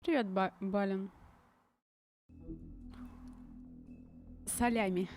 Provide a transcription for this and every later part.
Привет, Балин. Солями.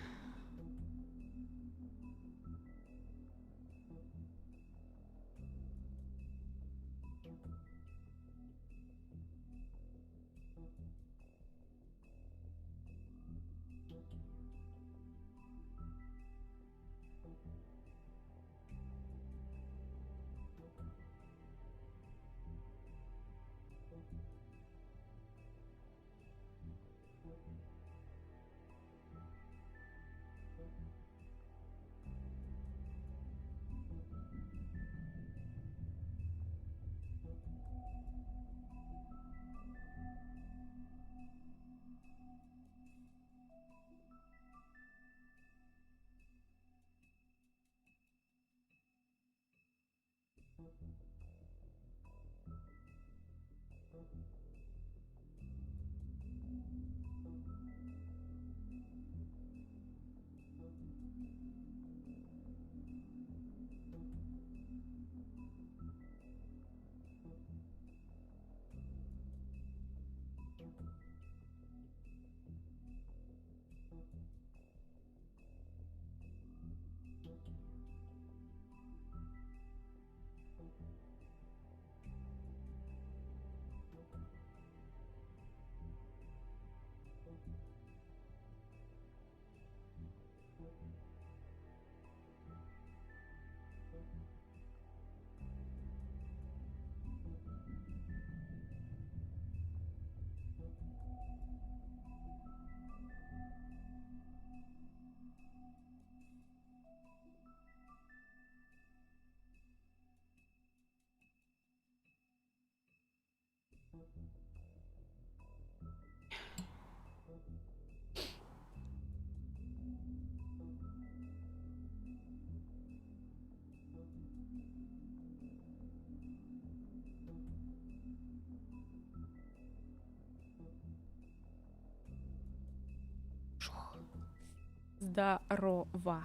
Здорово.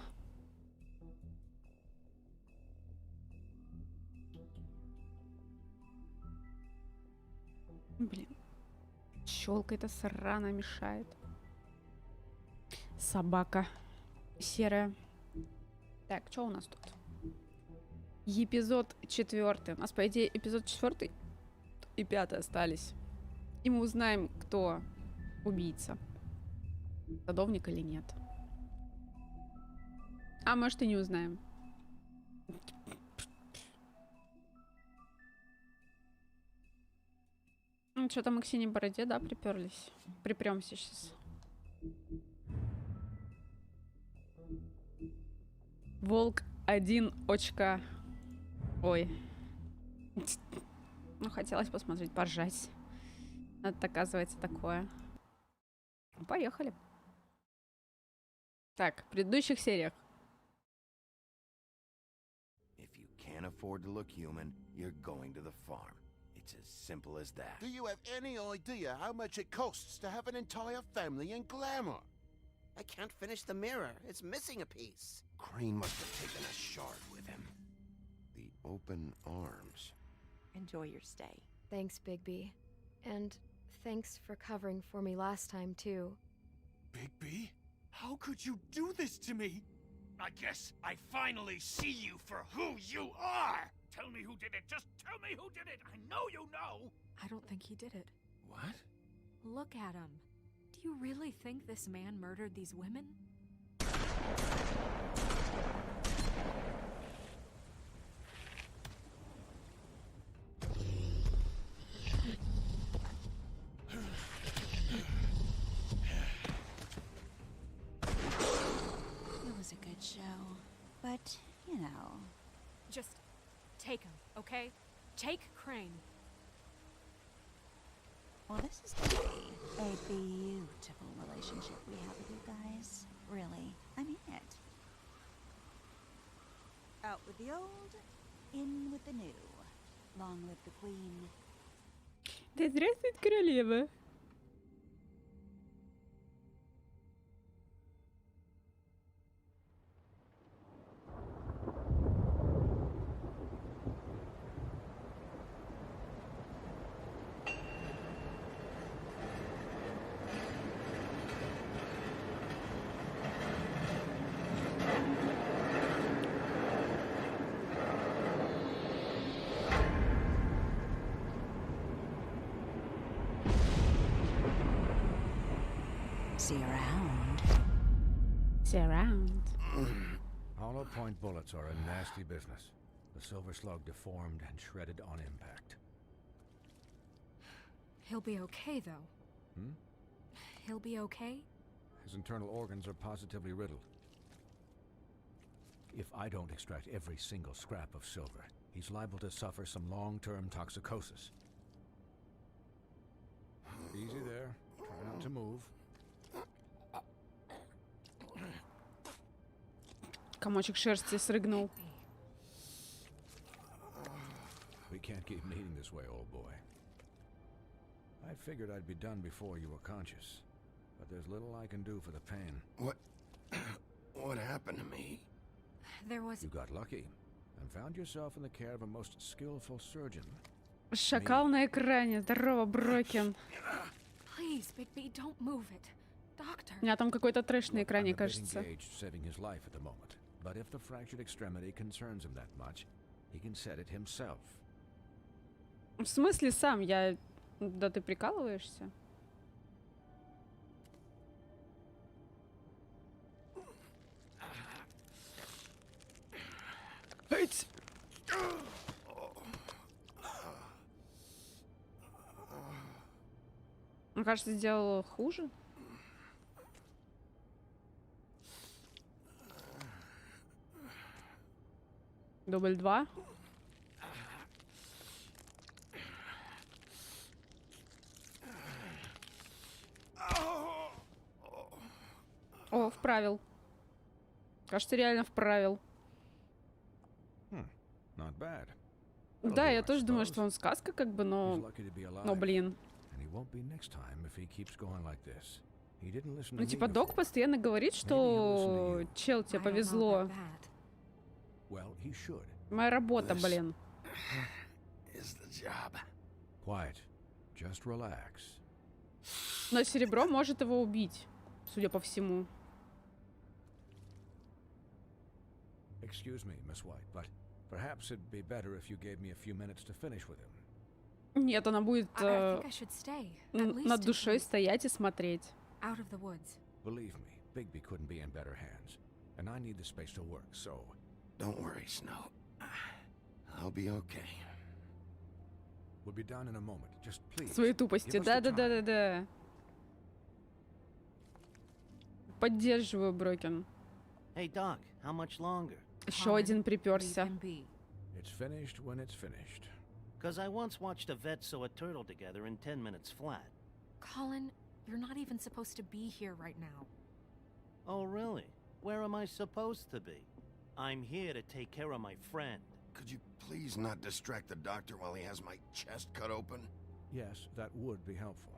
Блин. Щелка эта срана мешает. Собака. Серая. Так, что у нас тут? Эпизод 4. У нас, по идее, эпизод 4 и 5 остались. И мы узнаем, кто убийца. Садовник или нет. А может и не узнаем. Ну, что-то мы к синей бороде, да, приперлись. Припремся сейчас. Волк 1 очка. Ой. Ну, хотелось посмотреть, поржать. Это, оказывается, такое. Поехали. Так, в предыдущих сериях. If you can't afford to look human, you're going to the farm. It's as simple as that. Do you have any idea how much it costs to have an entire family in glamour? I can't finish the mirror. It's missing a piece. Crane must have taken a shard with him. The open arms. Enjoy your stay. Thanks, Bigby. And thanks for covering for me last time, too. Bigby? How could you do this to me? I guess I finally see you for who you are! Tell me who did it! Just tell me who did it! I know you know! I don't think he did it. What? Look at him. Do you really think this man murdered these women? It was a good show, but, you know... Just take him, okay? Take Crane. Well, this is gonna be a beautiful relationship we have with you guys. Really, I mean it. Out with the old, in with the new. Long live the queen. Да здравствует королева. See you around. See around. Hollow point bullets are a nasty business. The silver slug deformed and shredded on impact. He'll be okay, though. Hmm? He'll be okay? His internal organs are positively riddled. If I don't extract every single scrap of silver, he's liable to suffer some long-term toxicosis. Easy there. Try not to move. Комочек шерсти срыгнул. We can't keep meeting this way, old boy. I figured I'd be done before you were conscious, but there's little I can do for the pain. What happened to me? There was... You got lucky and found yourself in the care of a most skillful surgeon. Шакал на экране. Здорово, Брокен. Please, Bigby, don't move it. Doctor. У меня там какой-то трэш на экране, I'm a bit кажется. engaged saving his life at the moment, but if the fractured extremity concerns him that much, he can set it himself. В смысле сам? Я... Да ты прикалываешься? Эть! Мне кажется, сделал хуже. Дубль 2. О, вправил. Кажется, реально вправил. Not bad. Да, я тоже думаю, что он сказка, как бы, He's но... lucky to be alive. Но, блин. And he won't be next time if he keeps going like this. He didn't listen to Ну, me типа, док before. постоянно говорит, что... Чел, тебе I don't know повезло. about that. Well, he should. Моя работа, блин. Is the job. Quiet. Just relax. Но серебро может его убить, судя по всему. Excuse me, Miss White, but perhaps it'd be better if you gave me a few minutes to finish with him. Нет, она будет I think I should stay. At least над until душой he's стоять и смотреть. out of the woods. Believe me, Bigby couldn't be in better hands, and I need the space to work, so... Don't worry, Snow. I'll be okay. We'll be done in a moment. Just please. Своей тупости. give us the time. Да-да-да-да-да. Поддерживаю, Брокен. Hey, Doc, how much longer? Еще один приперся. Leave him be. It's finished when it's finished. Because I once watched a vet sew a turtle together in 10 minutes flat. Colin, you're not even supposed to be here right now. Oh, really? Where am I supposed to be? I'm here to take care of my friend. Could you please not distract the doctor while he has my chest cut open? Yes, that would be helpful.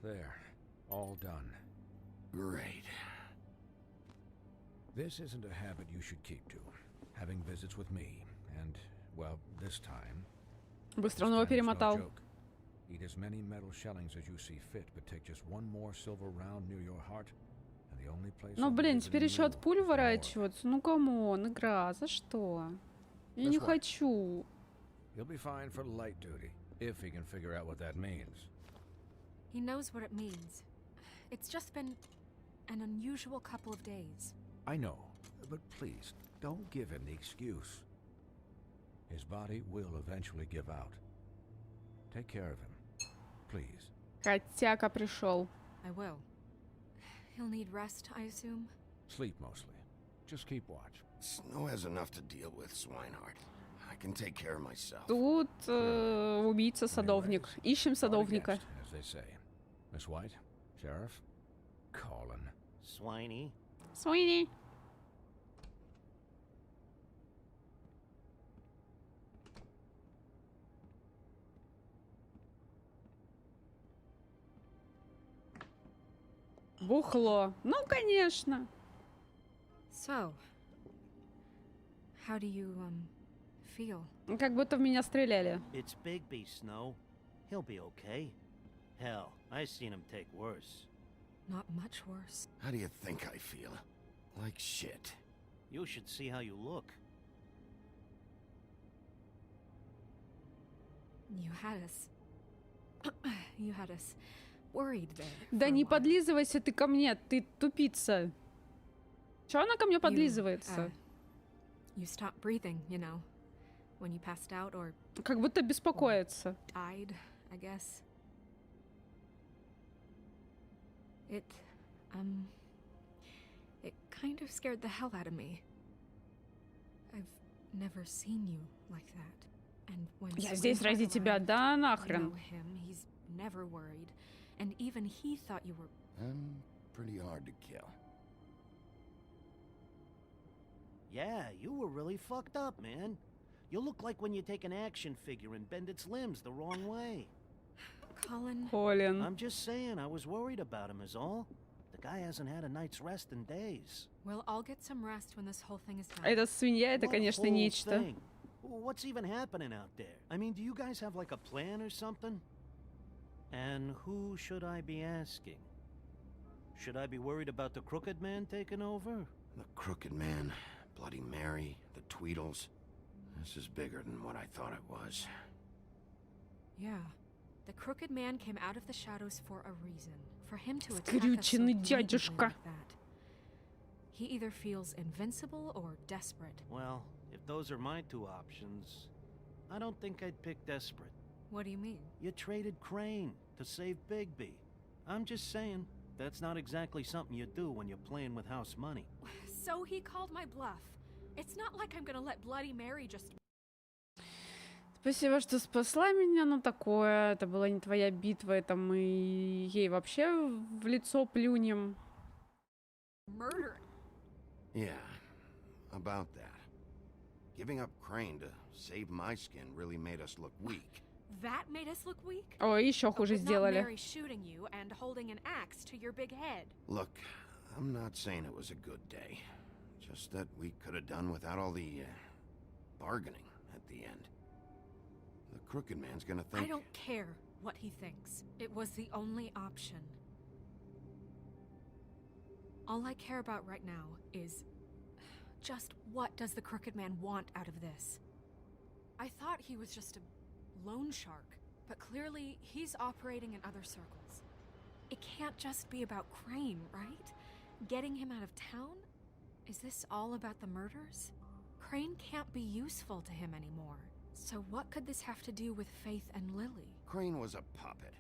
There. All done. Great. This isn't a habit you should keep to. Having visits with me, and, well, this time... Быстро this он его time is no перемотал. joke. Eat as many metal shellings as you see fit, but take just one more silver round near your heart, and the only place... Ну, I'll be блин, visiting теперь еще you от пуль is the morgue. уворачиваться. Ну, камон, игра, за что? Я не That's right. хочу. He'll be fine for light duty, if he can figure out what that means. He knows what it means. It's just been an unusual couple of days. I know, but please, don't give him the excuse. His body will eventually give out. Take care of him, please. Котяка пришел. I will. He'll need rest, I assume. Sleep mostly. Just keep watch. Snow has enough to deal with, Swinehart. I can take care of myself. Тут убийца, садовник. Ищем What a садовника. guest, as they say. Miss White, Sheriff, Colin. Swiney. Суини. Бухло. Ну, конечно. So, how do you, feel? Как будто в меня стреляли. It's Bigby, Snow. He'll be okay. Hell, I seen him take worse. Not much worse. How do you think I feel? Like shit. You should see how you look. You had us. You had us worried there. Да for a не while. подлизывайся ты ко мне, ты тупица. Чё она ко мне подлизывается? You stopped breathing, you know, when you passed out or Как будто беспокоится. died, I guess. It kind of scared the hell out of me. I've never seen you like that. And when Я Swin здесь ради arrived, тебя, да you нахрен. know him, he's never worried. And even he thought you were... I'm pretty hard to kill. Yeah, you were really fucked up, man. You look like when you take an action figure and bend its limbs the wrong way. Colin... Колин. I'm just saying, I was worried about him is all. The guy hasn't had a night's rest in days. Well, I'll get some rest when this whole thing is done. Эта свинья, это, What конечно, whole нечто. thing? What's even happening out there? I mean, do you guys have like a plan or something? And who should I be asking? Should I be worried about the Crooked Man taking over? The Crooked Man, Bloody Mary, the Tweedles. This is bigger than what I thought it was. Yeah. The Crooked Man came out of the shadows for a reason. For him to attack us so Скрюченный blatantly дядюшка. like that. He either feels invincible or desperate. Well, if those are my two options, I don't think I'd pick desperate. What do you mean? You traded Crane to save Bigby. I'm just saying, that's not exactly something you do when you're playing with house money. So he called my bluff. It's not like I'm gonna let Bloody Mary just... Спасибо, что спасла меня, но такое. Это была не твоя битва, это мы ей вообще в лицо плюнем. murder. Yeah, about that. Giving up Crane to save my skin really made us look weak. That made us look weak? Ой, еще But хуже not сделали. Mary shooting you and holding an axe to your big head. Look, I'm not saying it was a good day. Just that we could have done without all the bargaining at the end. The Crooked Man's gonna think... I don't care what he thinks. It was the only option. All I care about right now is just what does the Crooked Man want out of this? I thought he was just a loan shark, but clearly he's operating in other circles. It can't just be about Crane, right? Getting him out of town? Is this all about the murders? Crane can't be useful to him anymore. So what could this have to do with Faith and Lily? Crane was a puppet,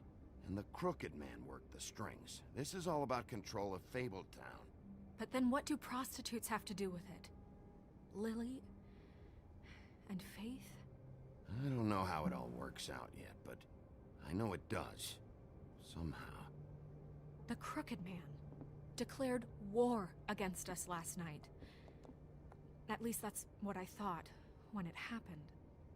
and the Crooked Man worked the strings. This is all about control of Fabletown. But then what do prostitutes have to do with it? Lily and Faith? I don't know how it all works out yet, but I know it does. Somehow. The Crooked Man declared war against us last night. At least that's what I thought when it happened.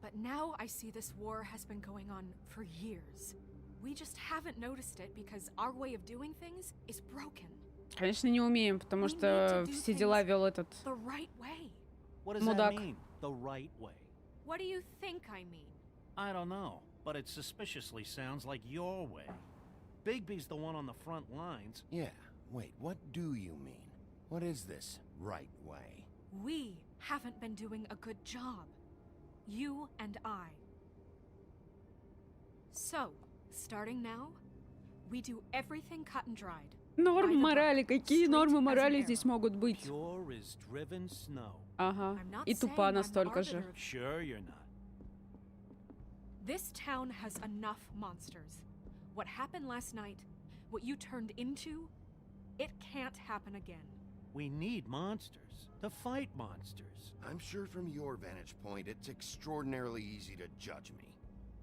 But now I see this war has been going on for years. We just haven't noticed it because our way of doing things is broken. Конечно, не умеем, потому что все дела вел этот The right way. What does Мудак. that mean? The right way. What do you think I mean? I don't know, but it suspiciously sounds like your way. Bigby's the one on the front lines. Yeah, wait, what do you mean? What is this right way? We haven't been doing a good job. You and I. So, starting now, we do everything cut and dried. Нормы By the морали. book, Какие straight нормы as an морали arrow. здесь могут быть? Pure as driven snow. Ага. I'm not И saying тупа I'm the настолько же. arbiter of- Sure you're not. This town has enough monsters. What happened last night, what you turned into, it can't happen again. We need monsters to fight monsters. I'm sure from your vantage point, it's extraordinarily easy to judge me.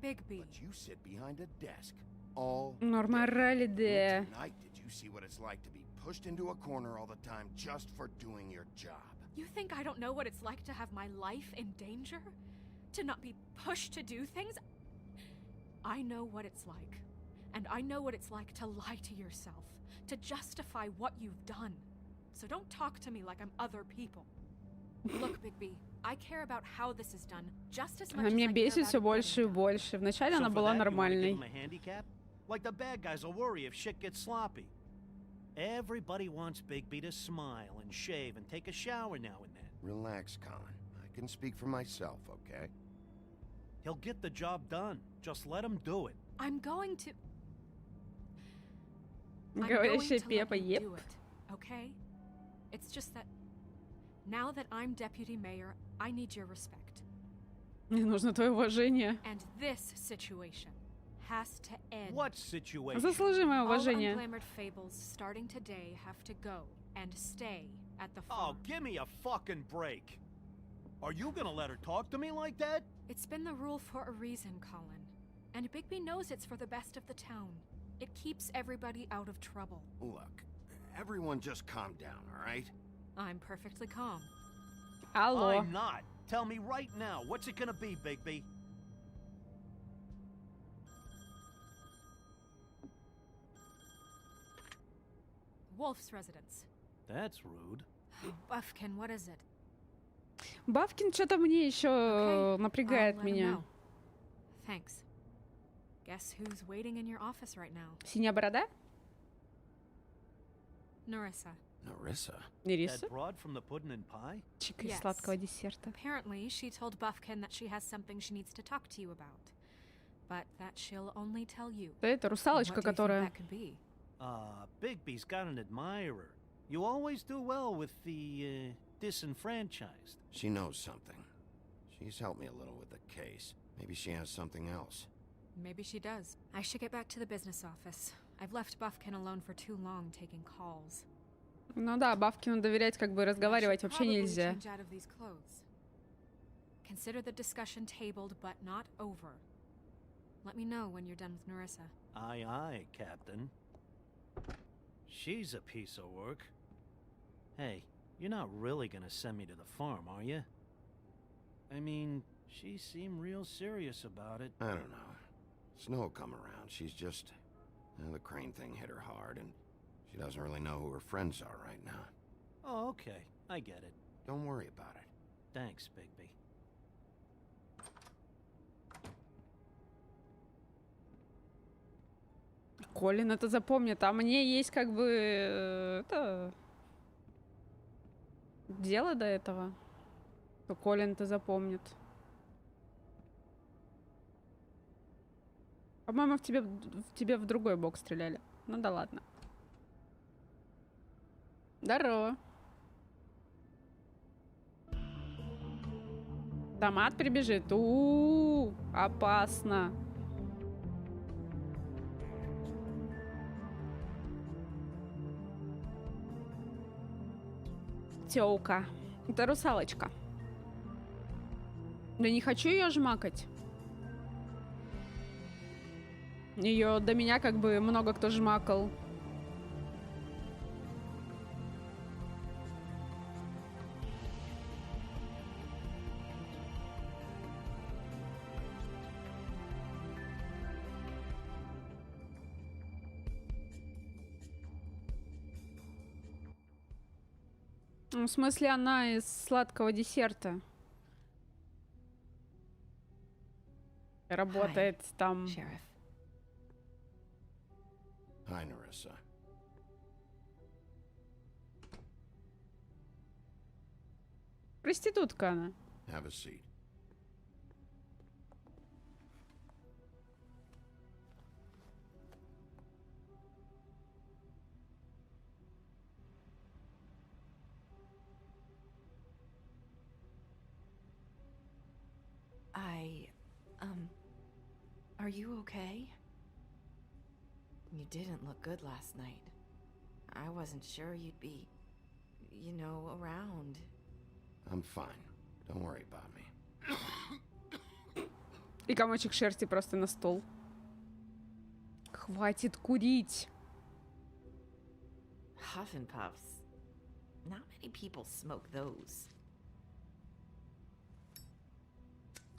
Bigby. But you sit behind a desk all Нормы day. морали, And да. tonight, did you see what it's like to be pushed into a corner all the time just for doing your job? You think I don't know what it's like to have my life in danger? To not be pushed to do things? I know what it's like. And I know what it's like to lie to yourself, to justify what you've done. So don't talk to me like I'm other people. Look, Bigby, I care about how this is done just as much Она as меня I care бесит about все it больше и getting done. больше. Вначале So она for была that, you wanna give нормальной. him a handicap? Like the bad guys will worry if shit gets sloppy. Everybody wants Bigby to smile and shave and take a shower now and then. Relax, Colin. I can speak for myself, okay? He'll get the job done. Just let him do it. I'm going to Говорящая let Пеппа, you еп. do it, okay? It's just that now that I'm deputy mayor, I need your respect. Мне нужно твое уважение. And this situation has to end. What situation? Заслужи мое All уважение. unglamored fables starting today have to go and stay at the Oh, farm. give me a fucking break. Are you gonna let her talk to me like that? It's been the rule for a reason, Colin. And Bigby knows it's for the best of the town. It keeps everybody out of trouble. Look, everyone just calm down, all right? I'm perfectly calm. Алло. I'm not. Tell me right now, what's it gonna be, Bigby? Wolf's residence. That's rude. Buffkin, what is it? Бавкин что-то мне еще Okay, напрягает I'll let him меня. know. Thanks. Guess who's waiting in your office right now? Синяя борода? Narissa. Narissa? Нериса? That broad from the pudding and pie? Чика из Yes. сладкого десерта. Apparently, she told Buffkin that she has something she needs to talk to you about. But that she'll only tell you. Да это What русалочка, do you think которая... that could be? Bigby's got an admirer. You always do well with the, disenfranchised. She knows something. She's helped me a little with the case. Maybe she has something else. Maybe she does. I should get back to the business office. I've left Buffkin alone for too long taking calls. Ну да, Бавкину доверять, как бы разговаривать I should вообще probably нельзя. change out of these clothes. Consider the discussion tabled, but not over. Let me know when you're done with Narissa. Aye, aye, Captain. She's a piece of work. Hey, you're not really gonna send me to the farm, are you? I mean, she seemed real serious about it. I don't know. Snow will come around. She's just... the crane thing hit her hard, and she doesn't really know who her friends are right now. Oh, okay. I get it. Don't worry about it. Thanks, Bigby. Колин это запомнит, а мне есть как бы... это... дело до этого. То Колин это запомнит. По-моему, в тебе в другой бок стреляли. Ну да ладно. Здорово. Томат прибежит. Опасно. Тёлка. Это русалочка. Да не хочу ее жмакать. Ее до меня как бы много кто жмакал. Ну, в смысле, она из сладкого десерта. Работает там. Sheriff. Hi, Narissa. Проститутка она. Have a seat. Are you okay? You didn't look good last night. I wasn't sure you'd be, you know, around. I'm fine. Don't worry about me. И комочек шерсти просто на стол. Хватит курить. Huff and puffs. Not many people smoke those.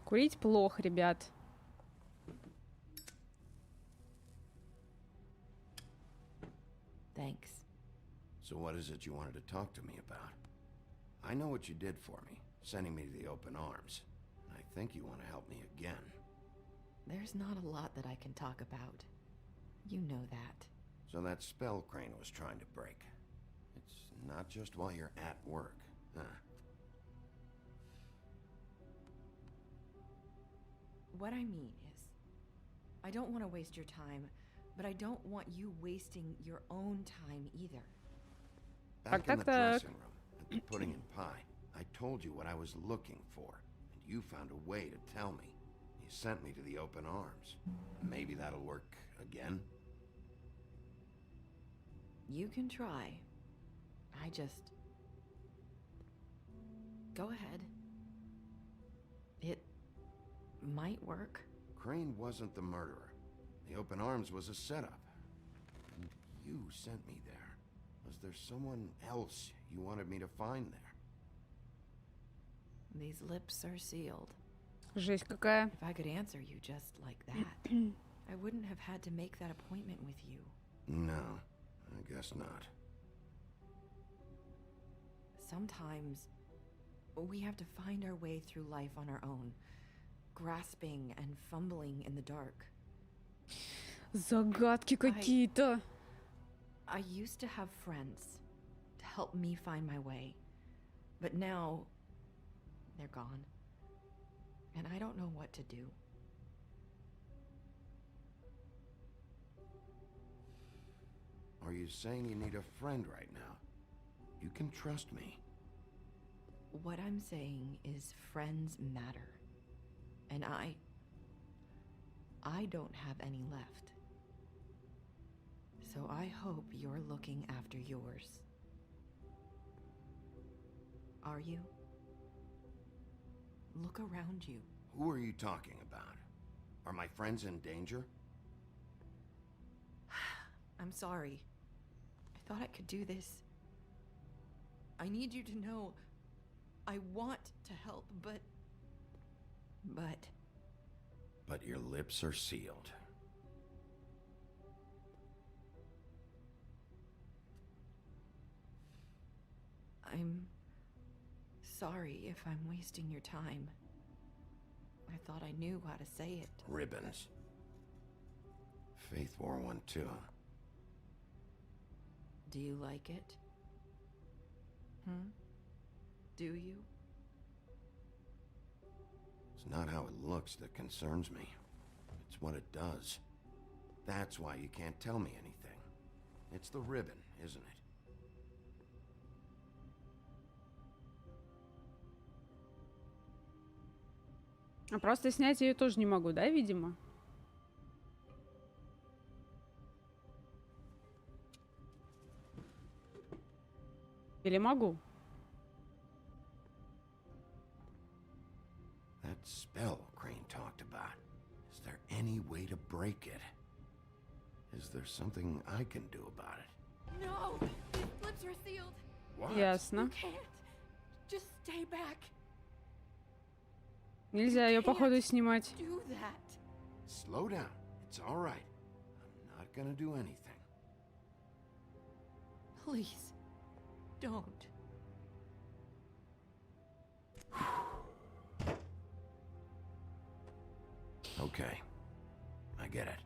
Курить плохо, ребят. Thanks. So what is it you wanted to talk to me about? I know what you did for me, sending me to the open arms. And I think you want to help me again. There's not a lot that I can talk about. You know that. So that spell Crane was trying to break. It's not just while you're at work, huh? What I mean is, I don't want to waste your time, but I don't want you wasting your own time either. Back in the Так. dressing room, at the pudding and pie, I told you what I was looking for, and you found a way to tell me. You sent me to the open arms. Maybe that'll work again? You can try. I just... Go ahead. It might work. Crane wasn't the murderer. The open arms was a setup. And you sent me there. Was there someone else you wanted me to find there? These lips are sealed. Жесть какая. If I could answer you just like that, I wouldn't have had to make that appointment with you. No, I guess not. Sometimes we have to find our way through life on our own, grasping and fumbling in the dark. Загадки какие-то. I used to have friends to help me find my way, but now they're gone, and I don't know what to do. Are you saying you need a friend right now? You can trust me. What I'm saying is friends matter, and I don't have any left. So I hope you're looking after yours. Are you? Look around you. Who are you talking about? Are my friends in danger? I'm sorry. I thought I could do this. I need you to know I want to help, but... But your lips are sealed. I'm sorry if I'm wasting your time. I thought I knew how to say it. Ribbons. Faith wore one too. Do you like it? Do you? It's not how it looks that concerns me. It's what it does. That's why you can't tell me anything. It's the ribbon, isn't it? А просто снять ее тоже не могу, да, видимо? Или могу? That spell Crane talked about. Is there any way to break it? Is there something I can do about it? No! His lips are sealed. What? Ясно. You can't. Just stay back. Нельзя ее, походу, снимать. Do that. Slow down. It's all right. I'm not gonna do anything. Please, don't. Okay. I get it.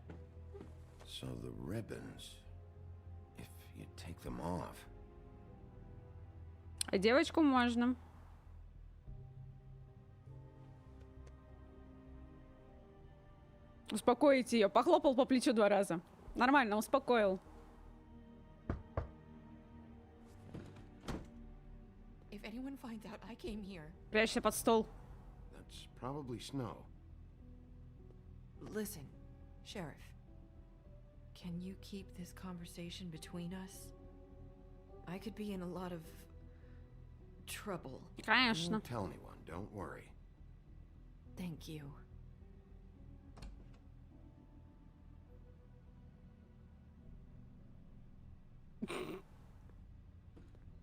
So the ribbons, if you take them off... А девочку можно. Успокоить ее. Похлопал по плечу 2 раза. Нормально, успокоил. If anyone finds out I came here... Прячься под стол. That's probably snow. Listen, Sheriff. Can you keep this conversation between us? I could be in a lot of... trouble. I Конечно. won't tell anyone, don't worry. Thank you.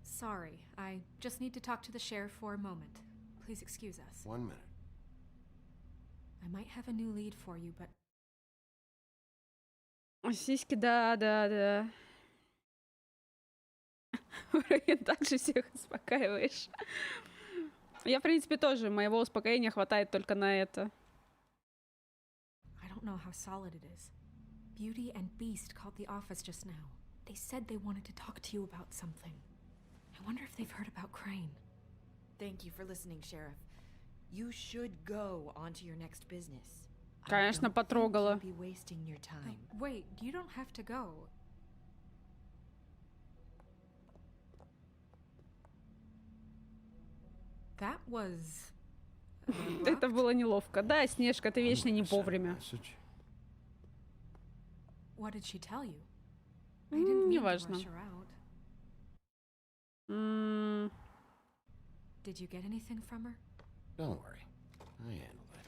Sorry, I just need to talk to the sheriff for a moment. Please excuse us. 1 minute. I might have a new lead for you, but Сиськи, да. Вроде так же всех успокаиваешь. Я, в принципе, тоже. Моего успокоения хватает только на это. I don't know how solid it is. Beauty and Beast called the office just now. They said they wanted to talk to you about something. I wonder if they've heard about Crane. Thank you for listening, Sheriff. You should go on to your next business. Конечно, потрогала. Be wasting your time. Wait, you don't have to go. That was... Это было неловко. Да, Снежка, ты вечно не вовремя. Message? What did she tell you? I didn't mean to Неважно. rush her out. Did you get anything from her? Don't worry. I handled it.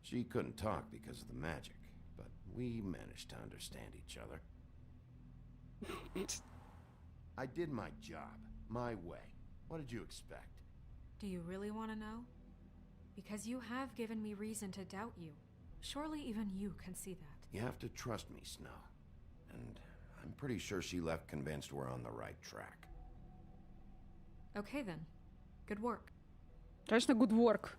She couldn't talk because of the magic, but we managed to understand each other. I did my job, my way. What did you expect? Do you really want to know? Because you have given me reason to doubt you. Surely even you can see that. You have to trust me, Snow. And I'm pretty sure she left convinced we're on the right track. Okay then. Good work. Конечно, good work.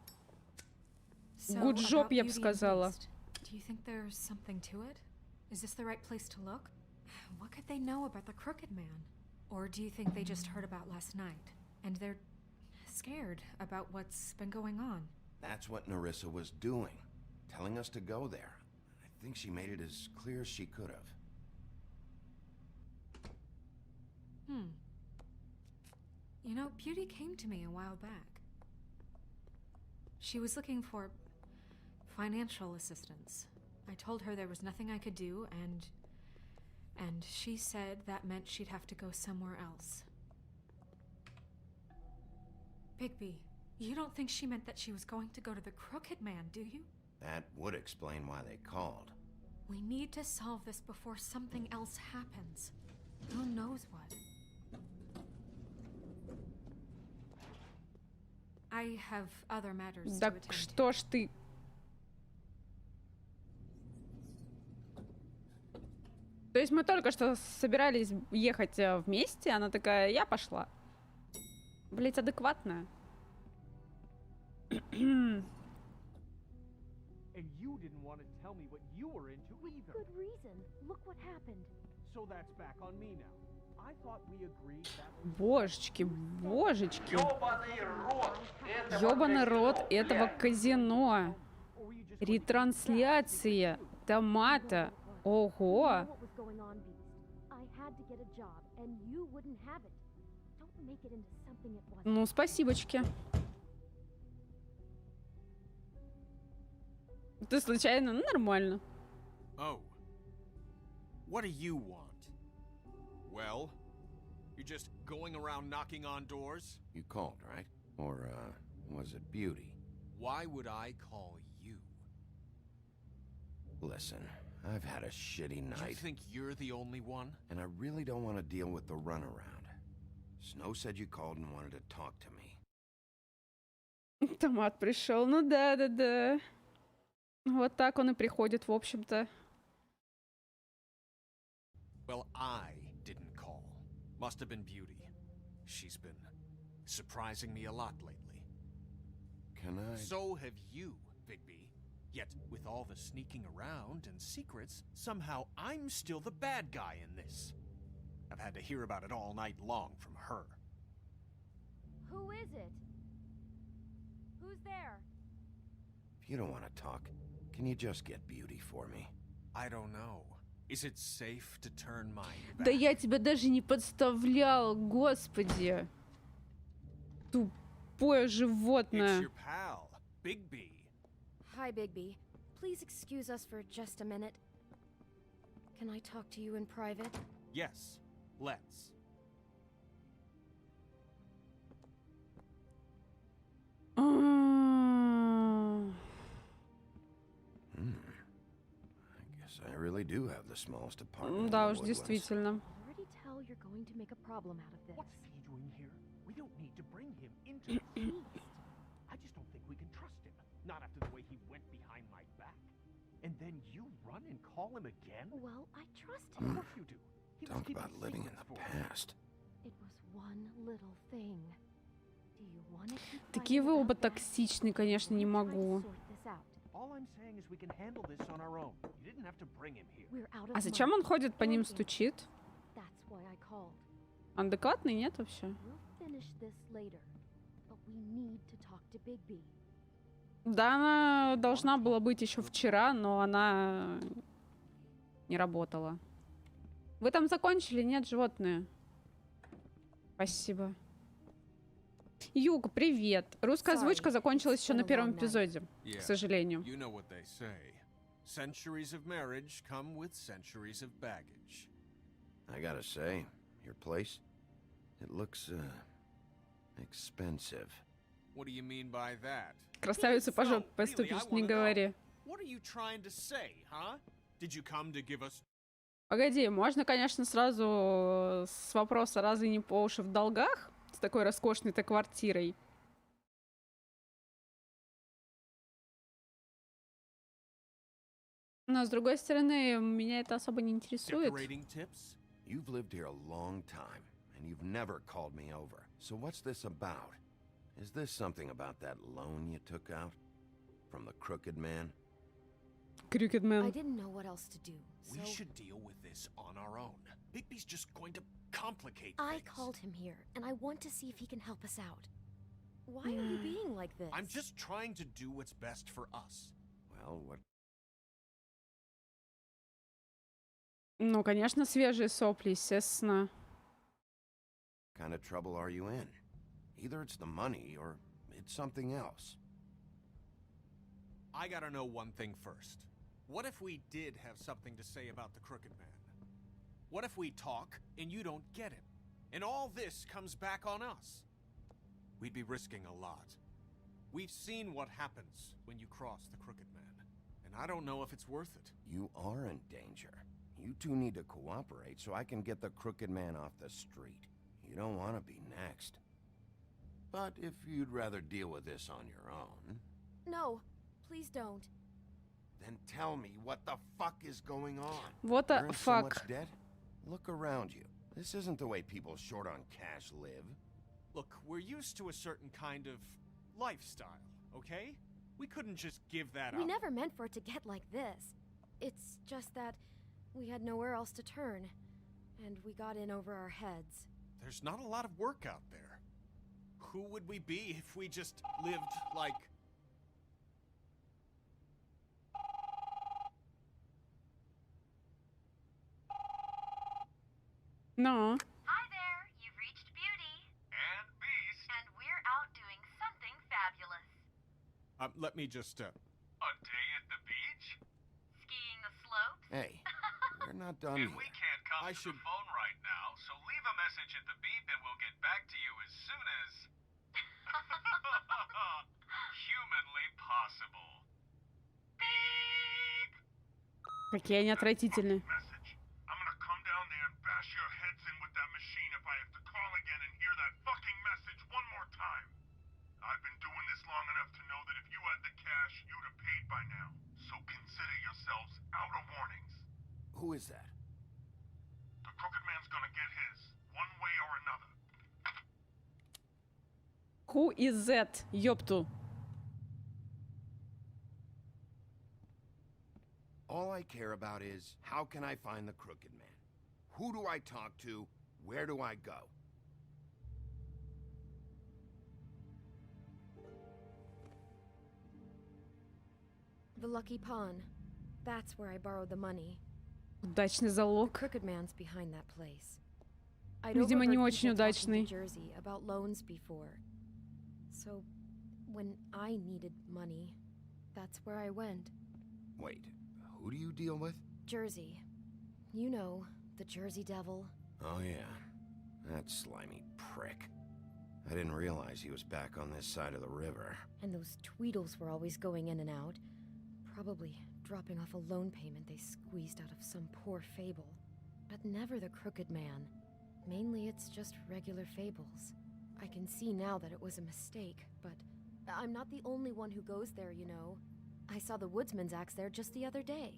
So, Good job, about я бы Beauty and сказала. Beast, do you think there's something to it? Is this the right place to look? What could they know about the Crooked Man? Or do you think they just heard about last night, and they're scared about what's been going on? That's what Nerissa was doing, telling us to go there. I think she made it as clear as she could have. You know, Beauty came to me a while back. She was looking for financial assistance. I told her there was nothing I could do, and she said that meant she'd have to go somewhere else. Bigby, you don't think she meant that she was going to go to the Crooked Man, do you? That would explain why they called. We need to solve this before something else happens. Who knows what? I have other matters to Так attend to. что ж ты... То есть мы только что собирались ехать вместе, она такая, я пошла. Блять, адекватная. And you didn't want to tell me what you were into either. Good reason. Look what happened. So that's back on me now. I thought we agreed that... Божечки, божечки. Ёбаный рот этого казино. Ретрансляция томата. Ого. Ну, спасибочки. Ты случайно? Ну, нормально. Oh. What do you want? Well, you're just going around knocking on doors? You called, right? Or, was it Beauty? Why would I call you? Listen, I've had a shitty night. You think you're the only one? And I really don't want to deal with the runaround. Snow said you called and wanted to talk to me. Томат пришел. Ну да. Вот так он и приходит, в общем-то. Well, I didn't call. Must have been Beauty. She's been surprising me a lot lately. Can I... So have you, Bigby. Yet, with all the sneaking around and secrets, somehow I'm still the bad guy in this. I've had to hear about it all night long from her. Who is it? Who's there? If you don't want to talk, can you just get Beauty for me? I don't know. Is it safe to turn my back? Да я тебя даже не подставлял, господи. Тупое It's животное. your pal, Bigby. Hi, Bigby. Please excuse us for just a minute. Can I talk to you in private? Yes, let's. I really do have the smallest apartment. Да in уж, the Woodlands. действительно. Already tell you're going to make a problem out of this. What's he doing here? We don't need to bring him into the feast. I just don't think we can trust him. Not after the way he went behind my back. And then you run and call him again? Well, I trust Of him. course you do. He was Talk keeping about living in secrets the for us. past. It was one little thing. Do you want to keep Такие fighting вы оба about that? токсичны, конечно, не Try to могу. sort this out. All I'm saying is we can handle this on our own. You didn't have to bring him here. We're out of А зачем money. он ходит по ним, And стучит? That's why I called. Адекватный, нет вообще? We'll finish this later, but we need to talk to Bigby. Да, она должна была быть еще вчера, но она не работала. Вы там закончили? Нет, животные? Спасибо. Юг, привет. Русская озвучка закончилась еще на первом эпизоде, к сожалению. You know what they say. Centuries of marriage come with centuries of baggage. I gotta say, your place, it looks, expensive. What do you mean by that? Красавицу по жопе поступишь, не говори. What are you trying to say, huh? Did you come to give us... Погоди, можно, конечно, сразу с вопроса, разве не по уши в долгах? С такой роскошной-то квартирой. Но, с другой стороны, меня это особо не интересует. Decorating tips? You've lived here a long time, and you've never called me over. So what's this about? Is this something about that loan you took out? From the crooked man? Crooked man. I didn't know what else to do, so... We should deal with this on our own. Bigby's just going to complicate I things. called him here, and I want to see if he can help us out. Why are you being like this? I'm just trying to do what's best for us. Well, what Ну, конечно, свежие сопли, естественно. kind of trouble are you in? Either it's the money, or it's something else. I gotta know one thing first. What if we did have something to say about the Crooked Man? What if we talk and you don't get him? And all this comes back on us? We'd be risking a lot. We've seen what happens when you cross the Crooked Man, and I don't know if it's worth it. You are in danger. You two need to cooperate so I can get the crooked man off the street. You don't want to be next. But if you'd rather deal with this on your own... No, please don't. Then tell me what the fuck is going on. What the You're in so much fuck? debt? Look around you. This isn't the way people short on cash live. Look, we're used to a certain kind of lifestyle, okay? We couldn't just give that We up. never meant for it to get like this. It's just that we had nowhere else to turn, and we got in over our heads. There's not a lot of work out there. Who would we be if we just lived like... No. Hi there, you've reached Beauty. And Beast. And we're out doing something fabulous. Let me just, A day at the beach? Skiing the slopes. Hey, we're not done And yet. we can't come I to should- the phone right now, so leave a message at the beep and we'll get back to you as soon as... humanly possible. Beep! Какие они отвратительные. Message. I'm gonna come down there and bash your heads in with that machine if I have to call again and hear that fucking message one more time. I've been doing this long enough to know that if you had the cash, you'd have paid by now. So consider yourselves out of warnings. Who is that? The Crooked Man's gonna get his, one way or another. Who is that? Ёпту. All I care about is, how can I find the crooked man? Who do I talk to? Where do I go? The Lucky Pawn. That's where I borrowed the money. Удачный The залог. Crooked Man's behind that place. I'd Видимо, не overheard очень people talking to удачный. Jersey about loans before. So, when I needed money, that's where I went. Wait, who do you deal with? Jersey. You know, the Jersey Devil. Oh yeah, that slimy prick. I didn't realize he was back on this side of the river. And those Tweedles were always going in and out. Probably dropping off a loan payment they squeezed out of some poor fable. But never the Crooked Man. Mainly it's just regular fables. I can see now that it was a mistake, but I'm not the only one who goes there, you know. I saw the woodsman's axe there just the other day.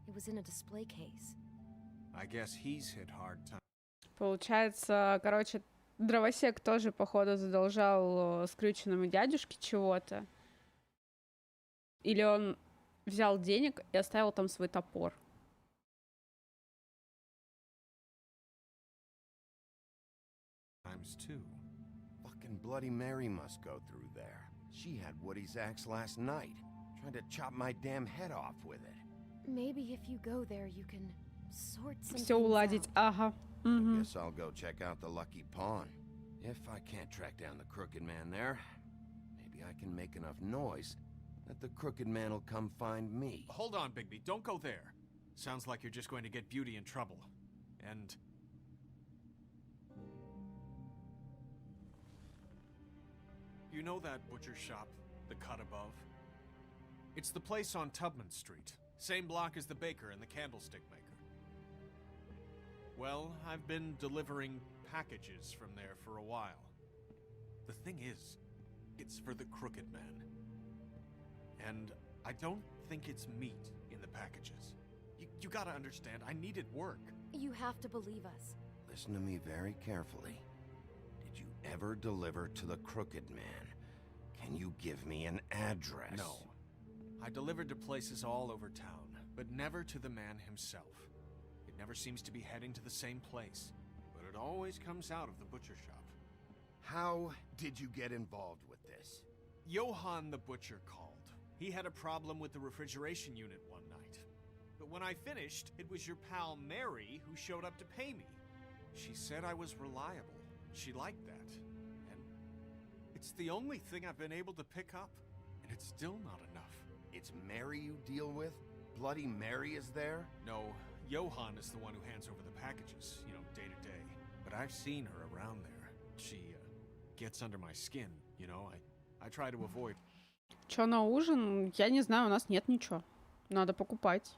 It was in a display case. I guess he's hit hard time. Получается, короче, дровосек тоже, походу, задолжал скрюченному дядюшке чего-то. Или он взял денег и оставил там свой топор. Times two. Fucking Bloody Mary must go through there. She had Woody's axe last night, trying to chop my damn head off with it. Maybe if you go there, you can sort some Все things уладить. out. Ага. I Мгм. guess I'll go check out the Lucky Pawn. If I can't track down the Crooked Man there, maybe I can make enough noise that the Crooked Man will come find me. Hold on, Bigby. Don't go there. Sounds like you're just going to get Beauty in trouble. And... You know that butcher shop, the cut above? It's the place on Tubman Street. Same block as the baker and the candlestick maker. Well, I've been delivering packages from there for a while. The thing is, it's for the Crooked Man. And I don't think it's meat in the packages. You gotta understand, I needed work. You have to believe us. Listen to me very carefully. Did you ever deliver to the Crooked Man? Can you give me an address? No. I delivered to places all over town, but never to the man himself. It never seems to be heading to the same place, but it always comes out of the butcher shop. How did you get involved with this? Johann the butcher called. He had a problem with the refrigeration unit one night. But when I finished, it was your pal Mary who showed up to pay me. She said I was reliable. She liked that. And it's the only thing I've been able to pick up, and it's still not enough. It's Mary you deal with? Bloody Mary is there? No, Johann is the one who hands over the packages, you know, day to day. But I've seen her around there. She gets under my skin, you know. I try to avoid. Чё на ужин? Я не знаю, у нас нет ничего. Надо покупать.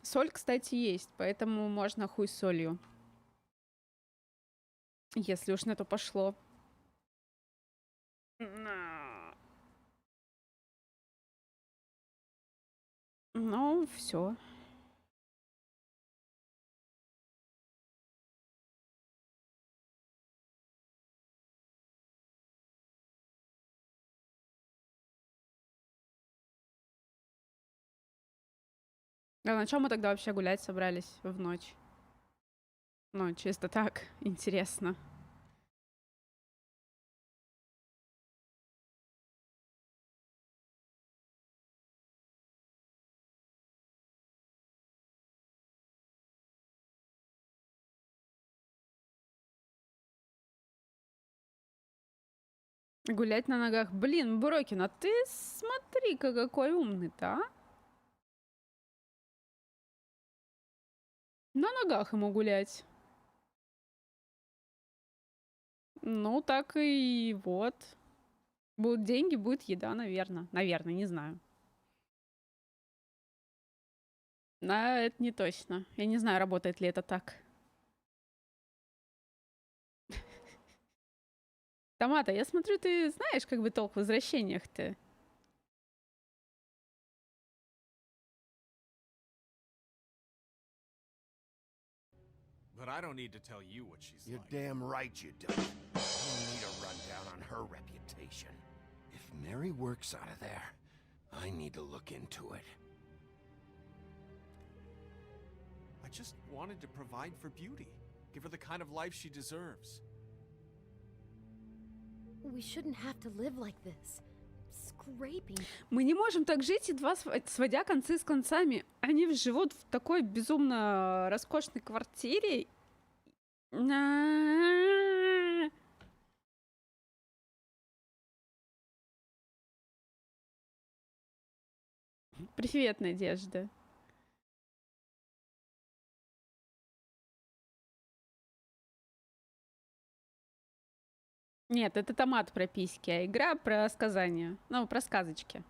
Соль, кстати, есть, поэтому можно хуй с солью. Если уж на то пошло. Ну, все. А на чем мы тогда вообще гулять собрались в ночь? Ну, чисто так, интересно. Гулять на ногах. Блин, Брокин, а ты смотри-ка, какой умный-то, а? На ногах ему гулять. Ну, так и вот. Будут деньги, будет еда, наверное. Наверное, не знаю. Но это не точно. Я не знаю, работает ли это так. Томата, я смотрю, ты знаешь, как бы толк в возвращениях-то. But I don't need to tell you what she's You're like. damn right you don't. You don't need a rundown on her reputation. If Mary works out of there, I need to look into it. I just wanted to provide for Beauty. Give her the kind of life she deserves. We shouldn't have to live like this. Scraping. Мы не можем так жить, едва сводя концы с концами. Они живут в такой безумно роскошной квартире. Привет, Надежда. Нет, это томат про письки, а игра про сказания. Ну, про сказочки.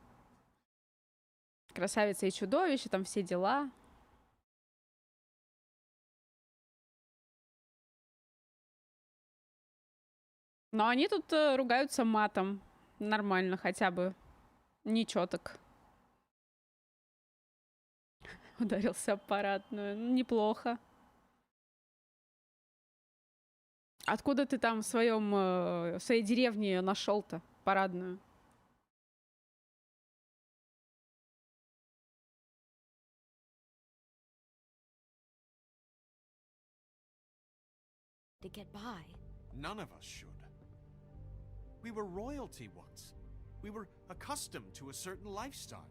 Красавица и чудовище, там все дела. Но они тут ругаются матом. Нормально хотя бы. Ничего так. Ударился аппаратную. Неплохо. Откуда ты там в своей деревне нашел-то парадную? get by. None of us should. We were royalty once. We were accustomed to a certain lifestyle.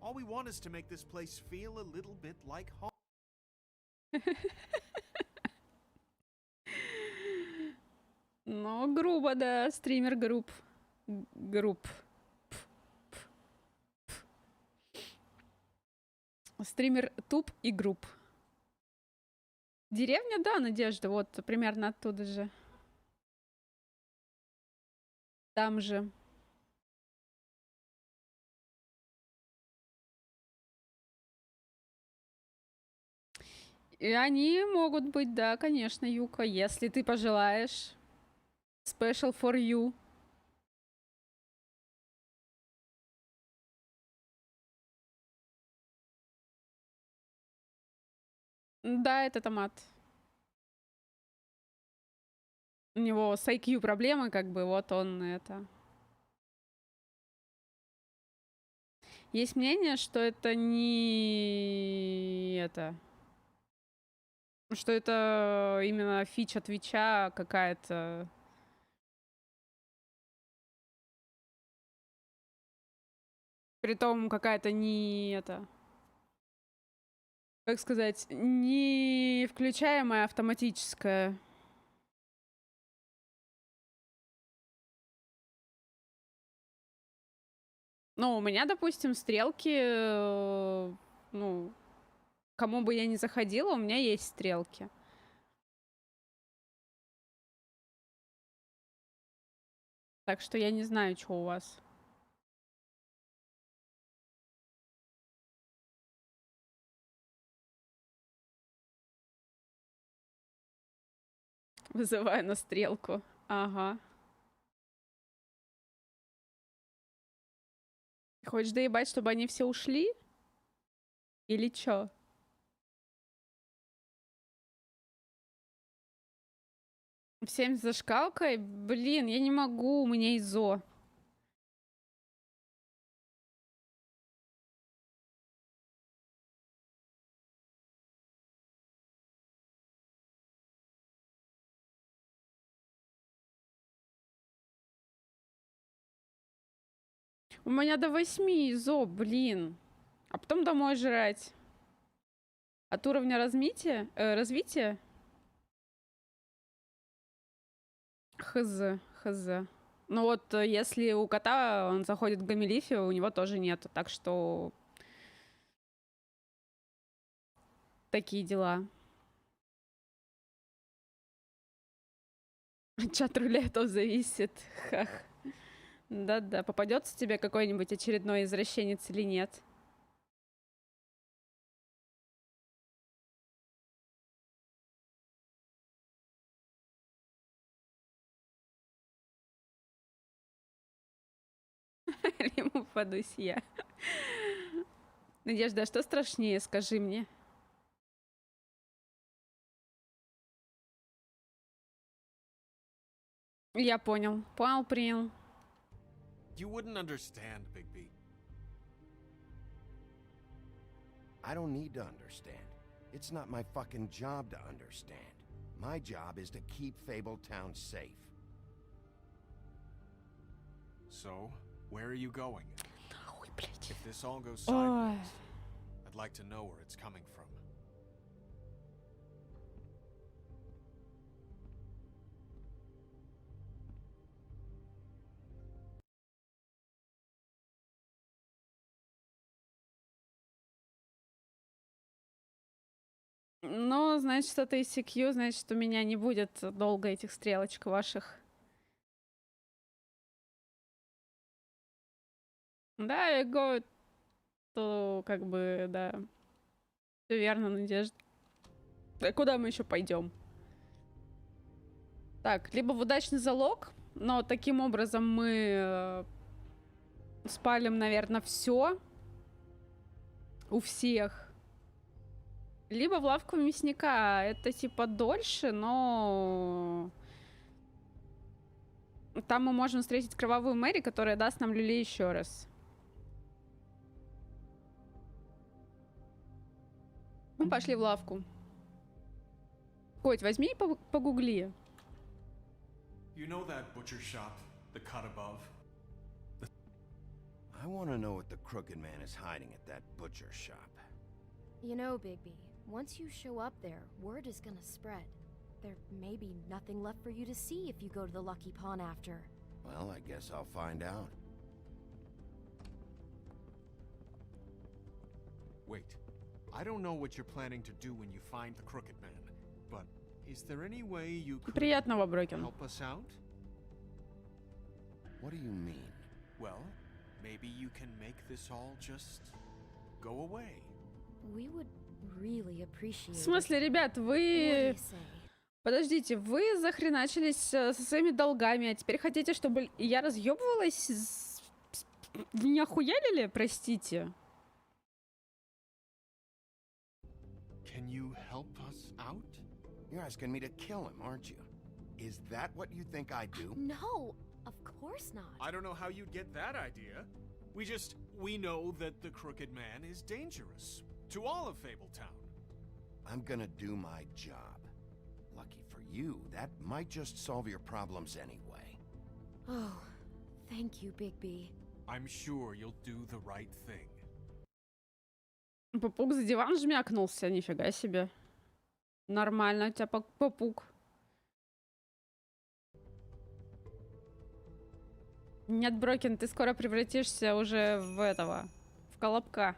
All we want is to make this place feel a little bit like home. Ну, грубо, да, стример групп. Групп. Стример туп и групп. Деревня, да, Надежда, вот примерно оттуда же. Там же. И они могут быть, да, конечно, Юка, если ты пожелаешь. Special for you. Да, это томат. У него с IQ проблемы, как бы, вот он это. Есть мнение, что это не это. Что это именно фича Твича какая-то. Притом какая-то не это. Как сказать, не включаемая автоматическая. Ну, у меня, допустим, стрелки, ну, кому бы я ни заходила, у меня есть стрелки. Так что я не знаю, что у вас. Вызываю на стрелку. Ага. Хочешь доебать, чтобы они все ушли? Или чё? Всем за шкалкой? Блин, я не могу, у меня ИЗО. У меня до 8 ИЗО, блин. А потом домой жрать. От уровня развития? Хз. Ну вот, если у кота он заходит в Гамелифе, у него тоже нет. Так что... Такие дела. Чат рулетов зависит. Хах. Да-да, попадется тебе какой-нибудь очередной извращенец или нет? Или попадусь я. Надежда, а что страшнее, скажи мне? Я понял. Принял. You wouldn't understand, Bigby. I don't need to understand. It's not my fucking job to understand. My job is to keep Fabletown safe. So, where are you going? Ой, блядь. If this all goes sideways, I'd like to know where it's coming from. Ну, значит, это ICQ, значит, у меня не будет долго этих стрелочек ваших. Да, я говорю, то как бы, да. Все верно, Надежда. А куда мы еще пойдем? Так, либо в удачный залог, но таким образом мы спалим, наверное, все у всех. Либо в лавку мясника. Это типа дольше, но там мы можем встретить кровавую Мэри, которая даст нам люлей еще раз. Мы пошли в лавку. Коть, возьми и погугли. You know that butcher shop, the cut above? I want to know what the Crooked Man is hiding at that butcher shop. You know, Bigby, once you show up there, word is gonna spread. There may be nothing left for you to see if you go to the Lucky Pawn after. Well, I guess I'll find out. Wait. I don't know what you're planning to do when you find the Crooked Man, but is there any way you could Приятного, Брокен. help us out? What do you mean? Well, maybe you can make this all just go away. We would really appreciate В смысле, ребят, вы... Подождите, вы захреначились со своими долгами, а теперь хотите, чтобы я разъебывалась? Вы не охуели ли? Простите. Can you help us out? You're asking me to kill him, aren't you? Is that what you think I do? No, of course not. I don't know how you'd get that idea. We know that the Crooked Man is dangerous to all of Fabletown. I'm gonna do my job. Lucky for you, that might just solve your problems anyway. Oh, thank you, Bigby. I'm sure you'll do the right thing. Попуг за диван жмякнулся, нифига себе. Нормально у тебя попуг. Нет, Брокен, ты скоро превратишься уже в этого, в колобка.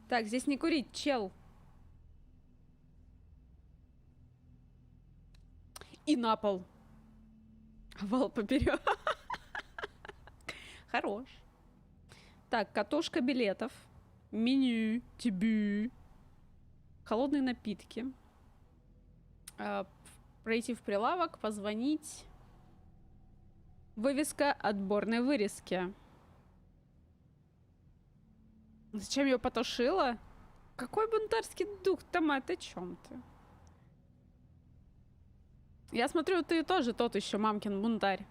Так, здесь не курить, чел. И на пол. Вал поперёк. Хорош. Так, катушка билетов. Меню. Тебе. Холодные напитки. Пройти в прилавок, позвонить. Вывеска отборной вырезки. Зачем ее потушила? Какой бунтарский дух, Томат, о чем ты? Я смотрю, ты тоже тот еще мамкин бунтарь.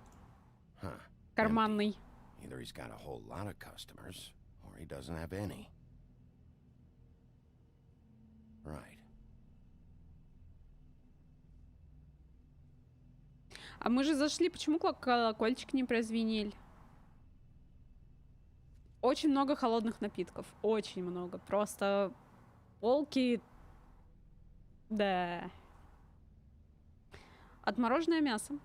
Карманный. Either he's got a whole lot of customers, or he doesn't have any. Right. А мы же зашли, почему колокольчик не прозвенел? Очень много холодных напитков. Очень много. Просто полки... Да. Отмороженное мясо.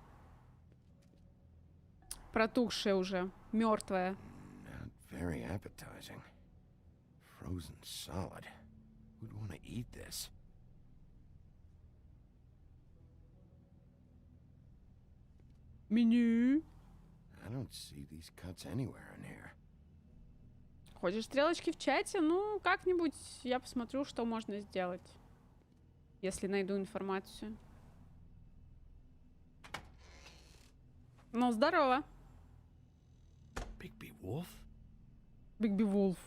Протухшее уже. Мертвое. Not very appetizing. Frozen solid. Who'd want to eat this? Меню. I don't see these cuts anywhere in here. Хочешь стрелочки в чате? Ну, как-нибудь я посмотрю, что можно сделать. Если найду информацию. Ну, здорово. Bigby Wolf? Bigby Wolf.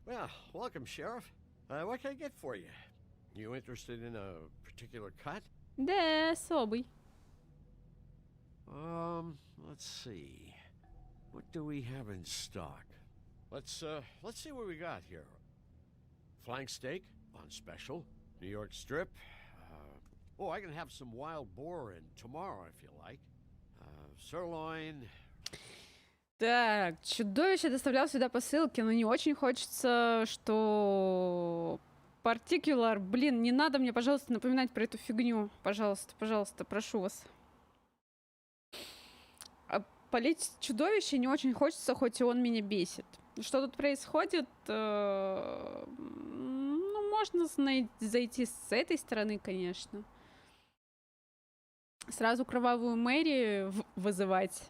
Well, welcome, Sheriff. What can I get for you? You interested in a particular cut? Да, особый. Let's see. What do we have in stock? Let's see what we got here. Flank steak on special. New York strip. Oh, I can have some wild boar in tomorrow if you like. Sirloin. Так, чудовище доставлял сюда посылки, но не очень хочется, что... Particular, блин, не надо мне, пожалуйста, напоминать про эту фигню. Пожалуйста, пожалуйста, прошу вас. А полить чудовище не очень хочется, хоть и он меня бесит. Что тут происходит? Ну, можно зайти с этой стороны, конечно. Сразу кровавую Мэри вызывать.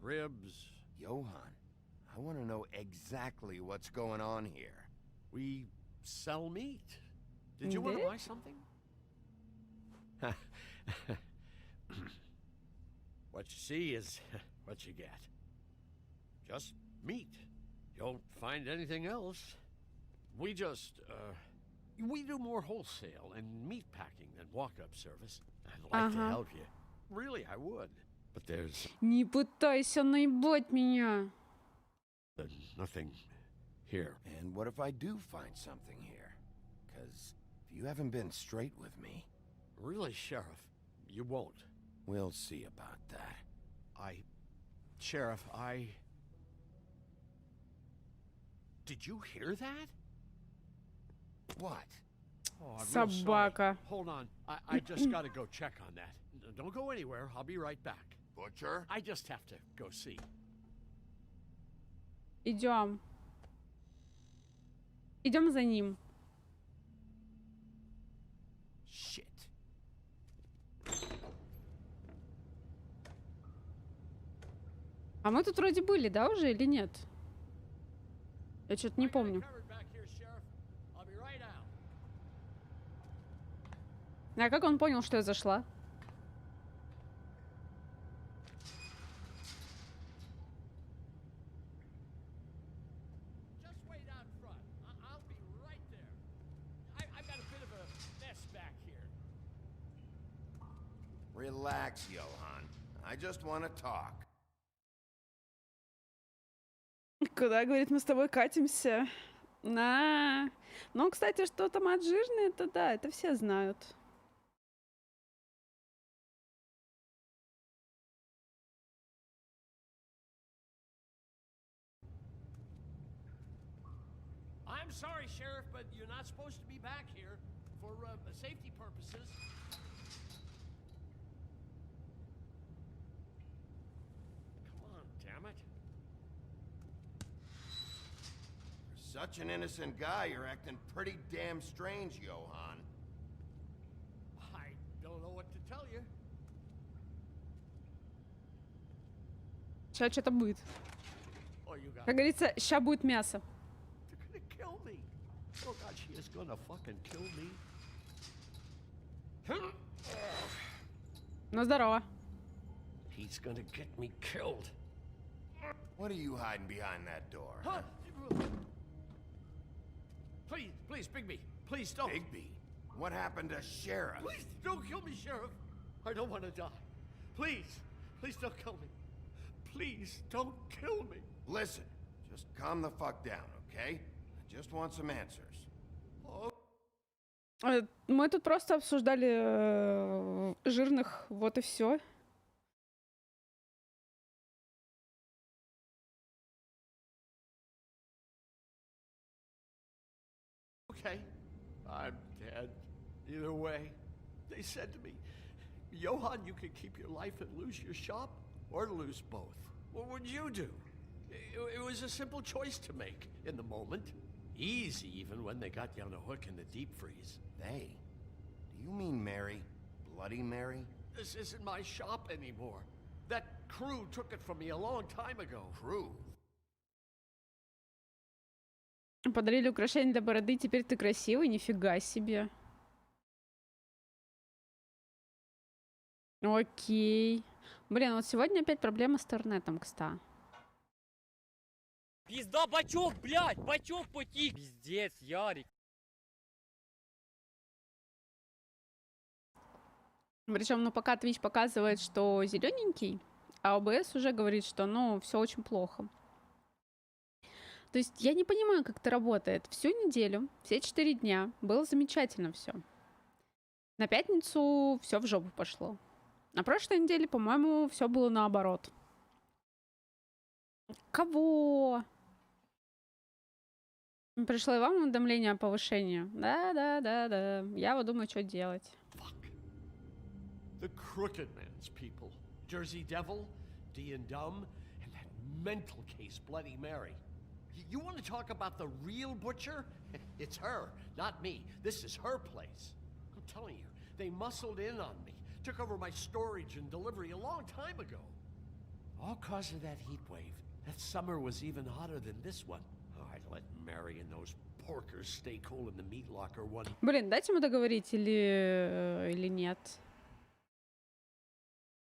Ribs. Johan, I want to know exactly what's going on here. We sell meat. Did you want to buy something? What you see is what you get. Just meat. You don't find anything else. We just, we do more wholesale and meat packing than walk-up service. I'd like to help you. Really, I would. But there's Не пытайся наебать меня. nothing here. And what if I do find something here? Because if you haven't been straight with me, Really, Sheriff, you won't. we'll see about that. Sheriff, Did you hear that? What? Oh, I'm real sorry. Собака. Hold on. I just gotta go check on that. Don't go anywhere. I'll be right back. Butcher? I just have to go see. Идем. Идем за ним. Shit. А мы тут вроде были, да, уже или нет? Я что-то не помню. А как он понял, что я зашла? Just wait out front. I'll be right there. I've got a bit of a mess back here. Relax, Johan. I just want to talk. Куда, говорит, мы с тобой катимся? На. Ну, кстати, что томат жирный, это да, это все знают. I'm sorry, Sheriff, but you're not supposed to be back here for safety purposes. Come on, damn it. For such an innocent guy, you're acting pretty damn strange, Johan. I don't know what to tell you. Сейчас что-то будет. Oh, you got Как говорится, ща будет мясо. They're gonna kill me. Oh God, she is gonna fucking kill me. Ну, здорово. He's gonna get me killed. What are you hiding behind that door? Huh? Please, Bigby, please don't. Bigby? What happened to Sheriff? Please don't kill me, Sheriff. I don't want to die. Please don't kill me. Please don't kill me. Listen, just calm the fuck down, okay? I just want some answers. Мы тут просто обсуждали жирных, вот и все. Okay, I'm dead. Either way, they said to me, Johan, you could keep your life and lose your shop, or lose both. What would you do? It was a simple choice to make in the moment. Easy, even when they got you on a hook in the deep freeze. They? Do you mean Mary? Bloody Mary? This isn't my shop anymore. That crew took it from me a long time ago. Crew? Подарили украшение для бороды, теперь ты красивый, нифига себе. Окей. Блин, вот сегодня опять проблема с интернетом, кстати. Пизда, бачок, блядь, бачок потік. Пиздец, Ярик. Причем, ну, пока Twitch показывает, что зелененький, а OBS уже говорит, что, ну, все очень плохо. То есть я не понимаю, как это работает. Всю неделю, все 4 дня было замечательно все. На пятницу все в жопу пошло. На прошлой неделе, по-моему, все было наоборот. Кого? Пришло и вам уведомление о повышении? Да. Я вот думаю, что делать. The Crooked Man's people. Jersey Devil, D and Dumb, and that mental case, Bloody Mary. You want to talk about the real butcher? It's her, not me. This is her place. I'm telling you, they muscled in on me, took over my storage and delivery a long time ago. All cause of that heat wave. That summer was even hotter than this one. Oh, I'd let Mary and those porkers stay cool in the meat locker one. Блин, дайте ему договорить или нет.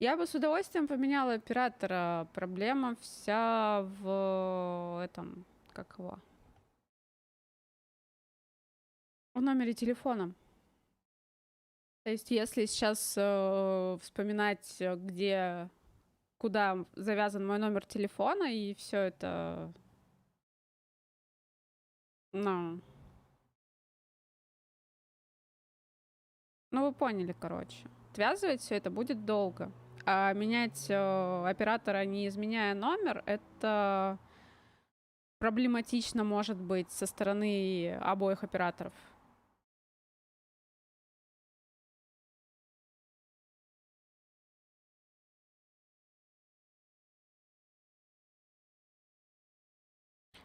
Я бы с удовольствием поменяла оператора. Проблема вся в этом, как его? В номере телефона. То есть, если сейчас вспоминать, где куда завязан мой номер телефона, и все это... Ну, вы поняли, короче. Отвязывать все это будет долго. А менять оператора, не изменяя номер, это проблематично может быть со стороны обоих операторов.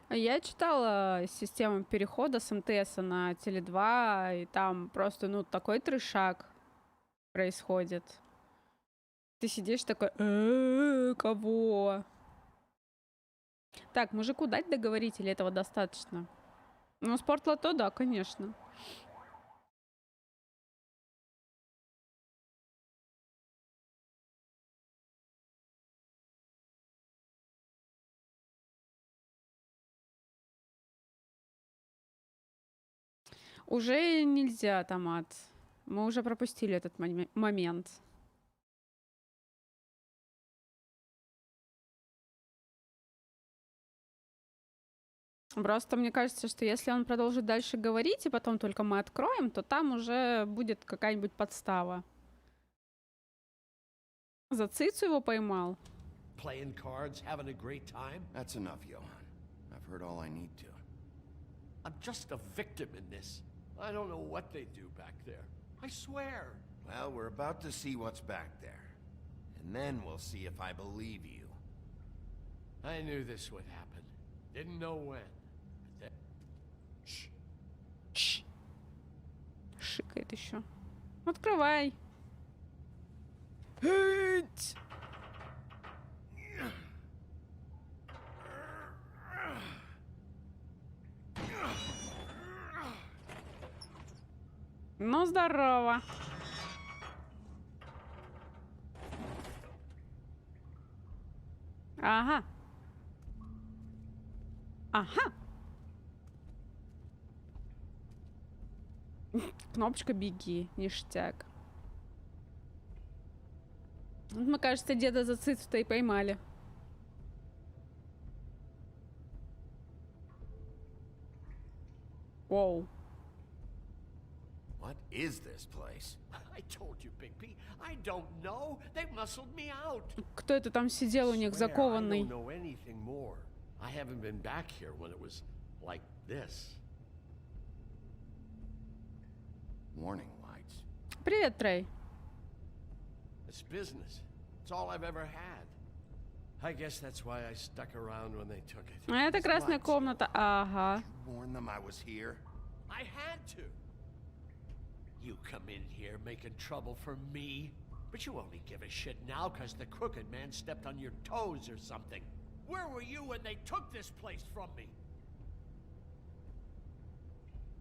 Я читала систему перехода с МТС на Теле2, и там просто, ну, такой трешак происходит. Ты сидишь такой, кого? Так, мужику дать договорить или этого достаточно? Ну, спортлото, да, конечно. Уже нельзя, томат. Мы уже пропустили этот момент. Просто мне кажется, что если он продолжит дальше говорить, и потом только мы откроем, то там уже будет какая-нибудь подстава. За цицу его поймал. Playing cards, having a great time? That's enough, Johan. I've heard all I need to. I'm just a victim in this. I don't know what they do back there. I swear. Well, we're about to see what's back there. And then we'll see if I believe you. I knew this would happen. Didn't know when. But then... Shh. Shh. Шикает еще. Открывай. Ну, здорово. Ага. Ага. Кнопочка «Беги», ништяк. Вот мы, кажется, деда за цицу-то и поймали. Воу. What is this place? I told you, Big P. I don't know. They muscled me out. Кто это там сидел у них закованный? I don't know anything more. I haven't been back here when it was like this. Warning lights. Привет, Трей. It's business. It's all I've ever had. I guess that's why I stuck around when they took it. А это красная комната. Ага. Warn them I was here. I had to. You come in here making trouble for me, but you only give a shit now because the crooked man stepped on your toes or something. Where were you when they took this place from me?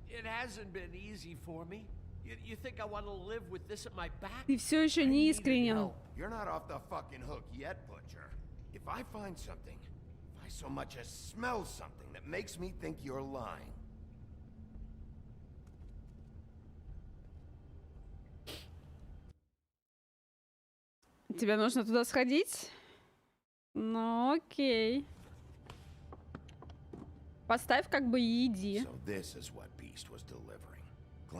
It hasn't been easy for me. You think I want to live with this at my back? Ты все еще не искренен. You're not off the fucking hook yet, Butcher. If I find something, if I so much as smell something that makes me think you're lying. Тебе нужно туда сходить? Ну, окей. Поставь как бы и иди. So this is what Beast was delivering.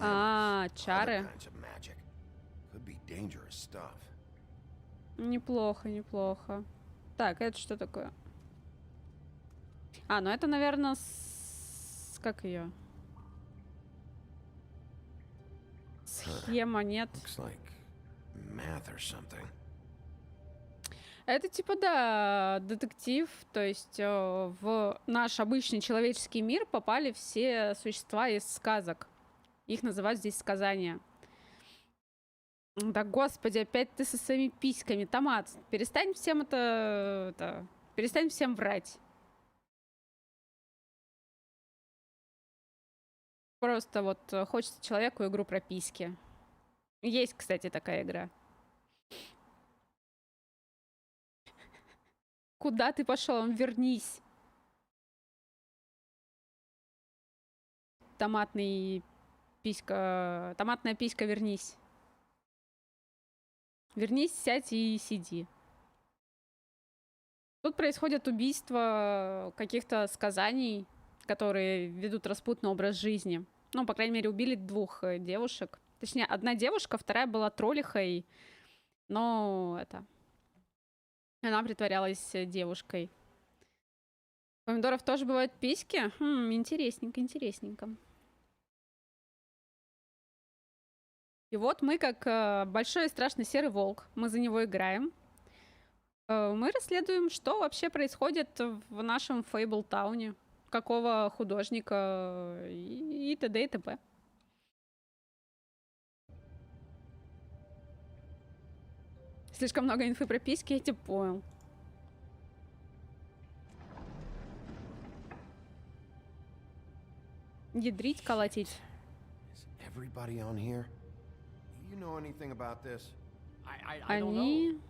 А, чары. Other kinds of magic. Could be dangerous stuff. Неплохо, неплохо. Так, это что такое? А, ну это, наверное, как ее? Схема, нет. Looks like math or something. Это типа, да, детектив, то есть в наш обычный человеческий мир попали все существа из сказок. Их называют здесь сказания. Да, господи, опять ты со своими письками. Томат, перестань всем перестань всем врать. Просто вот хочется человеку игру про письки. Есть, кстати, такая игра. Куда ты пошел? Вернись. Томатная писька, вернись. Вернись, сядь и сиди. Тут происходит убийство каких-то сказаний, которые ведут распутный образ жизни. Ну, по крайней мере, убили 2 девушек. Точнее, одна девушка, вторая была троллихой, но она притворялась девушкой. У помидоров тоже бывают письки? Интересненько, интересненько. И вот мы, как большой и страшный серый волк, мы за него играем. Мы расследуем, что вообще происходит в нашем Фейбл-тауне, какого художника и т.д. и т.п. Слишком много инфы про письки, я тебя понял. Ядрить, колотить. Everybody on here? You know anything about this? I don't know.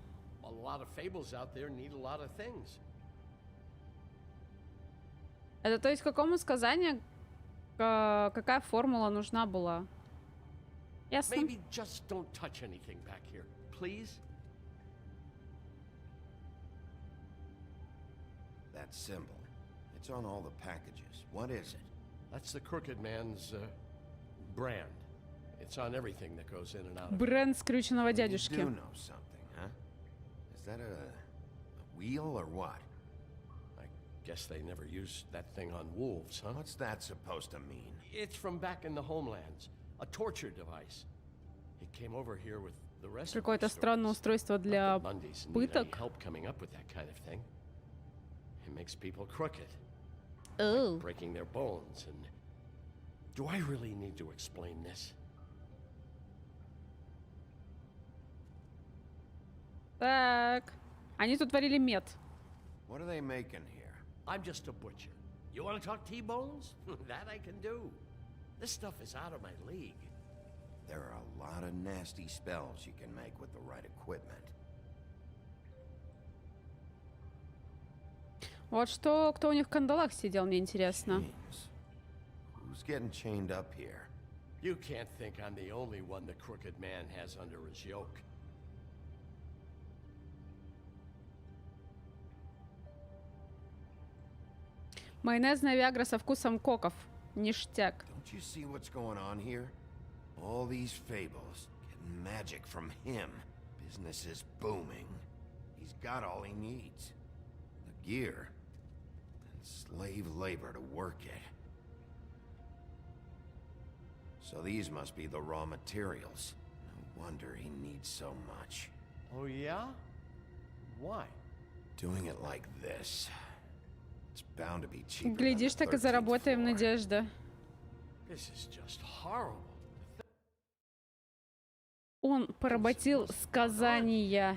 A lot of fables out there need a lot of things. Это то есть какому сказанию какая формула нужна была? Ясно? Maybe just don't touch anything back here, please. That symbol. It's on all the packages. What is it? That's the Crooked Man's brand. It's on everything that goes in and out. Бренд скрюченного дядюшки. You do know something, huh? Is that a wheel or what? I guess they never used that thing on wolves, huh? What's that supposed to mean? It's from back in the homelands. A torture device. It came over here with the rest of Какое-то странное устройство для пыток. help coming up with that kind of thing. It makes people crooked. Oh. Like breaking their bones and... Do I really need to explain this? Так. Они тут варили мед. What are they making here? I'm just a butcher. You want to talk T-bones? That I can do. This stuff is out of my league. There are a lot of nasty spells you can make with the right equipment. Вот что, кто у них в кандалах сидел, мне интересно. James, who's getting chained up here? You can't think I'm the only one the Crooked Man has under his yoke. Майонезная виагра со вкусом коков. Ништяк. Don't you see what's going on here? All these fables, getting magic from him. Business is booming. He's got all he needs. The gear, and slave labor to work it. So these must be the raw materials. No wonder he needs so much. Oh yeah? Why? Doing it like this. It's bound to be cheaper. Глядишь, так и заработаем, Надежда. This is just horrible. Он поработил сказания.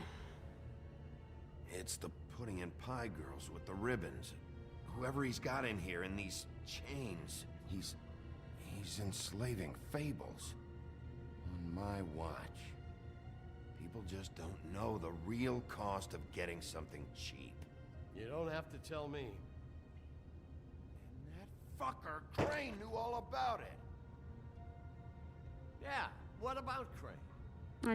It's the pudding and pie girls with the ribbons. Whoever he's got in here in these chains, he's enslaving fables. On my watch. People just don't know the real cost of getting something cheap. You don't have to tell me. And that fucker Crane knew all about it. Yeah, what about Crane?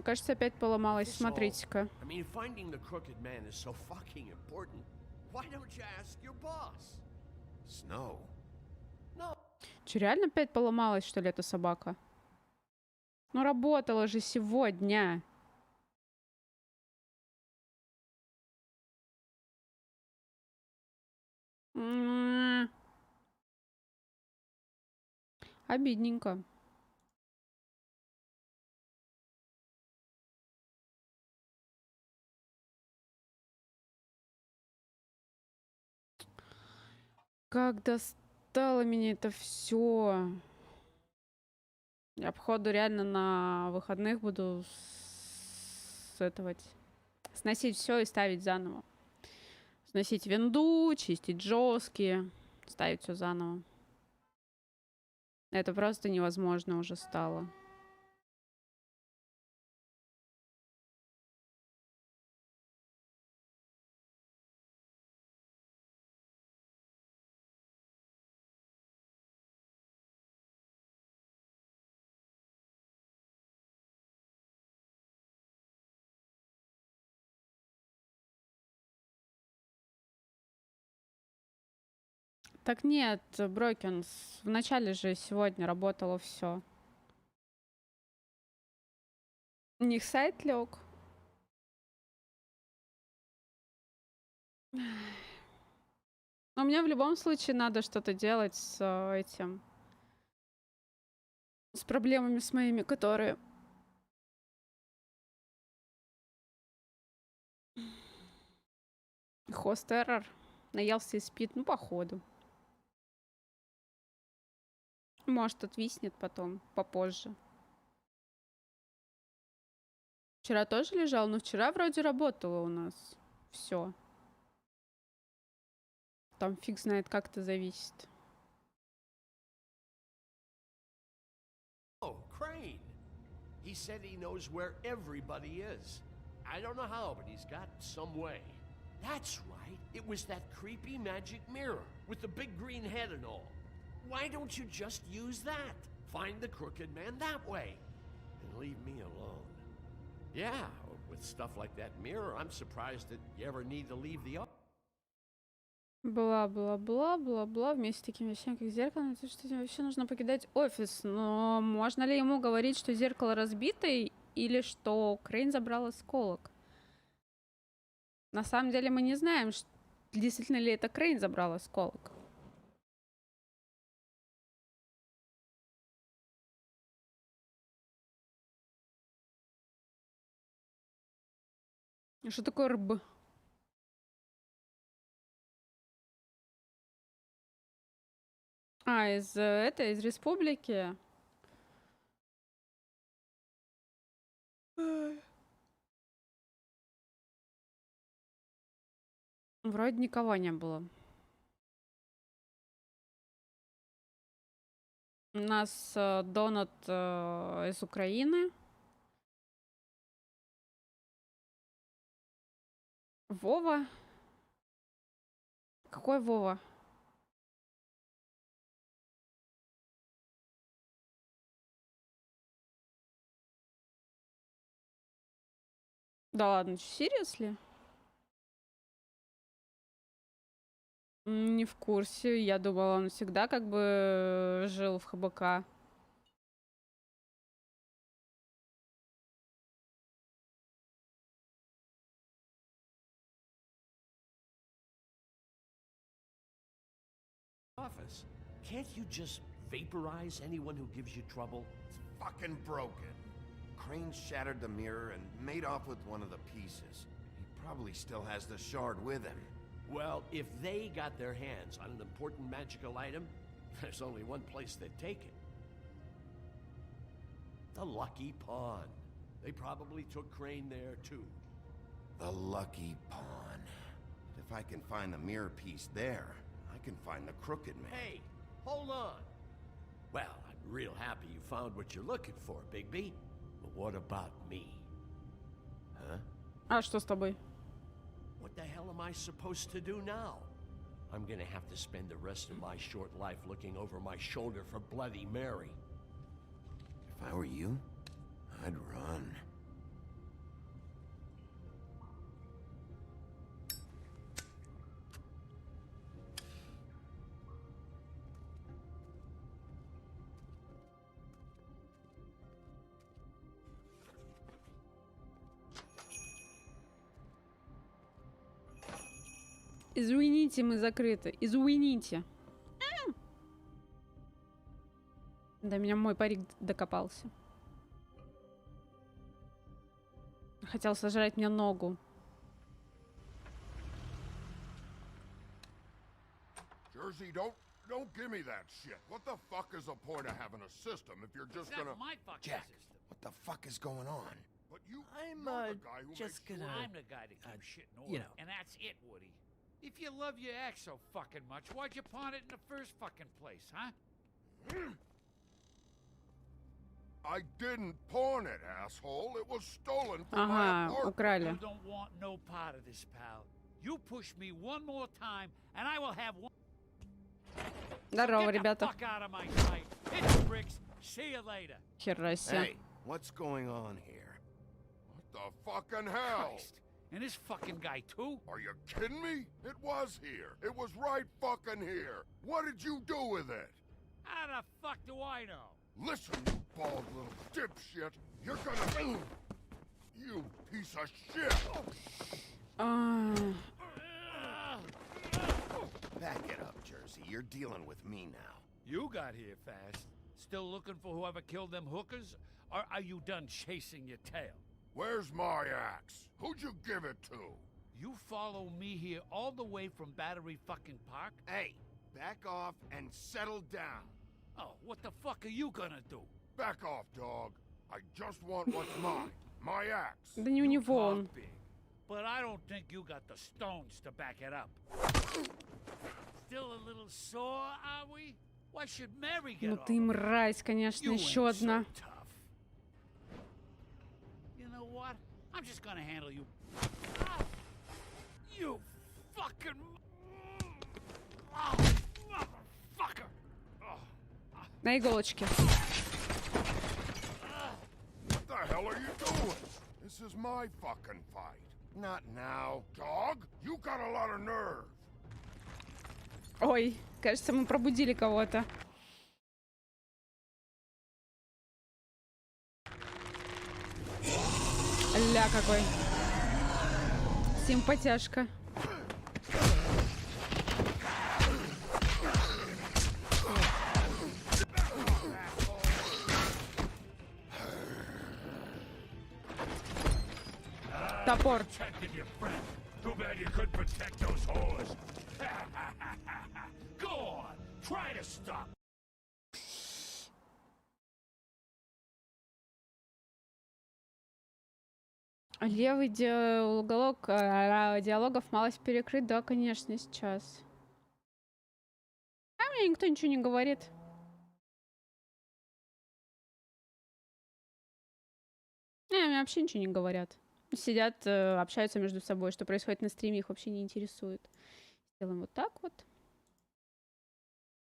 Кажется, опять поломалась. Смотрите-ка. I mean, finding the Crooked Man is so fucking important. Why don't you ask your boss? Snow. No. Че, реально опять поломалась, что ли, эта собака? Ну, работала же сегодня. Обидненько. Как достало меня это все. Я, походу, реально на выходных буду сносить все и ставить заново. Сносить винду, чистить жесткие, ставить все заново. Это просто невозможно уже стало. Так нет, Брокен, в начале же сегодня работало все. У них сайт лег. Но мне в любом случае надо что-то делать с этим. С проблемами с моими, которые... Хост эррор. Наелся и спит. Ну, походу. Может, отвиснет потом, попозже. Вчера тоже лежал, но вчера вроде работало у нас. Все. Там фиг знает, как это зависит. Oh, Crane. He said he knows where everybody is. I don't know how, but he's got some way. That's right. It was that creepy magic mirror with the big green head and all. Why don't you just use that? Find the crooked man that way. And leave me alone. Yeah, with stuff like that mirror, I'm surprised that you ever need to leave the office. Бла-бла-бла-бла-бла. Вместе с такими вещами, как зеркало, это что вообще нужно покидать офис. Но можно ли ему говорить, что зеркало разбито, или что Крейн забрал осколок? На самом деле мы не знаем, действительно ли это Крейн забрал осколок. Что такое РБ? Из республики. Вроде никого не было. У нас Донат из Украины. Вова. Какой Вова? Да ладно, серьезно? Не в курсе. Я думала, он всегда как бы жил в ХБК. Office. Can't you just vaporize anyone who gives you trouble? It's fucking broken. Crane shattered the mirror and made off with one of the pieces. He probably still has the shard with him. Well, if they got their hands on an important magical item, there's only one place they'd take it. The Lucky Pawn. They probably took Crane there, too. The Lucky Pawn. If I can find the mirror piece there, I can find the crooked man. Hey, hold on. Well, I'm real happy you found what you're looking for, Bigby. But what about me? Huh? А что с тобой? What the hell am I supposed to do now? I'm gonna have to spend the rest of my short life looking over my shoulder for Bloody Mary. If I were you, I'd run. Извините, мы закрыты. Извините. До меня мой парик докопался. Хотел сожрать мне ногу. Jersey, don't give me that shit. What the fuck is the point of having a system if you're just gonna... my fucking Jack, system. what the fuck is going on? But you, I'm, you're the guy who just makes gonna... I'm the guy to keep shit in order. you know. And that's it, Woody. If you love your ex so fucking much, why'd you pawn it in the first fucking place, huh? I didn't pawn it, asshole. It was stolen from my Ага, apartment. украли. You don't want no part of this, pal. You push me one more time, and I will have one. Здорово, Get the ребята. fuck out of my sight. Hit the bricks. See you later. Хера себе. Hey, what's going on here? What the fucking hell? Christ. And this fucking guy, too? Are you kidding me? It was here. It was right fucking here. What did you do with it? How the fuck do I know? Listen, you bald little dipshit. You're gonna... You piece of shit! Back it up, Jersey. You're dealing with me now. You got here fast. Still looking for whoever killed them hookers? Or are you done chasing your tail? Where's my axe? Who'd you give it to? You follow me here all the way from Battery fucking Park? Hey, back off and settle down. Oh, what the fuck are you gonna do? Back off, dog. I just want what's mine. My axe. Да не у него он. Talk big, but I don't think you got the stones to back it up. Still a little sore, are we? Why should Mary get Ну all ты мразь, конечно, You еще ain't so одна. tough. You know what? I'm just gonna handle you. You fucking motherfucker! На иголочке. What the hell are you doing? This is my fucking fight. Not now. Dog, you got a lot of nerve. Ой, кажется, мы пробудили кого-то. Ля какой. Симпатяшка. Топор. Too bad you couldn't protect those whores. Go on, try to stop. Левый уголок диалогов малость перекрыт, да, конечно, сейчас. А мне никто ничего не говорит. Не, мне вообще ничего не говорят. Сидят, общаются между собой. Что происходит на стриме, их вообще не интересует. Сделаем вот так вот.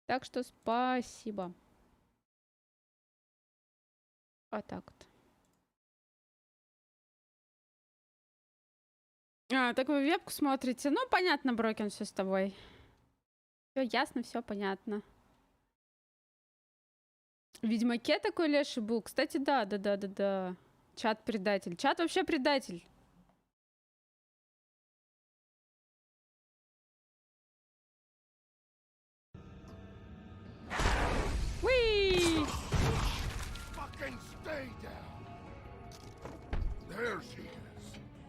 Так что спасибо. Вот так вот. Так вы вебку смотрите? Ну, понятно, Брокен, все с тобой. Все ясно, все понятно. В Ведьмаке такой леший был. Кстати, да. Чат предатель. Чат вообще предатель. Уи!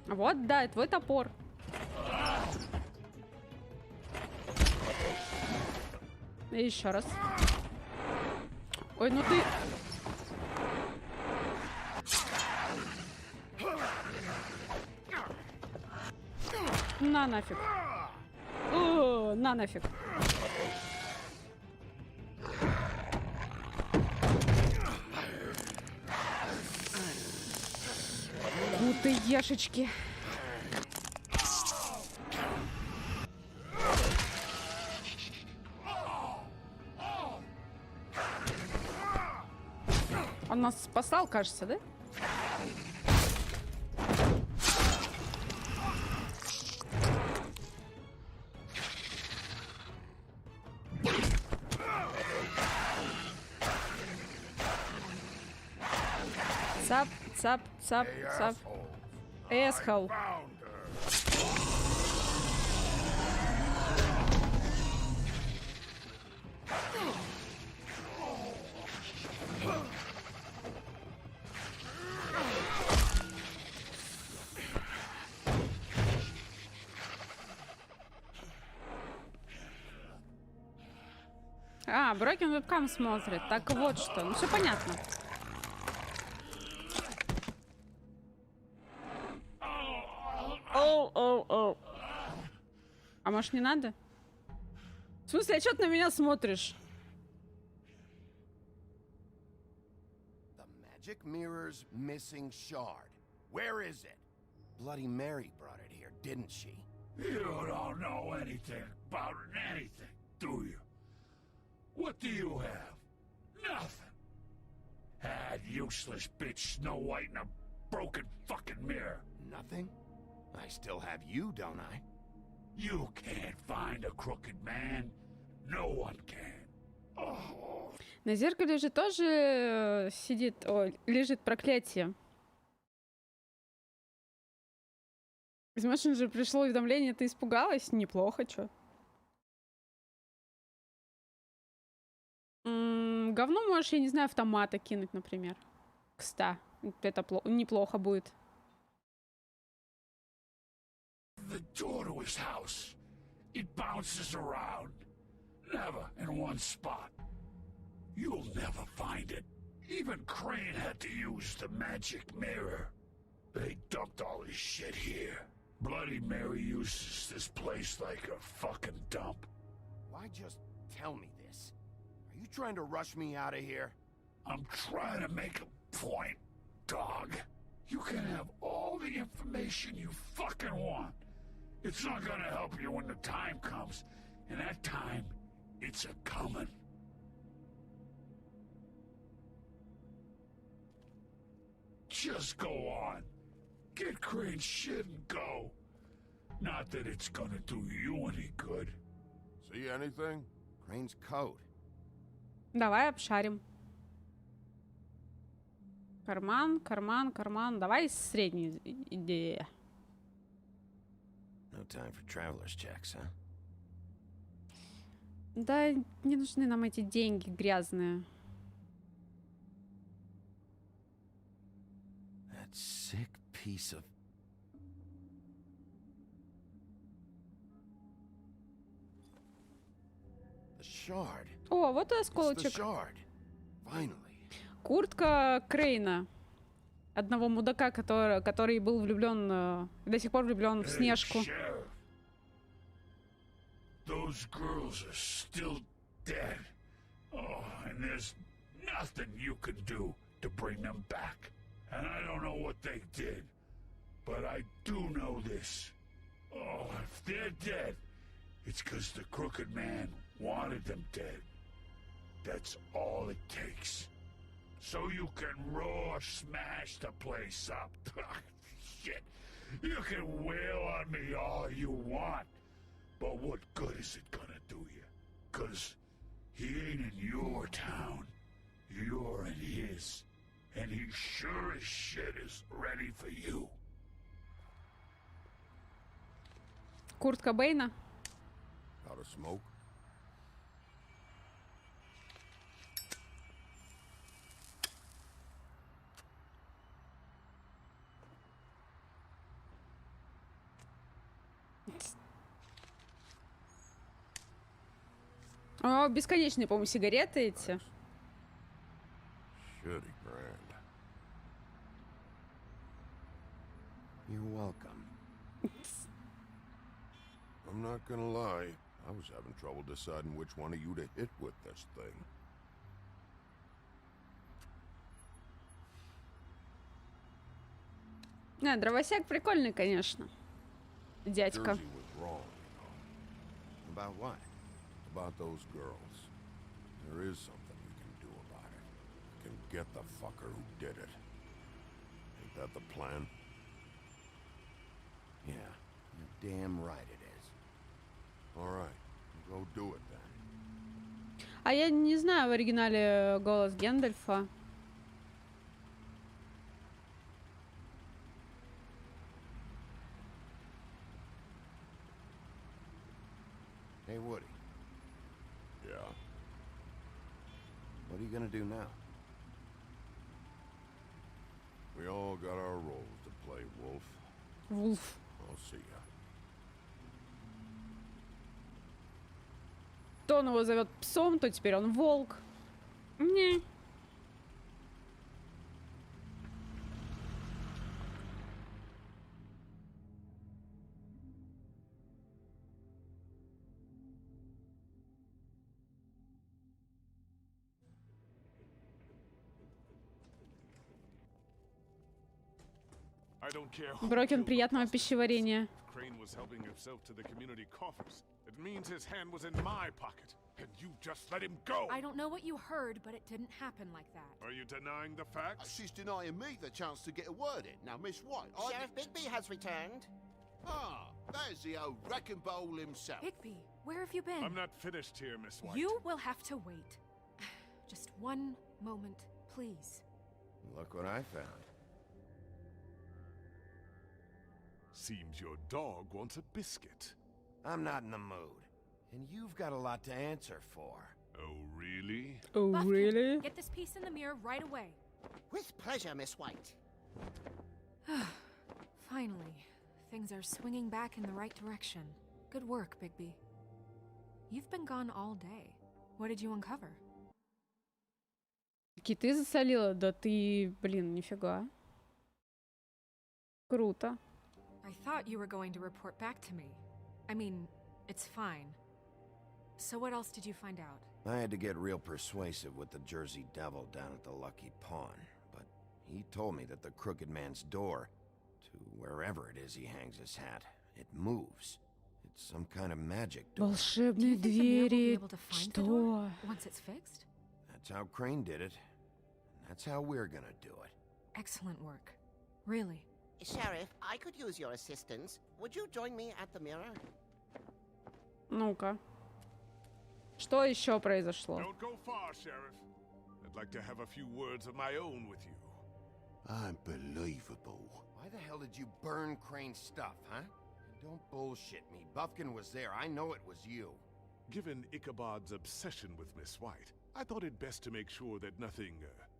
Вот, да, твой топор. И еще раз. Ой, ну ты... На нафиг. О, на нафиг. Ну ты ешечки. Он нас спасал, кажется, да? Цап. Эсхол. Брокен вебкам смотрит. Так вот что. Ну все понятно. Оу. А может не надо? В смысле, а что ты на меня смотришь? The magic mirror's missing shard. Where is it? Bloody Mary brought it here, didn't she? You don't know anything about anything, do you? What do you have? Nothing. Had useless bitch Snow White in a broken fucking mirror. Nothing? I still have you, don't I? You can't find a crooked man. No one can. Oh. На зеркале же тоже сидит, лежит проклятие. Из машины же пришло уведомление, ты испугалась? Неплохо, чё? Говно можешь, я не знаю, автомата кинуть, например. К 100. Это неплохо будет. The door to his house. It bounces around. Never in one spot. You'll never find it. Even Crane had to use the magic mirror. They dumped all his shit here. Bloody Mary uses this place like a fucking dump. Why just tell me this? Are you trying to rush me out of here? I'm trying to make a point, dog. You can have all the information you fucking want. It's not gonna help you when the time comes. And that time, it's a-comin'. Just go on. Get Crane's shit and go. Not that it's gonna do you any good. See anything? Crane's coat. Давай обшарим. Карман, карман, карман. Давай средняя идея. No time for traveler's checks, huh? Да, не нужны нам эти деньги грязные. That sick piece of... The shard. О, вот и It's the осколочек. shard. Finally. Куртка Крейна. Одного мудака, который был влюблен, до сих пор влюблен в Снежку. Sheriff. Those girls are still dead. Oh, and there's nothing you can do to bring them back. And I don't know what they did, but I do know this. Oh, if they're dead, it's because the Crooked Man wanted them dead. That's all it takes. So you can raw smash the place up. Shit, you can wail on me all you want, but what good is it gonna do you? 'Cause he ain't in your town. You're in his. And he sure as shit is ready for you. Куртка Бэйна. Out of smoke? О, бесконечные, по-моему, сигареты эти. Shitty brand. You're welcome. I'm not gonna lie. I was having trouble deciding which one of you to hit with this thing. Дровосек прикольный, конечно. Дядька. Jersey was wrong, you know. About what? About those girls. There is something we can do about it. We can get the fucker who did it. Ain't that the plan? Yeah, you're damn right it is. All right, go do it then. А я не знаю в оригинале голос Гэндальфа. Hey, Woody. Yeah. What are you gonna do now? We all got our roles to play, Wolf. Вулф. I'll see ya. То он его зовет псом, то теперь он волк. Не. I don't care who Брокен, killed the приятного prostitutes. пищеварения. Crane was helping himself to the community coffers. It means his hand was in my pocket, and you just let him go. I don't know what you heard, but it didn't happen like that. Are you denying the facts? She's denying me the chance to get a word in. Now, Miss White, Sheriff Bigby has returned. Ah, there's the old wrecking bowl himself. Bigby, where have you been? I'm not finished here, Miss White. You will have to wait. Just one moment, please. Look what I found. Seems your dog wants a biscuit. I'm not in the mood. And you've got a lot to answer for. Oh, really? Oh, Buffkin, really? get this piece in the mirror right away. With pleasure, Miss White. Finally, things are swinging back in the right direction. Good work, Bigby. You've been gone all day. What did you uncover? Киты засолила? Да ты, блин, нифига. Круто. I thought you were going to report back to me. I mean, it's fine. So what else did you find out? I had to get real persuasive with the Jersey Devil down at the Lucky Pawn, but he told me that the Crooked Man's door, to wherever it is he hangs his hat, it moves. It's some kind of magic door. Волшебные двери. Что? Once it's fixed? That's how Crane did it. And that's how we're gonna do it. Excellent work. Really. Sheriff, I could use your assistance. Would you join me at the mirror? Ну-ка. Что еще произошло? Don't go far, Sheriff. I'd like to have a few words of my own with you. Unbelievable. Why the hell did you burn Crane's stuff, huh? Don't bullshit me. Buffkin was there. I know it was you. Given Ichabod's obsession with Miss White, I thought it best to make sure that nothing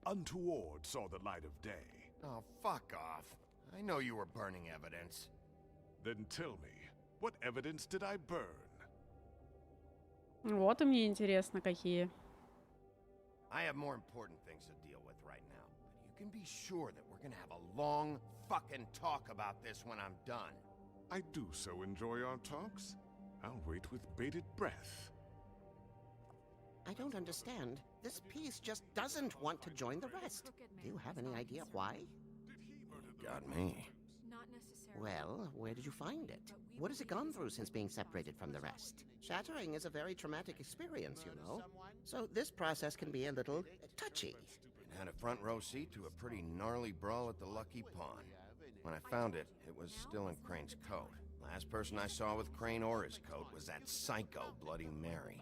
untoward saw the light of day. Oh, fuck off. I know you were burning evidence. Then tell me, what evidence did I burn? Вот и мне интересно, какие. I have more important things to deal with right now. But you can be sure that we're gonna have a long fucking talk about this when I'm done. I do so enjoy our talks. I'll wait with bated breath. I don't understand. This piece just doesn't want to join the rest. Do you have any idea why? Got me. Not necessarily. Well, where did you find it? What has it gone through since being separated from the rest? Shattering is a very traumatic experience, you know. So this process can be a little touchy. It had a front row seat to a pretty gnarly brawl at the Lucky Pawn. When I found it, it was still in Crane's coat. Last person I saw with Crane or his coat was that psycho Bloody Mary.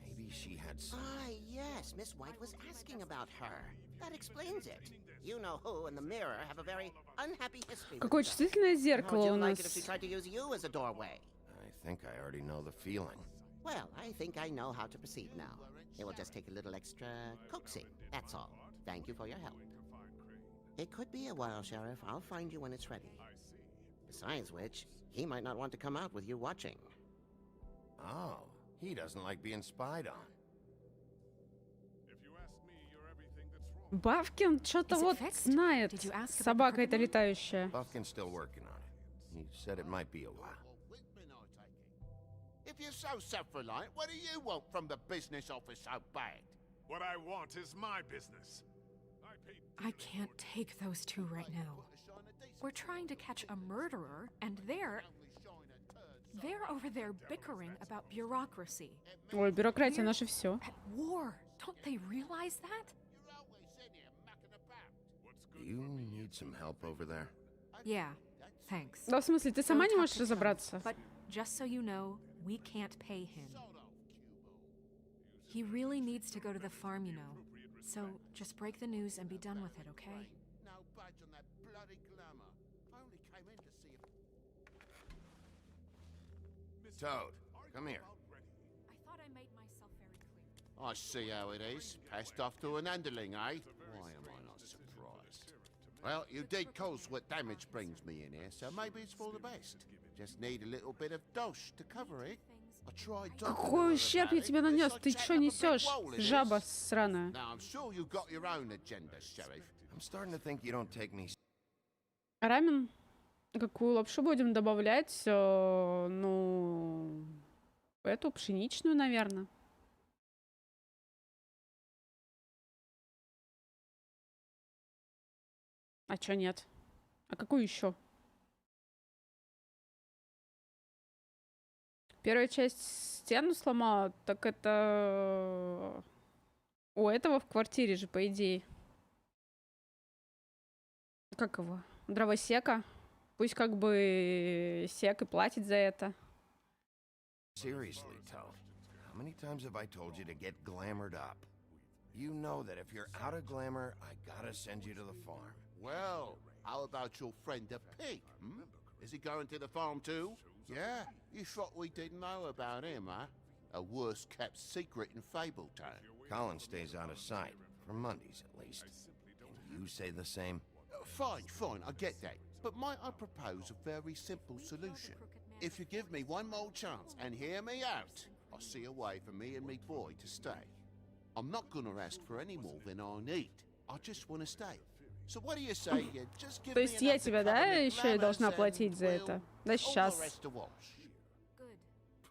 Maybe she had some... Ah, yes, Miss White was asking about her. That explains it. You know who and the mirror have a very unhappy history. Какое чувствительное зеркало у How'd you like нас. it if she tried to use you as a doorway? I think I already know the feeling. Well, I think I know how to proceed now. It will just take a little extra coaxing, that's all. Thank you for your help. It could be a while, Sheriff. I'll find you when it's ready. Besides which, he might not want to come out with you watching. Oh, he doesn't like being spied on. Бавкин что-то вот знает. Собака эта летающая. Buffkin's still working on it. He said it might be a while. If you're so self-reliant, what do you want from the business office so bad? What I want is my business. I can't take those two right now. We're trying to catch a murderer, and they're over there bickering about bureaucracy. Ой, бюрократия наше все. At war. Don't they realize that? Do you need some help over there? Yeah, thanks. Да, в смысле, ты сама не можешь разобраться? But just so you know, we can't pay him. He really needs to go to the farm, you know. So just break the news and be done with it, okay? No budge on that bloody glamour. I only came in to see if... Toad, come here. I thought I made myself very clear. I see how it is. Passed off to an underling, eh? Why am I not surprised? Well, you did cause what damage brings me in here, so maybe it's for the best. Just need a little bit of dosh to cover it. I tried Какой ущерб я тебе нанес? Ты что несешь, жаба сраная? Now, I'm sure you've got your own agenda, Sheriff. I'm starting to think you don't take me... Рамен? Какую лапшу будем добавлять? Ну, эту пшеничную, наверное. А чё нет? А какую еще? Первая часть стену сломала, так это у этого в квартире же, по идее. Как его? Дровосека? Пусть как бы сек и платит за это. Seriously, Toad, how many times have I told you to get glamored up? You know that if you're out of glamour, I gotta send you to the farm. Well, how about your friend the pig? Hmm? Is he going to the farm too? Yeah? You thought we didn't know about him, huh? A worst-kept secret in Fabletown. Colin stays out of sight, for Mondays at least. Can you say the same? Fine, I get that. But might I propose a very simple solution? If you give me one more chance and hear me out, I'll see a way for me and me boy to stay. I'm not gonna ask for any more than I need. I just wanna stay. So what do you say? You just give То me есть я enough to тебе, cover да, me еще и должна glamours платить and за это? we'll Да all the сейчас. rest to wash.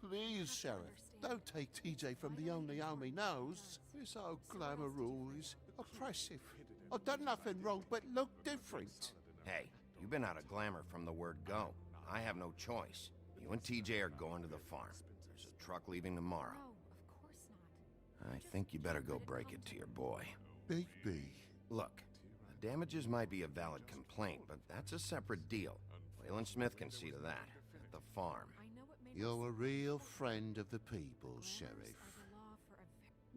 Please, Sheriff, don't take TJ from the only home he knows. This old glamour rule is oppressive. I've done nothing wrong but look different. Hey, you've been out of glamour from the word go. I have no choice. You and TJ are going to the farm. There's a truck leaving tomorrow. No, of course not. I think you better go break it to your boy. Big B. Look, the damages might be a valid complaint, but that's a separate deal. Waylon Smith can see to that. At the farm. You're a real friend of the people, Sheriff.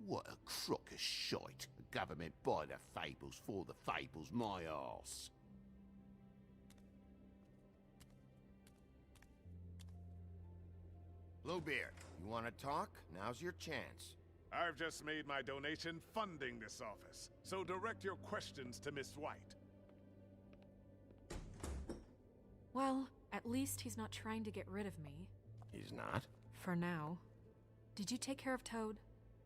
What a crock of shite. The government buy the fables for the fables, my arse. Bluebeard, you want to talk? Now's your chance. I've just made my donation funding this office, so direct your questions to Miss White. Well, at least he's not trying to get rid of me. He's not? For now. Did you take care of Toad?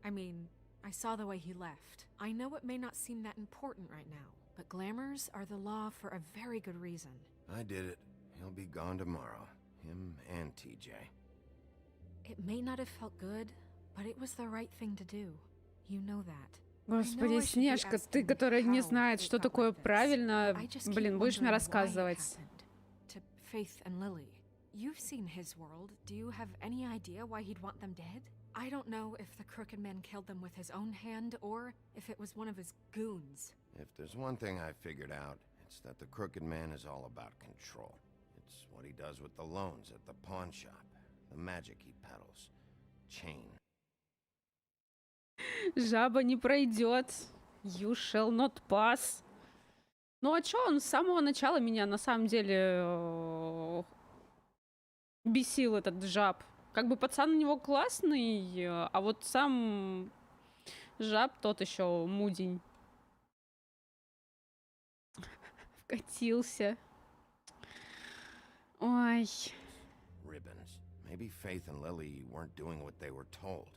I mean, I saw the way he left. I know it may not seem that important right now, but glamours are the law for a very good reason. I did it. He'll be gone tomorrow. Him and TJ. It may not have felt good, but it was the right thing to do. You know that. Господи, Снежка, ты, которая не знает, что такое правильно, блин, будешь мне рассказывать. To Faith and Lily. You've seen his world. Do you have any idea why he'd want them dead? I don't know if the Crooked Man killed them with his own hand or if it was one of his goons. If there's one thing I figured out, it's that the Crooked Man is all about control. It's what he does with the loans at the pawn shop, the magic he peddles, chain. Жаба не пройдет. You shall not pass. Ну а чё, он с самого начала меня на самом деле бесил, этот жаб. Как бы пацан у него классный, а вот сам жаб тот еще мудень. Вкатился. Ой. Ribbons. Maybe Faith and Lily weren't doing what they were told.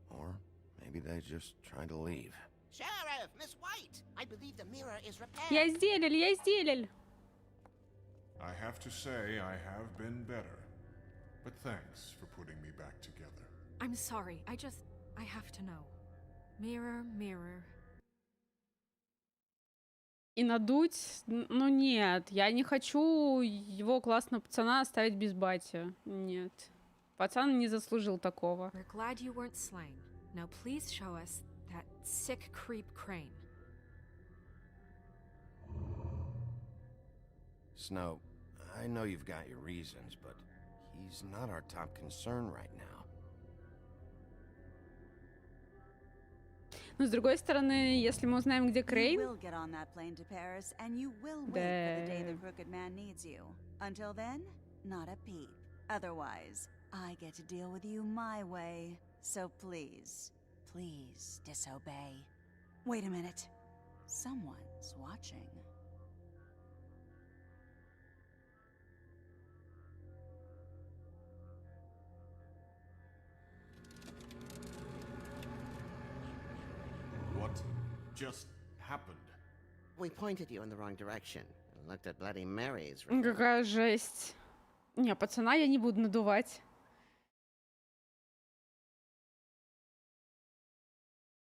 Or maybe they just tried to leave. Sheriff, Miss White, I believe the mirror is repaired. Я сделал. I have to say I have been better. But thanks for putting me back together. I'm sorry. I have to know. Mirror, mirror. И надуть? Ну нет, я не хочу его классного пацана оставить без бати. Нет. Пацан не заслужил такого. We're glad you weren't slain. Now please show us that sick creep Crane. Snow, I know you've got your reasons, but he's not our top concern right now. Но с другой стороны, если мы узнаем, где Крейн... You will get on that plane to Paris, and you will wait for the day the Crooked Man needs you. Until then, not a peep. Otherwise, I get to deal with you my way. So please, please disobey. Wait a minute. Someone's watching. What just happened? We pointed you in the wrong direction and looked at Bloody Mary's. Какая жесть. Не, пацана я не буду надувать.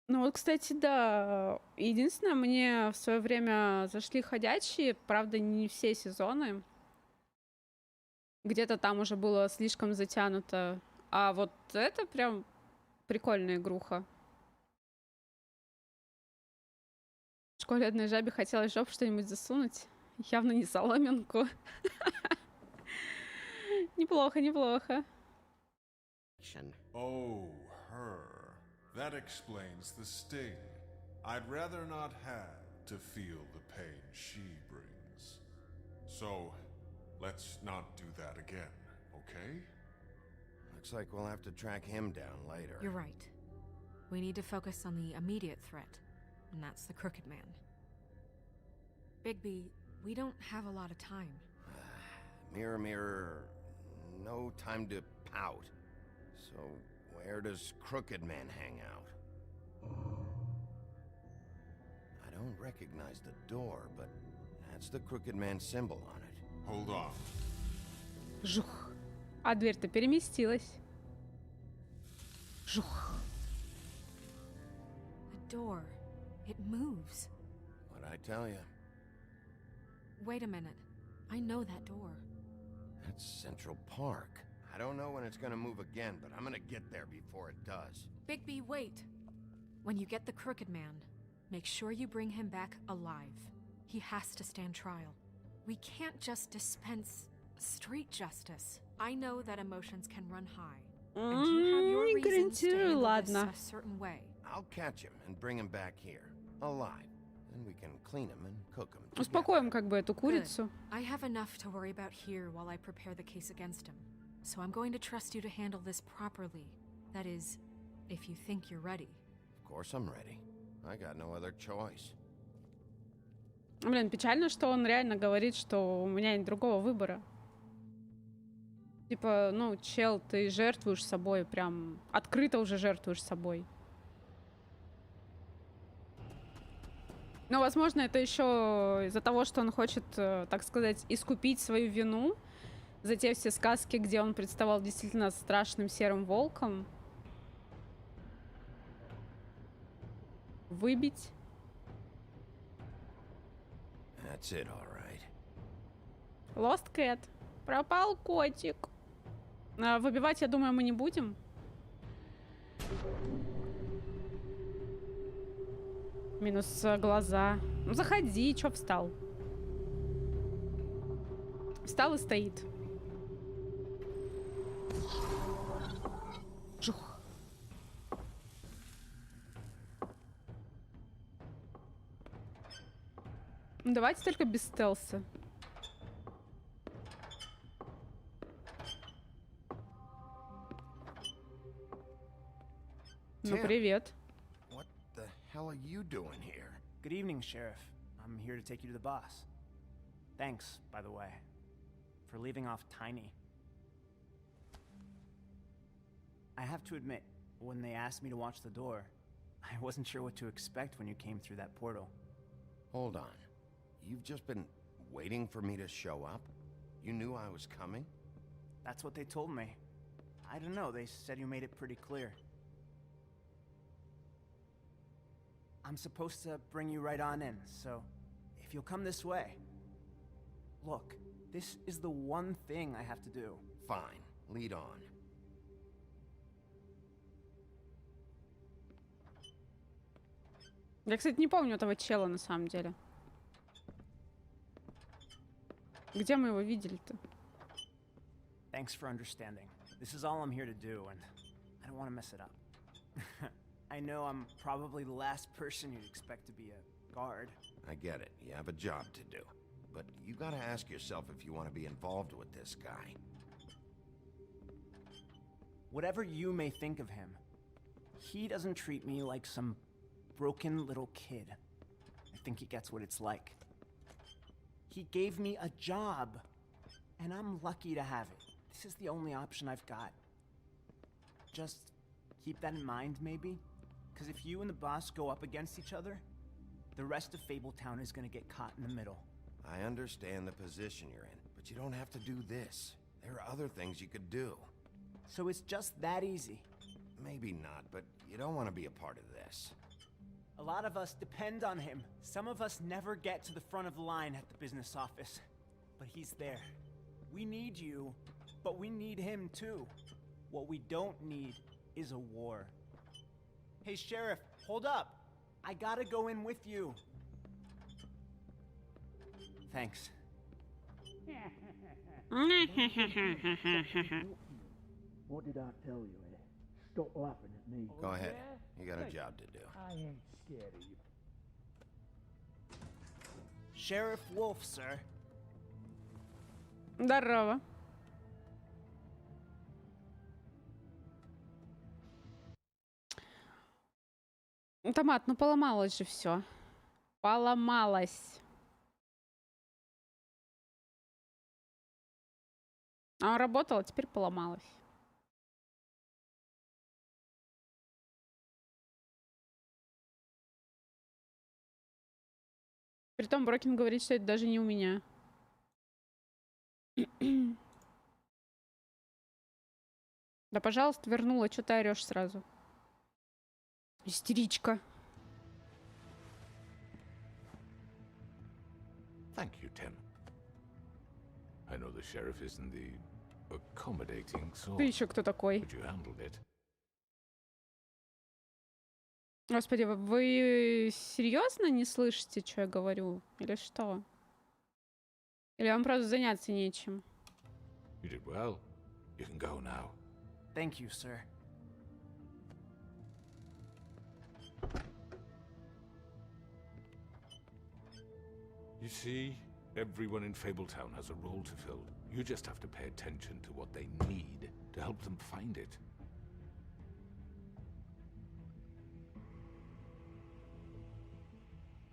Ну вот, кстати, да. Единственное, мне в свое время зашли ходячие, правда, не все сезоны. Где-то там уже было слишком затянуто. А вот это прям прикольная игруха. В школе одной жабе хотелось в жопу что-нибудь засунуть. Явно не соломинку. Неплохо, неплохо. Oh, her. That explains the sting. I'd rather not have to feel the pain she brings. So, let's not do that again, okay? Looks like we'll have to track him down later. You're right. We need to focus on the immediate threat, and that's the Crooked Man. Bigby, we don't have a lot of time. Mirror, mirror, no time to pout. So, where does Crooked Man hang out? I don't recognize the door, but that's the Crooked Man symbol on it. Hold on. Жух. А дверь-то переместилась. Жух. The door. It moves. What'd I tell you? Wait a minute. I know that door. That's Central Park. I don't know when it's gonna move again, but I'm gonna get there before it does. Bigby, wait. When you get the Crooked Man, make sure you bring him back alive. He has to stand trial. We can't just dispense street justice. I know that emotions can run high. And you have your reasons to handle this a certain way. I'll catch him and bring him back here, alive. Then we can clean him and cook him. Успокоим как бы эту курицу. I have enough to worry about here while I prepare the case against him. So I'm going to trust you to handle this properly. That is, if you think you're ready. Of course I'm ready. I got no other choice. Блин, печально, что он реально говорит, что у меня нет другого выбора. Типа, ну, чел, ты жертвуешь собой, прям открыто уже жертвуешь собой. Но, возможно, это еще из-за того, что он хочет, так сказать, искупить свою вину за те все сказки, где он представал действительно страшным серым волком. Выбить. That's it, all right. Lost Cat. Пропал котик. Выбивать, я думаю, мы не будем. Минус глаза. Ну, заходи, чё встал? Встал и стоит. Жух. Ну, давайте только без стелса. Ну, привет. What the hell are you doing here? Good evening, Sheriff. I'm here to take you to the boss. Thanks, by the way, for leaving off Tiny. I have to admit, when they asked me to watch the door, I wasn't sure what to expect when you came through that portal. Hold on. You've just been waiting for me to show up? You knew I was coming? That's what they told me. I don't know, they said you made it pretty clear. I'm supposed to bring you right on in, so if you'll come this way. Look, this is the one thing I have to do. Fine, lead on. Я, кстати, не помню этого чела на самом деле. Где мы его видели-то? Thanks for understanding. This is all I'm here to do, and I don't want to mess it up. I know I'm probably the last person you'd expect to be a guard. I get it. You have a job to do. But you gotta ask yourself if you want to be involved with this guy. Whatever you may think of him, he doesn't treat me like some broken little kid. I think he gets what it's like. He gave me a job, and I'm lucky to have it. This is the only option I've got. Just keep that in mind, maybe? Because if you and the boss go up against each other, the rest of Fabletown is gonna get caught in the middle. I understand the position you're in, but you don't have to do this. There are other things you could do. So it's just that easy? Maybe not, but you don't want to be a part of this. A lot of us depend on him. Some of us never get to the front of the line at the business office. But he's there. We need you, but we need him too. What we don't need is a war. Hey, Sheriff, hold up. I gotta go in with you. Thanks. What did I tell you, eh? Stop laughing at me. Go ahead. You got a job to do. I ain't scared of you. Sheriff Wolf, sir. Здорово. Томат, ну поломалось же все. Поломалось. А он работал, а теперь поломалось. Притом Брокин говорит, что это даже не у меня. Да, пожалуйста, вернула. Чё ты орёшь сразу? Истеричка. Thank you, Tim. I know the sheriff isn't the accommodating sort. Ты еще кто такой? But you handled it. Господи, вы серьезно не слышите, что я говорю? Или что? Или вам просто заняться нечем? You did well. You can go now. Thank you, sir. You see, everyone in Fabletown has a role to fill. You just have to pay attention to what they need to help them find it.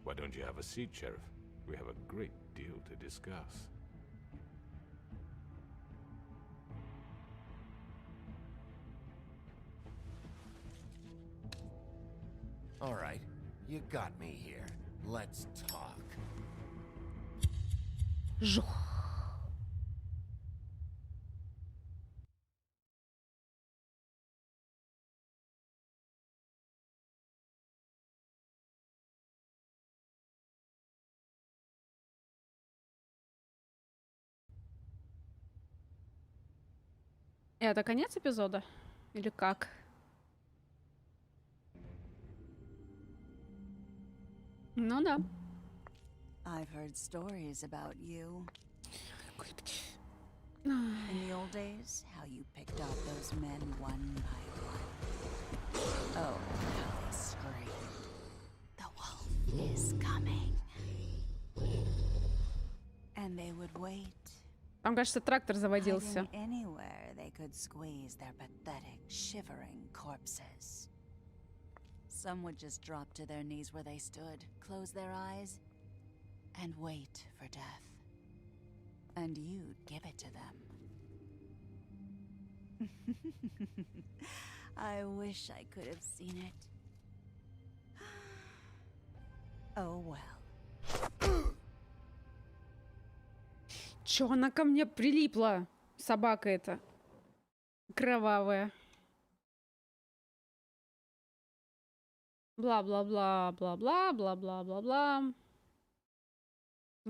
Why don't you have a seat, Sheriff? We have a great deal to discuss. All right, you got me here. Let's talk. Жух. Это конец эпизода? Или как? Ну да. I've heard stories about you. In the old days, how you picked off those men one by one. Oh, how they screamed. The wolf is coming. And they would wait. Там, кажется, трактор заводился. Hiding anywhere they could squeeze their pathetic, shivering corpses. Some would just drop to their knees where they stood, close their eyes, and wait for death. And you'd give it to them. I wish I could have seen it. Oh well. Чё она ко мне прилипла? Собака эта. Кровавая. Бла-бла-бла, бла-бла, бла-бла-бла-бла.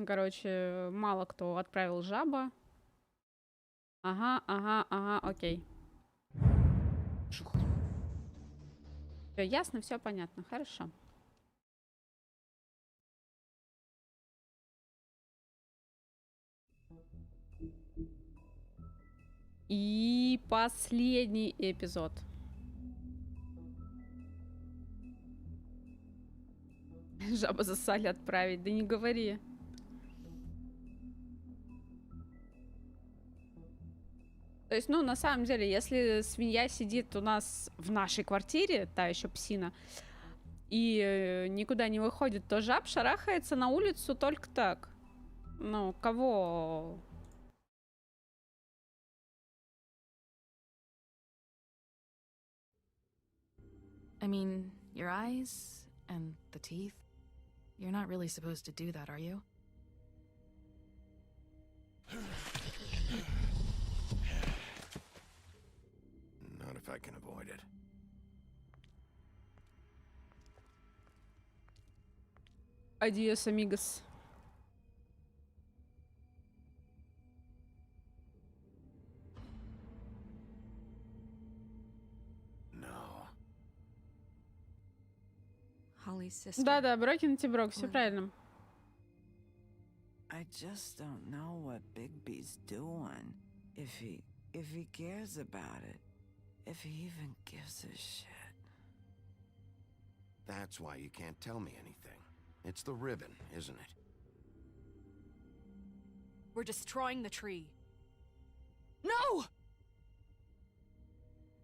Короче, мало кто отправил жаба. Ага, ага, ага, окей. Все ясно, все понятно, хорошо. И последний эпизод. Жаба засали отправить, да не говори. То есть, ну, на самом деле, если свинья сидит у нас в нашей квартире, та еще псина, и никуда не выходит, то жаб шарахается на улицу только так. Ну, кого... I mean, your eyes and the teeth. You're not really supposed to do that, are you? Not if I can avoid it. Adios, amigos. Holly's sister. Да-да, Брокин Тиброк, все правильно. I just don't know what Bigby's doing. If he cares about it. If he even gives a shit. That's why you can't tell me anything. It's the ribbon, isn't it? We're destroying the tree. No!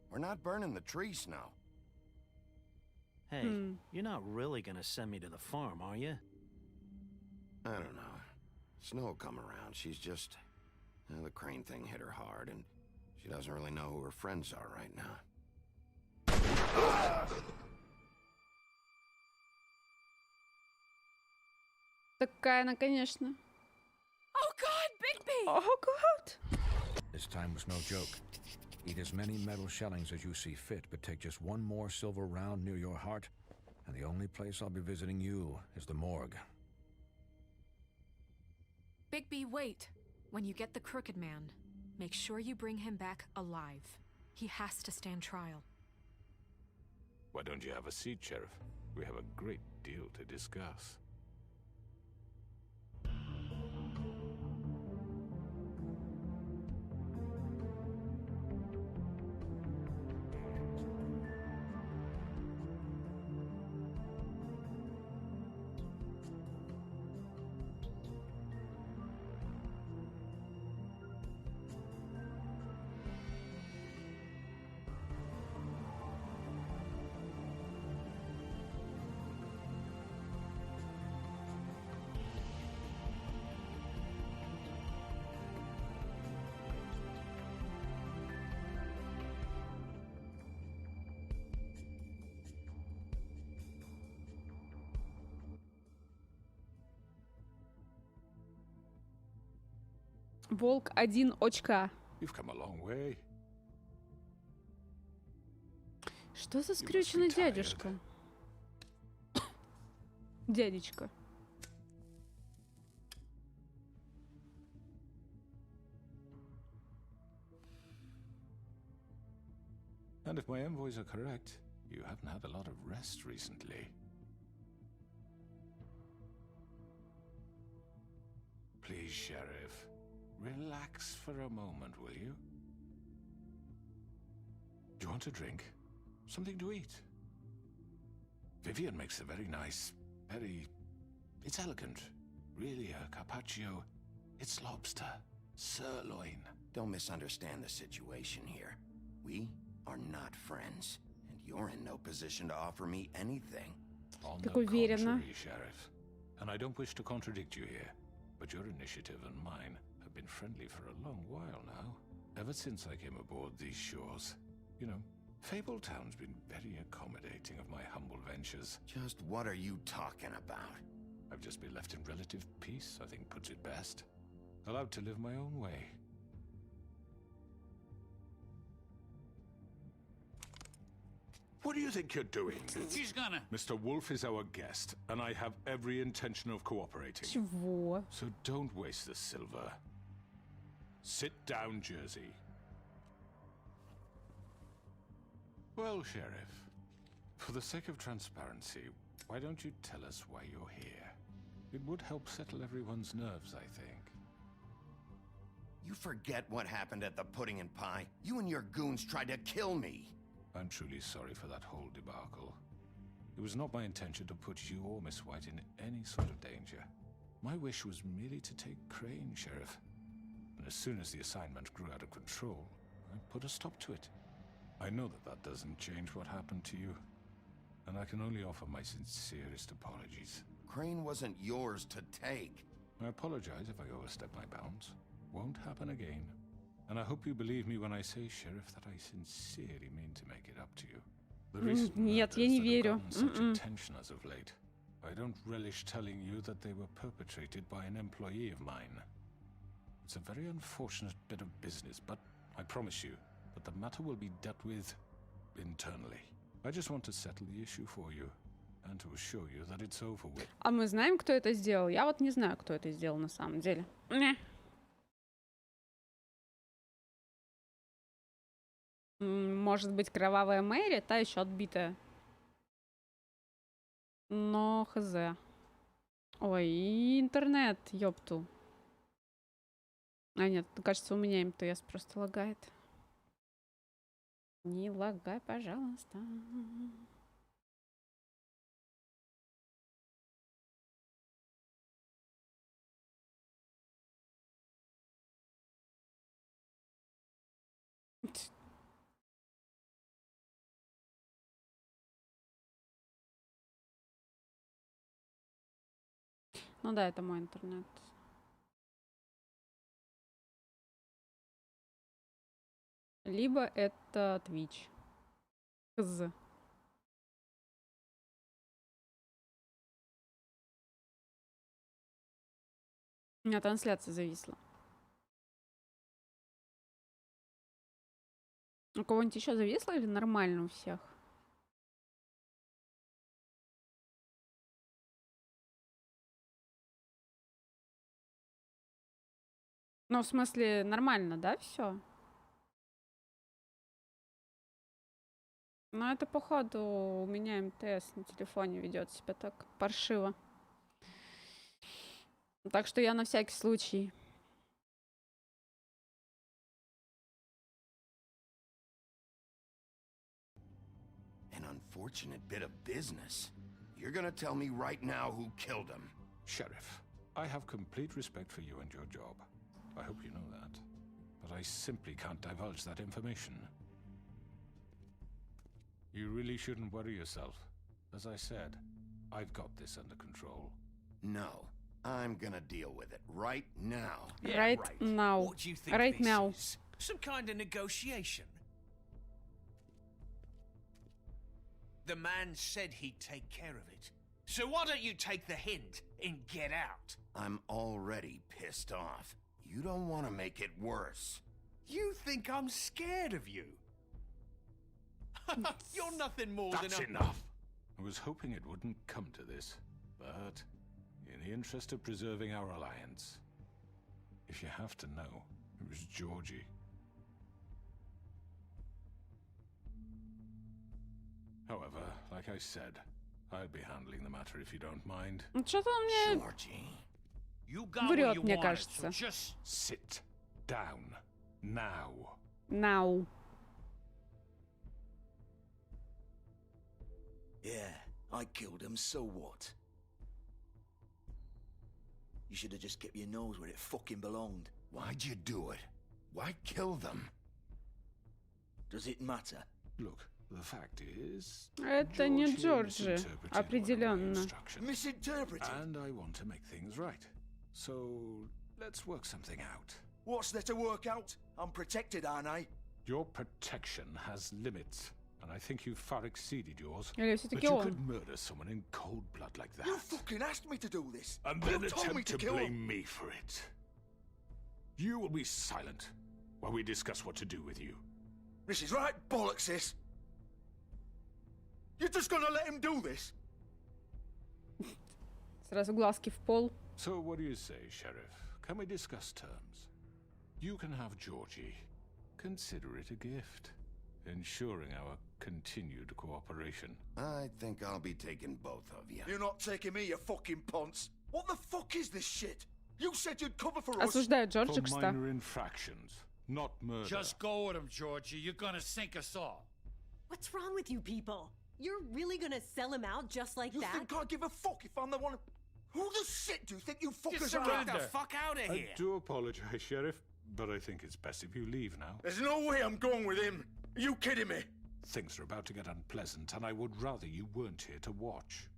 We're not burning the tree, Snow. Hey, you're not really gonna send me to the farm, are you? I don't know. Snow will come around. She's just... the crane thing hit her hard, and she doesn't really know who her friends are right now. Такая она, конечно. Oh God, Bigby! Oh God! This time was no joke. Eat as many metal shellings as you see fit, but take just one more silver round near your heart, and the only place I'll be visiting you is the morgue. Bigby, wait. When you get the Crooked Man, make sure you bring him back alive. He has to stand trial. Why don't you have a seat, Sheriff? We have a great deal to discuss. Волк 1 очка. You've come a long way. Что за скрюченный дядюшка? Дядечка. And if my envoys are correct, you haven't had a lot of rest recently. Please, Sheriff, relax for a moment, will you? Do you want a drink? Something to eat? Vivian makes a very nice, it's elegant. Really, a carpaccio. It's lobster, sirloin. Don't misunderstand the situation here. We are not friends, and you're in no position to offer me anything. On the Так уверенно. contrary, Sheriff. And I don't wish to contradict you here, but your initiative and mine have been friendly for a long while now. Ever since I came aboard these shores. You know, Fabletown's been very accommodating of my humble ventures. Just what are you talking about? I've just been left in relative peace, I think puts it best. Allowed to live my own way. What do you think you're doing? He's gonna... Mr. Wolf is our guest, and I have every intention of cooperating. Чего? So don't waste the silver. Sit down, Jersey. Well, Sheriff, for the sake of transparency, why don't you tell us why you're here? It would help settle everyone's nerves, I think. You forget what happened at the Pudding and Pie? You and your goons tried to kill me. I'm truly sorry for that whole debacle. It was not my intention to put you or Miss White in any sort of danger. My wish was merely to take Crane, Sheriff. And as soon as the assignment grew out of control, I put a stop to it. I know that that doesn't change what happened to you, and I can only offer my sincerest apologies. Crane wasn't yours to take. I apologize if I overstep my bounds. Won't happen again. And I hope you believe me when I say, Sheriff, that I sincerely mean to make it up to you. The recent Нет, я не верю. murders that have gotten such attention as of late. I don't relish telling you that they were perpetrated by an employee of mine. It's a very unfortunate bit of business, but I promise you that the matter will be dealt with internally. I just want to settle the issue for you and to assure you that it's over with. А мы знаем, кто это сделал? Я вот не знаю, кто это сделал на самом деле. Не. Может быть, кровавая Мэри, та еще отбитая. Но хз. Ой, и интернет, ёпту. А, нет, кажется, у меня МТС просто лагает. Не лагай, пожалуйста. Ну да, это мой интернет. Либо это Twitch. Хз. У меня трансляция зависла. У кого-нибудь еще зависло или нормально у всех? Ну, в смысле, нормально, да, все? Ну, это, походу, у меня МТС на телефоне ведет себя так паршиво. Так что я на всякий случай. An unfortunate bit of business. You're gonna tell me right now who killed him. Sheriff, I have complete respect for you and your job. I hope you know that. But I simply can't divulge that information. You really shouldn't worry yourself. As I said, I've got this under control. No, I'm gonna deal with it right now. Yeah, Right now. What do you think Right this now. is? Some kind of negotiation? The man said he'd take care of it. So why don't you take the hint and get out? I'm already pissed off. You don't want to make it worse. You think I'm scared of you? You're nothing more That's than a... enough! I was hoping it wouldn't come to this, but in the interest of preserving our alliance, if you have to know, it was Georgie. However, like I said, I'll be handling the matter if you don't mind. Что-то он мне You got what врет, you мне wanted, кажется. so just Sit down. Now. Now. Yeah, I killed him, so what? You should have just kept your nose where it fucking belonged. Why'd you do it? Why kill them? Does it matter? Look, the fact is... Это не Georgie Джорджи. misinterpreted one of my Определенно. instructions. Misinterpreted? And I want to make things right. So, let's work something out. What's there to work out? I'm protected, aren't I? Your protection has limits, and I think you've far exceeded yours. Или But все-таки you он? could murder someone in cold blood like that. You fucking asked me to do this. And you then told me attempt to to kill blame him. me for it. You will be silent while we discuss what to do with you. This is right bollocks, this. You're just gonna let him do this? Сразу глазки в пол. So what do you say, Sheriff? Can we discuss terms? You can have Georgie. Consider it a gift, ensuring our continued cooperation. I think I'll be taking both of you. You're not taking me, you fucking ponce. What the fuck is this shit? You said you'd cover for us. Осуждаю For Джорджикста. minor infractions, not murder. Just go with him, Georgie. You're gonna sink us all. What's wrong with you people? You're really gonna sell him out just like You that? think I give a fuck if I'm the one? Who the shit do you think you fuckers Just are? get the fuck out of I here. do apologize, Sheriff, but I think it's best if you leave now. There's no way I'm going with him. Are you kidding me? Things are about to get unpleasant, and I would rather you weren't here to watch.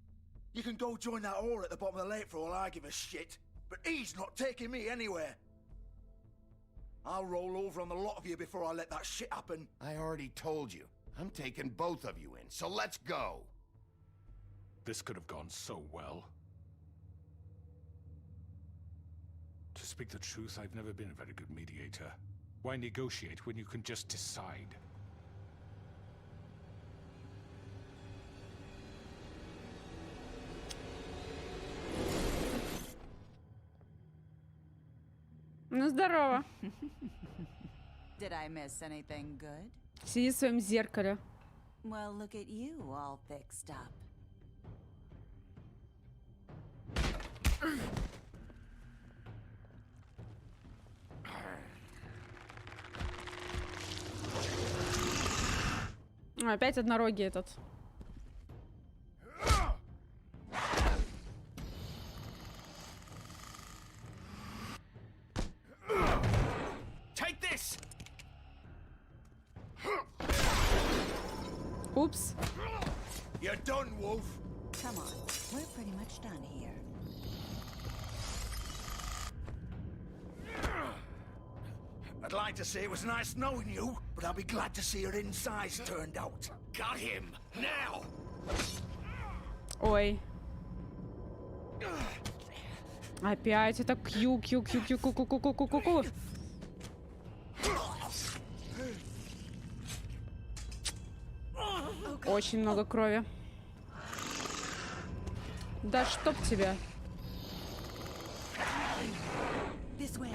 You can go join that whore at the bottom of the lake for all I give a shit. But he's not taking me anywhere. I'll roll over on the lot of you before I let that shit happen. I already told you. I'm taking both of you in, so let's go. This could have gone so well. To speak the truth, I've never been a very good mediator. Why negotiate when you can just decide? Ну, здорово. Did I miss anything good? Сиди в своем зеркале. Well, look at you, all fixed up. Опять однорогий этот. Take this. Упс. You're done, Wolf. Come on, we're pretty much done here. I'd like to say it was nice knowing you, but I'll be glad to see your insides turned out. Got him! Now! Ой. Опять это Q. Очень много крови. Да чтоб тебя. This way.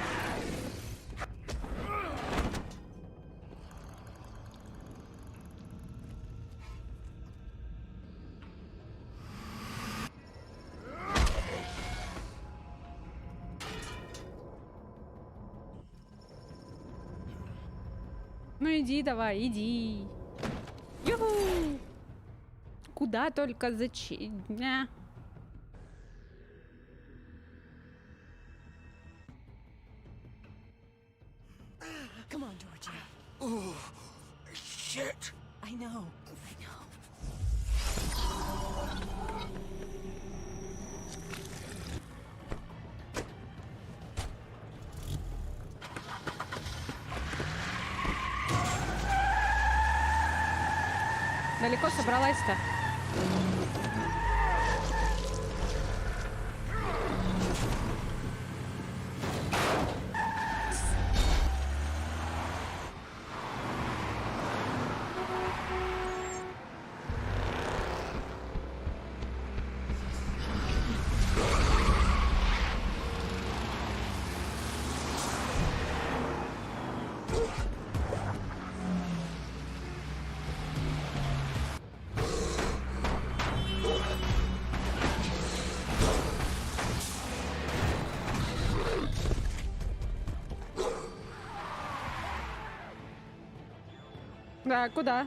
Ну иди давай, иди. Юху! Куда только зачем? Come on, Georgia. Oh, shit! I know. Далеко собралась-то? Да, куда?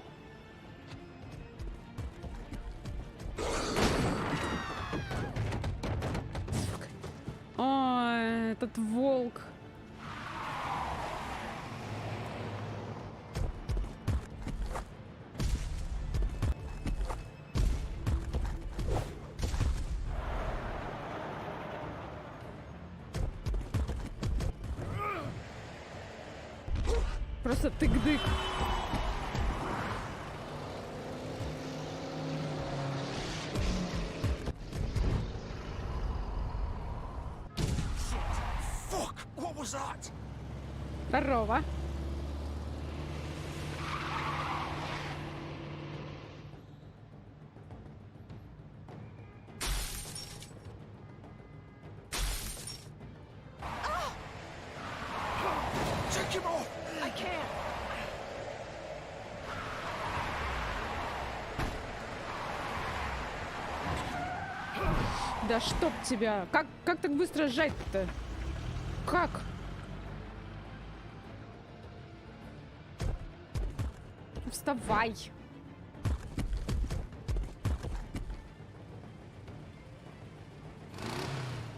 Ой, этот волк. Просто тык-дык. Здорово. Да чтоб тебя! Как так быстро сжать-то? Как? Вставай!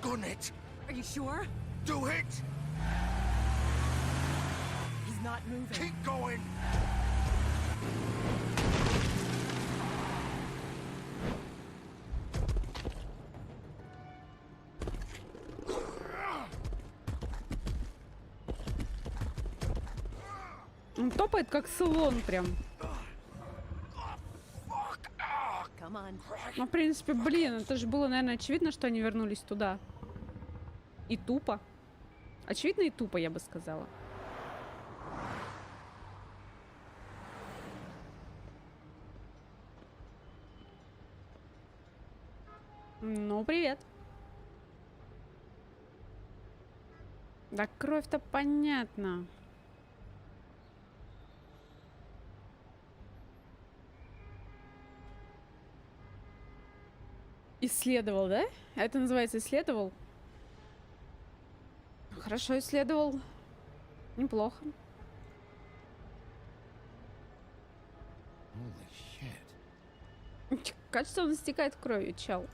Gun it! Are you sure? Do it! He's not moving. Keep going! Он топает как слон прям. Ну, в принципе, блин, это же было, наверное, очевидно, что они вернулись туда. И тупо. Очевидно и тупо, я бы сказала. Ну, привет. Да кровь-то понятно. Исследовал, да? Это называется исследовал? Хорошо исследовал. Неплохо. Holy shit. Кажется, он истекает кровью, чел.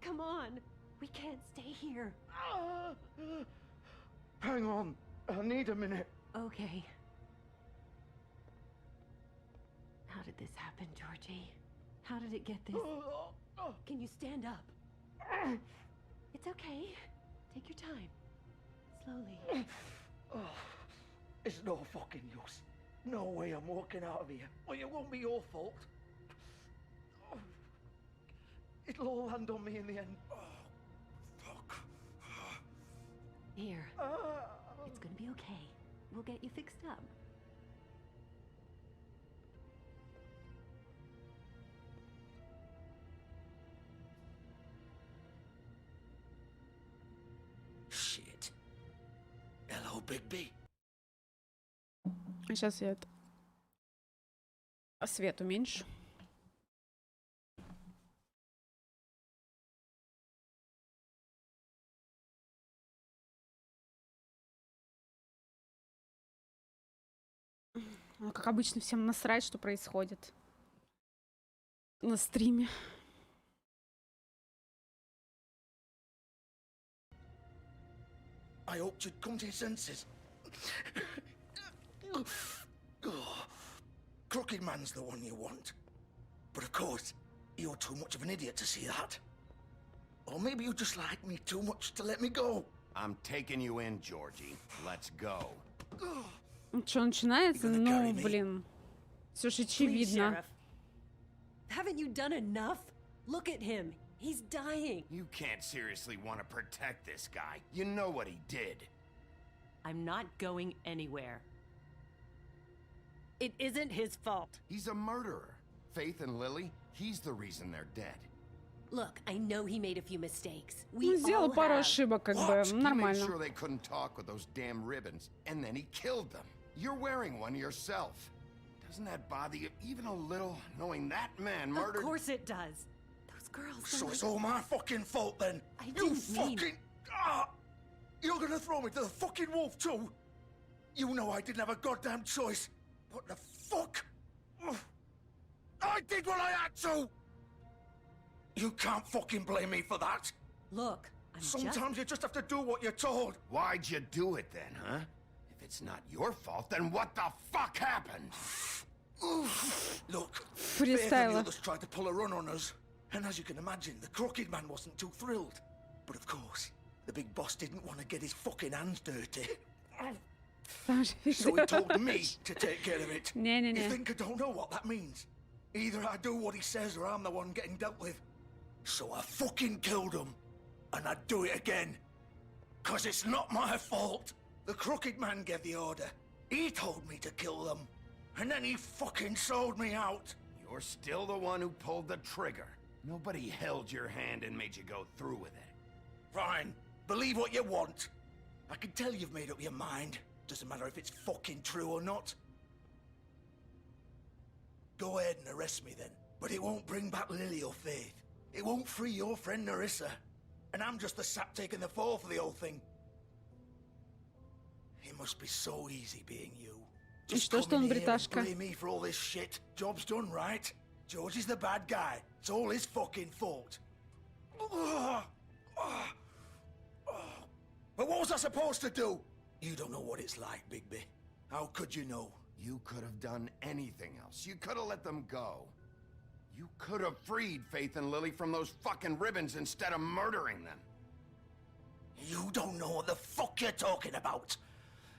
Come on. We can't stay here. Hang on. I need a minute. Okay. How did this happen, Georgie? How did it get this? Can you stand up? It's okay. Take your time. Slowly. It's no fucking use. No way I'm walking out of here. Well, it won't be your fault. It'll all land on me in the end. Fuck. Here. It's gonna be okay. We'll get you fixed up. Shit. Hello, Bigby. Сейчас я это... свет уменьшу. Ну, как обычно, всем насрать, что происходит на стриме. I hoped you'd come to your senses. Crooked Man's the one you want. But of course, you're too much of an idiot to see that. Or maybe you just like me too much to let me go. I'm taking you in, Georgie. Let's go. Что начинается? Ну, блин. Все же очевидно. Haven't you done enough? Look at him. He's dying. You can't seriously want to protect this guy. You know what he did. I'm not going anywhere. It isn't his fault. He's a murderer. Faith and Lily, he's the reason they're dead. Look, I know he made a few mistakes. Ну, сделал пару ошибок, как бы, нормально. He made sure they couldn't talk with those damn ribbons, and then he killed them. You're wearing one yourself. Doesn't that bother you even a little, knowing that man murdered... Of course it does. Those girls... So it's all my fucking fault then? I You didn't mean... fucking... You're gonna throw me to the fucking wolf too? You know I didn't have a goddamn choice. What the fuck? I did what I had to! You can't fucking blame me for that. Look, Sometimes you just have to do what you're told. Why'd you do it then, huh? If it's not your fault, then what the fuck happened? Look, Faith and the others tried to pull a run on us. And as you can imagine, the Crooked Man wasn't too thrilled. But of course, the big boss didn't want to get his fucking hands dirty. So he told me to take care of it. You think I don't know what that means? Either I do what he says or I'm the one getting dealt with. So I fucking killed him. And I'd do it again. 'Cause it's not my fault. The Crooked Man gave the order. He told me to kill them. And then he fucking sold me out. You're still the one who pulled the trigger. Nobody held your hand and made you go through with it. Fine. Believe what you want. I can tell you've made up your mind. Doesn't matter if it's fucking true or not. Go ahead and arrest me then. But it won't bring back Lily or Faith. It won't free your friend Narissa. And I'm just the sap taking the fall for the whole thing. It must be so easy being you. Just come in here and blame me for all this shit. Job's done, right? George is the bad guy. It's all his fucking fault. But what was I supposed to do? You don't know what it's like, Bigby. How could you know? You could have done anything else. You could have let them go. You could have freed Faith and Lily from those fucking ribbons instead of murdering them. You don't know what the fuck you're talking about.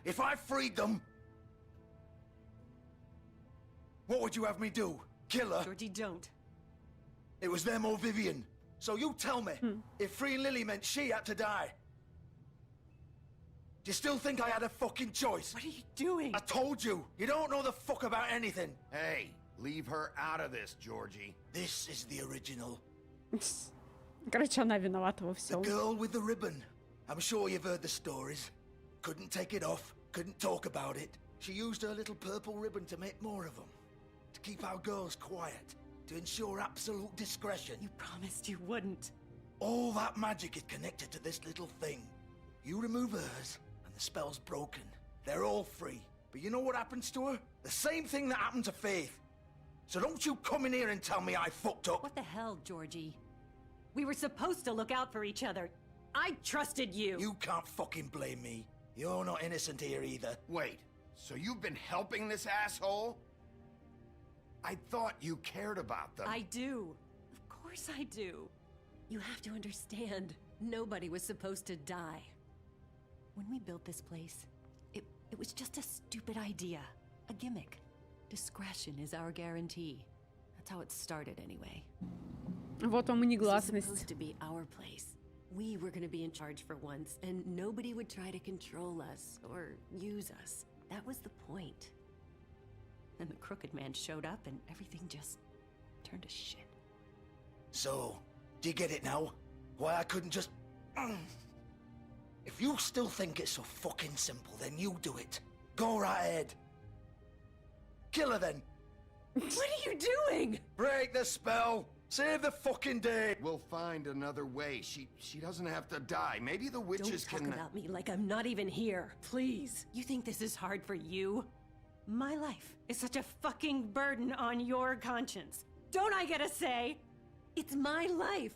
If I freed them... What would you have me do? Kill her? Georgie, don't. It was them or Vivian. So you tell me, if freeing Lily meant she had to die, do you still think I had a fucking choice? What are you doing? I told you, you don't know the fuck about anything. Hey, leave her out of this, Georgie. This is the original. Короче, она виновата во The всем. girl with the ribbon. I'm sure you've heard the stories. Couldn't take it off, couldn't talk about it. She used her little purple ribbon to make more of them. To keep our girls quiet. to ensure absolute discretion. You promised you wouldn't. All that magic is connected to this little thing. You remove hers, and the spell's broken. They're all free. But you know what happens to her? The same thing that happened to Faith. So don't you come in here and tell me I fucked up. What the hell, Georgie? We were supposed to look out for each other. I trusted you. You can't fucking blame me. You're not innocent here either. Wait, so you've been helping this asshole? I thought you cared about them. I do. Of course I do. You have to understand, nobody was supposed to die. When we built this place, it was just a stupid idea. A gimmick. Discretion is our guarantee. That's how it started anyway. Вот вам и This was негласность. supposed to be our place. We were gonna be in charge for once, and nobody would try to control us or use us. That was the point. Then the Crooked Man showed up and everything just turned to shit. So, do you get it now? Why I couldn't just... If you still think it's so fucking simple, then you do it. Go right ahead. Kill her then. What are you doing? Break the spell. Save the fucking day. We'll find another way. She doesn't have to die. Maybe the witches Don't can... talk about me like I'm not even here, please. You think this is hard for you? My life is such a fucking burden on your conscience. Don't I get a say? It's my life.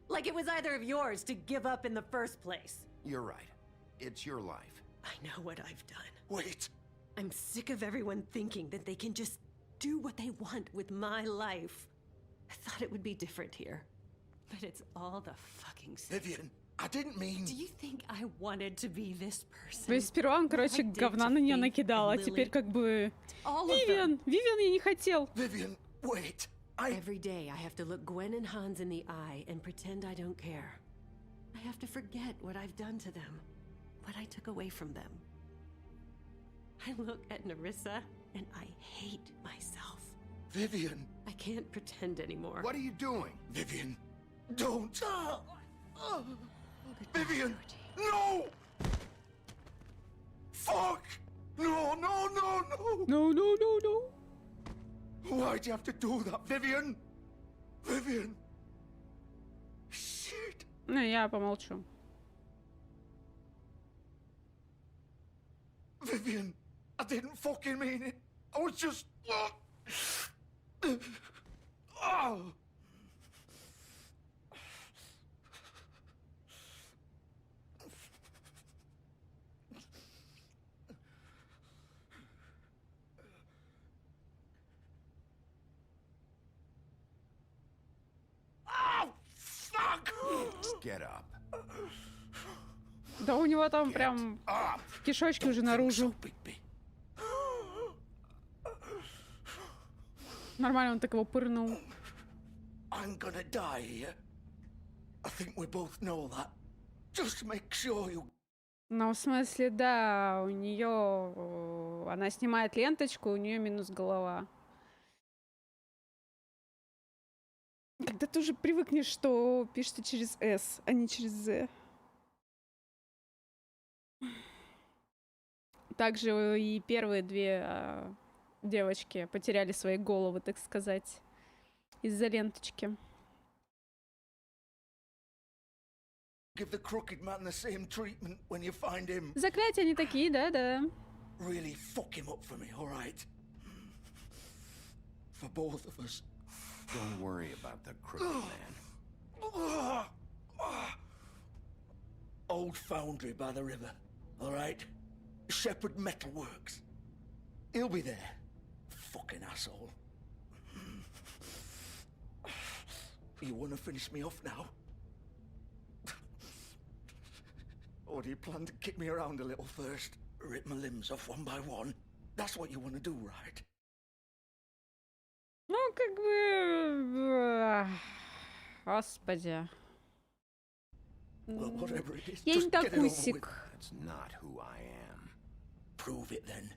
Like it was either of yours to give up in the first place. You're right. It's your life. I know what I've done. Wait. I'm sick of everyone thinking that they can just do what they want with my life. I thought it would be different here. But it's all the fucking same. Vivian, I didn't mean... Do you think I wanted to be this person? То есть сперва он, короче, говна на нее накидал, а теперь как бы... Вивиан! Вивиан, я не хотел! Vivian, wait. Every day I have to look Gwen and Hans in the eye and pretend I don't care. I have to forget what I've done to them, what I took away from them. I look at Nerissa and I hate myself. Vivian. I can't pretend anymore. What are you doing? Vivian, don't. Vivian, no! Fuck! No, no, no, no! No, no, no, no! Why'd you have to do that, Vivian? Vivian! Shit! Ну, я помолчу. Vivian, I didn't fucking mean it. I was just... Oh! Get up. Да у него там прям кишочки уже наружу. Нормально, он так его пырнул. I'm gonna die here. I think we both know that. Just make sure you... Ну, в смысле, да, у нее... Она снимает ленточку, у нее минус голова. Когда ты уже привыкнешь, что пишется через «С», а не через «З». Также и первые две девочки потеряли свои головы, так сказать, из-за ленточки. Give the crooked man the same treatment when you find him. Заклятия они такие, да-да. Really fuck him up for me, all right? For both of us. Don't worry about the crooked man. Old foundry by the river, all right? Shepherd Metalworks. He'll be there. Fucking asshole. You want to finish me off now? Or do you plan to kick me around a little first? Rip my limbs off one by one? That's what you want to do, right? Ну, как бы... Господи. Well, whatever it is, Я не just get it over with. такусик. That's not who I am. Prove it then.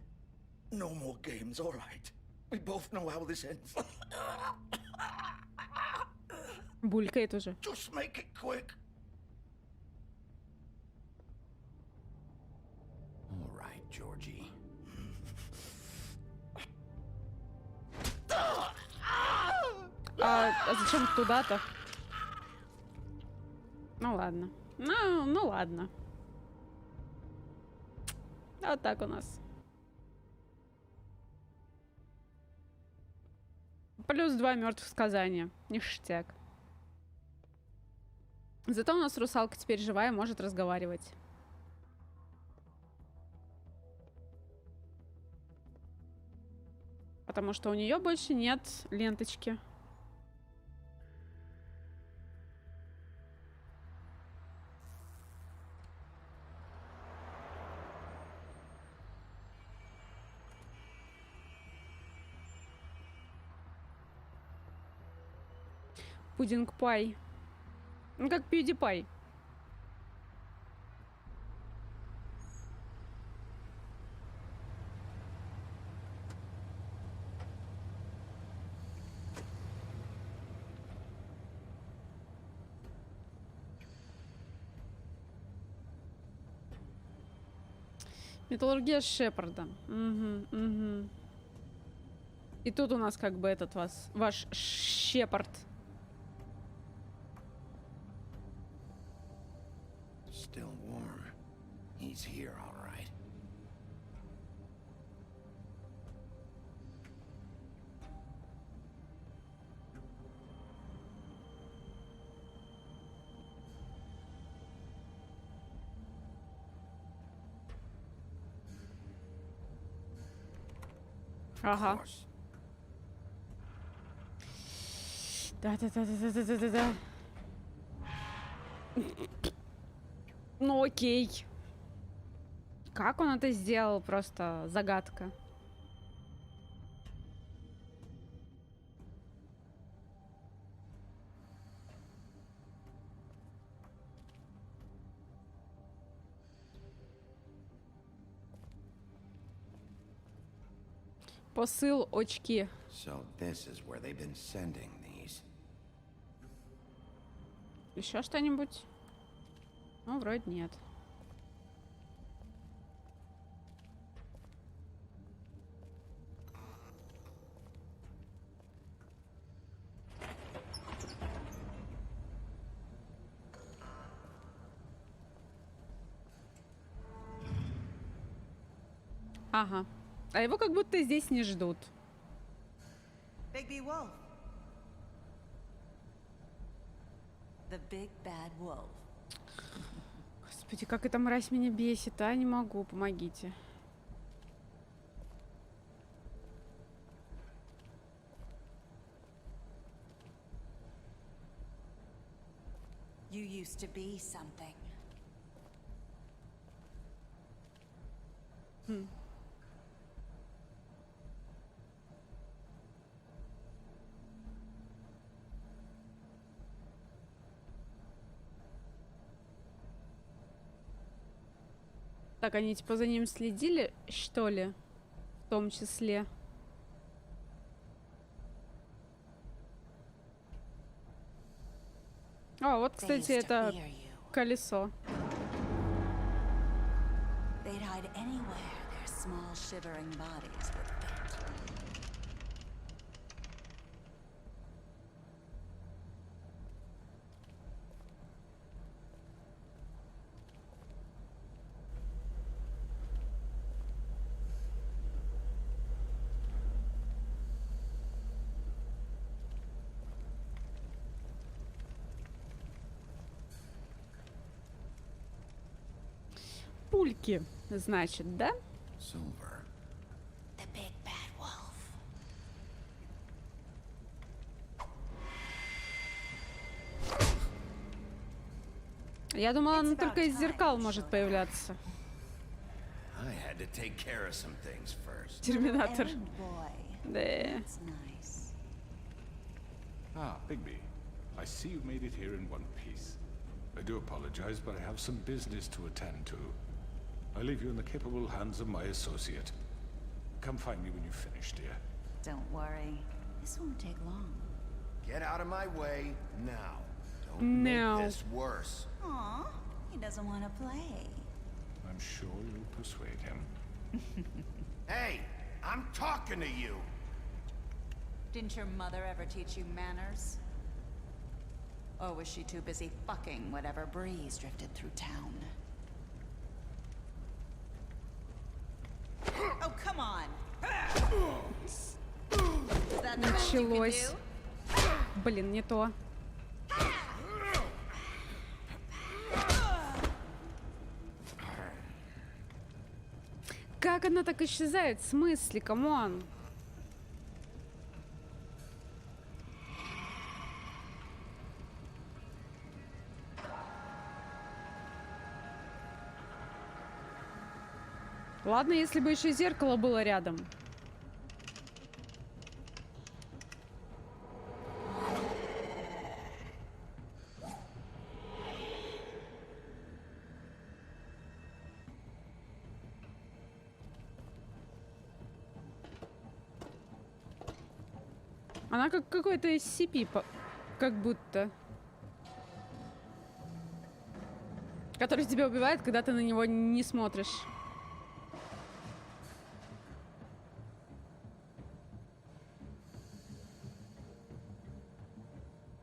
No more games, all right? We both know how this ends. Булькает уже. Just make it quick. All right, Georgie. А зачем туда-то? Ну ладно. Ну ладно. Вот так у нас. Плюс 2 мертвых сказания. Ништяк. Зато у нас русалка теперь живая, может разговаривать. Потому что у нее больше нет ленточки. Пудинг пай. Ну, как PewDiePie. Металлургия Шепарда. Угу. И тут у нас как бы этот ваш Шепард. Still warm. He's here, all right. Ага. Да. Ну окей. Как он это сделал? Просто загадка. Посыл очки. So this is where they've been sending these. Еще что-нибудь? Ну, вроде нет. Ага. А его как будто здесь не ждут. Big Wolf. The big bad wolf. Господи, как эта мразь меня бесит, а? Не могу, помогите. You used to be something. Так, они типа за ним следили, что ли? В том числе. А, вот, кстати, это колесо. They'd hide anywhere their small shivering bodies would fit. Пульки, значит, да? Silver. The big bad wolf. Я думала, она только из зеркал может появляться. I had to take care of some things first. Терминатор. Да. That's nice. Ah, Bigby. I see you made it here in one piece. I do apologize, but I have some business to attend to. I leave you in the capable hands of my associate. Come find me when you've finished, dear. Don't worry. This won't take long. Get out of my way now. Don't No. make this worse. Aw, he doesn't want to play. I'm sure you'll persuade him. Hey, I'm talking to you. Didn't your mother ever teach you manners? Or was she too busy fucking whatever breeze drifted through town? Oh, come on! Is that the best you can Началось. do? Блин, не то. Как она так исчезает? В смысле? Камон. Ладно, если бы еще зеркало было рядом. Она как какой-то SCP, как будто. Который тебя убивает, когда ты на него не смотришь.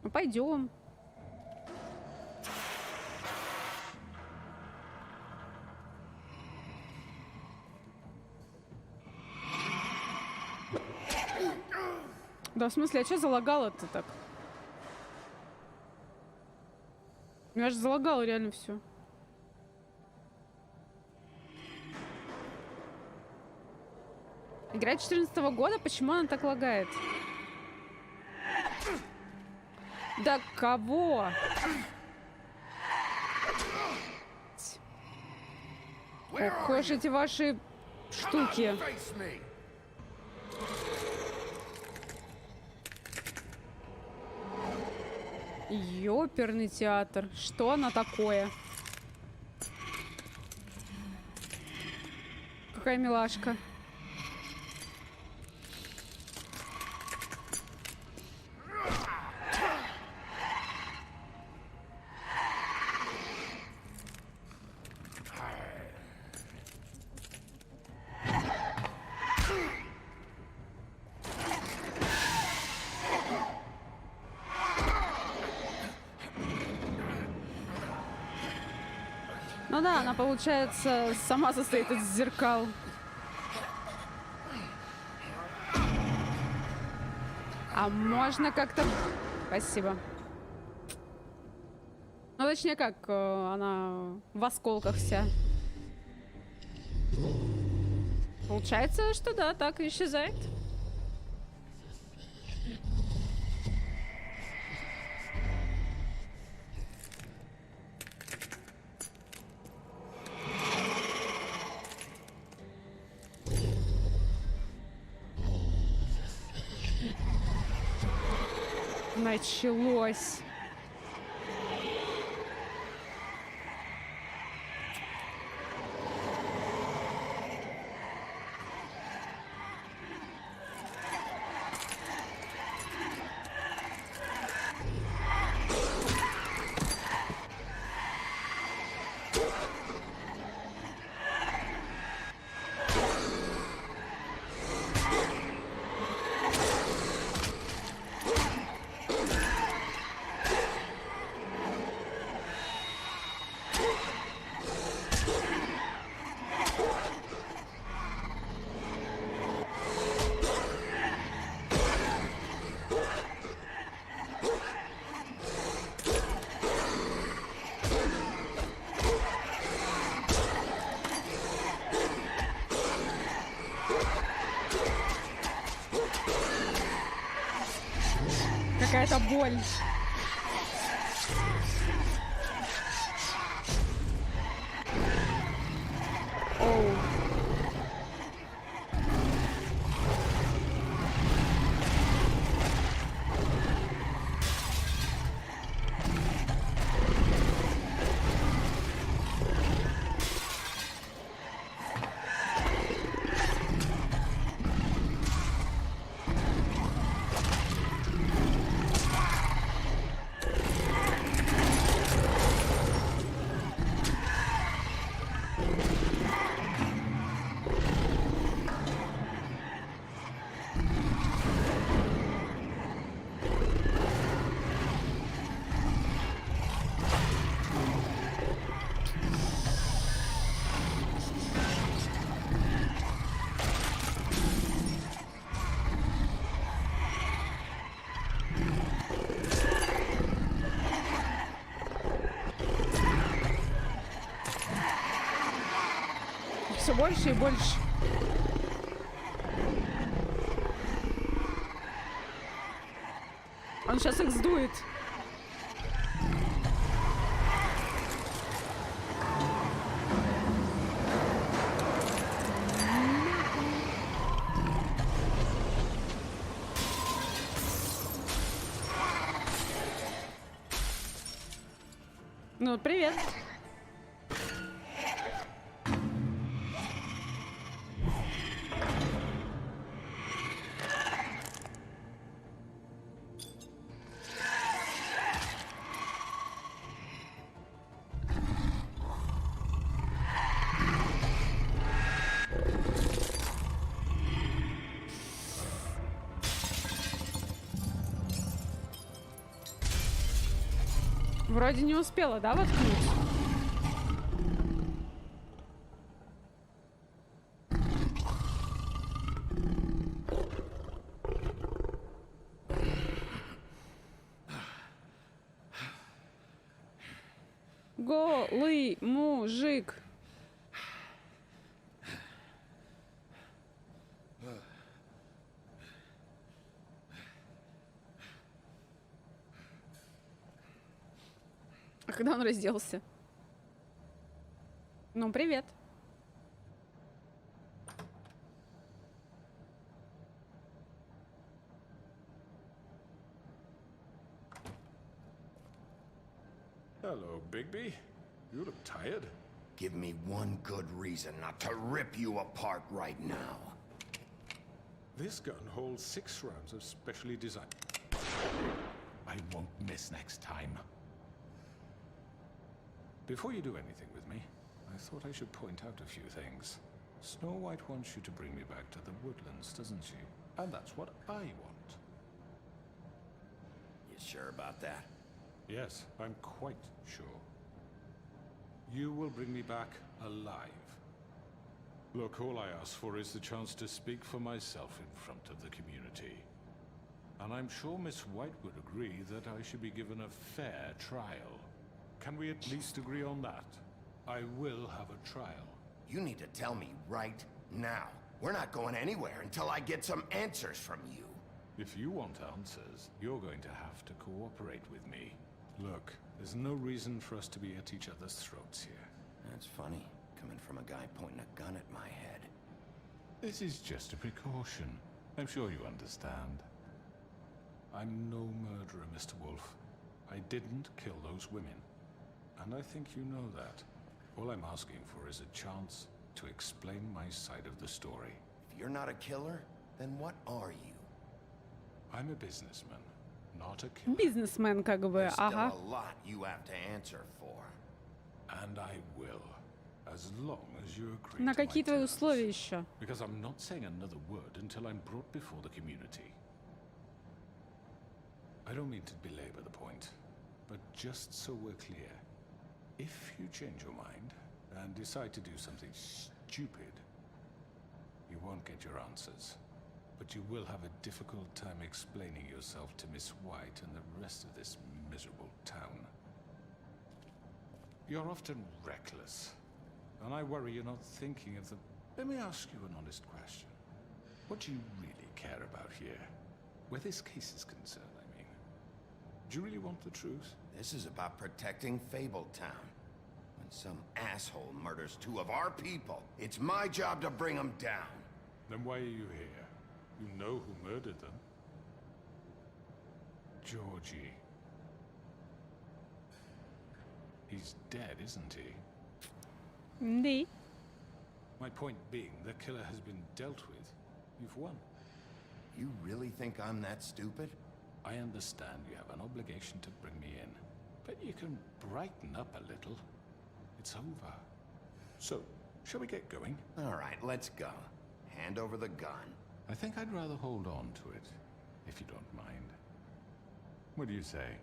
Ну, пойдем. Да, в смысле, а что залагало-то так? Я же залагало реально все. Игра 14-го года, почему она так лагает? Да кого? Ох уж эти ваши штуки. Ёперный театр. Что она такое? Какая милашка. Ну да, она, получается, сама состоит из зеркал. А можно как-то... Спасибо. Ну, точнее, как она в осколках вся. Получается, что да, так и исчезает. Началось. Какая-то боль. Оу. все больше и больше. Он сейчас их сдует. Ну, привет. Вроде не успела, да, воткнуть? Голый мужик. А когда он разделся? Ну, привет. Hello, Bigby. You look tired. Give me one good reason not to rip you apart right now. This gun holds 6 rounds of specially designed. I won't miss next time. Before you do anything with me, I thought I should point out a few things. Snow White wants you to bring me back to the woodlands, doesn't she? And that's what I want. You sure about that? Yes, I'm quite sure. You will bring me back alive. Look, all I ask for is the chance to speak for myself in front of the community. And I'm sure Miss White would agree that I should be given a fair trial. Can we at least agree on that? I will have a trial. You need to tell me right now. We're not going anywhere until I get some answers from you. If you want answers, you're going to have to cooperate with me. Look, there's no reason for us to be at each other's throats here. That's funny, coming from a guy pointing a gun at my head. This is just a precaution. I'm sure you understand. I'm no murderer, Mr. Wolf. I didn't kill those women. And I think you know that. All I'm asking for is a chance to explain my side of the story. If you're not a killer, then what are you? I'm a businessman, not a killer. Бизнесмен, как бы, There's ага. still a lot you have to answer for. And I will, as long as you agree На to my какие твои terms. условия еще? Because I'm not saying another word until I'm brought before the community. I don't mean to belabor the point, but just so we're clear, if you change your mind and decide to do something stupid, you won't get your answers. But you will have a difficult time explaining yourself to Miss White and the rest of this miserable town. You're often reckless, and I worry you're not thinking of the... Let me ask you an honest question. What do you really care about here? Where this case is concerned, I mean. Do you really want the truth? This is about protecting Fabletown. When some asshole murders 2 of our people, it's my job to bring them down. Then why are you here? You know who murdered them. Georgie. He's dead, isn't he? Indeed. My point being, the killer has been dealt with. You've won. You really think I'm that stupid? I understand you have an obligation to bring me in, but you can brighten up a little. It's over. So, shall we get going? All right, let's go. Hand over the gun. I think I'd rather hold on to it, if you don't mind. What do you say?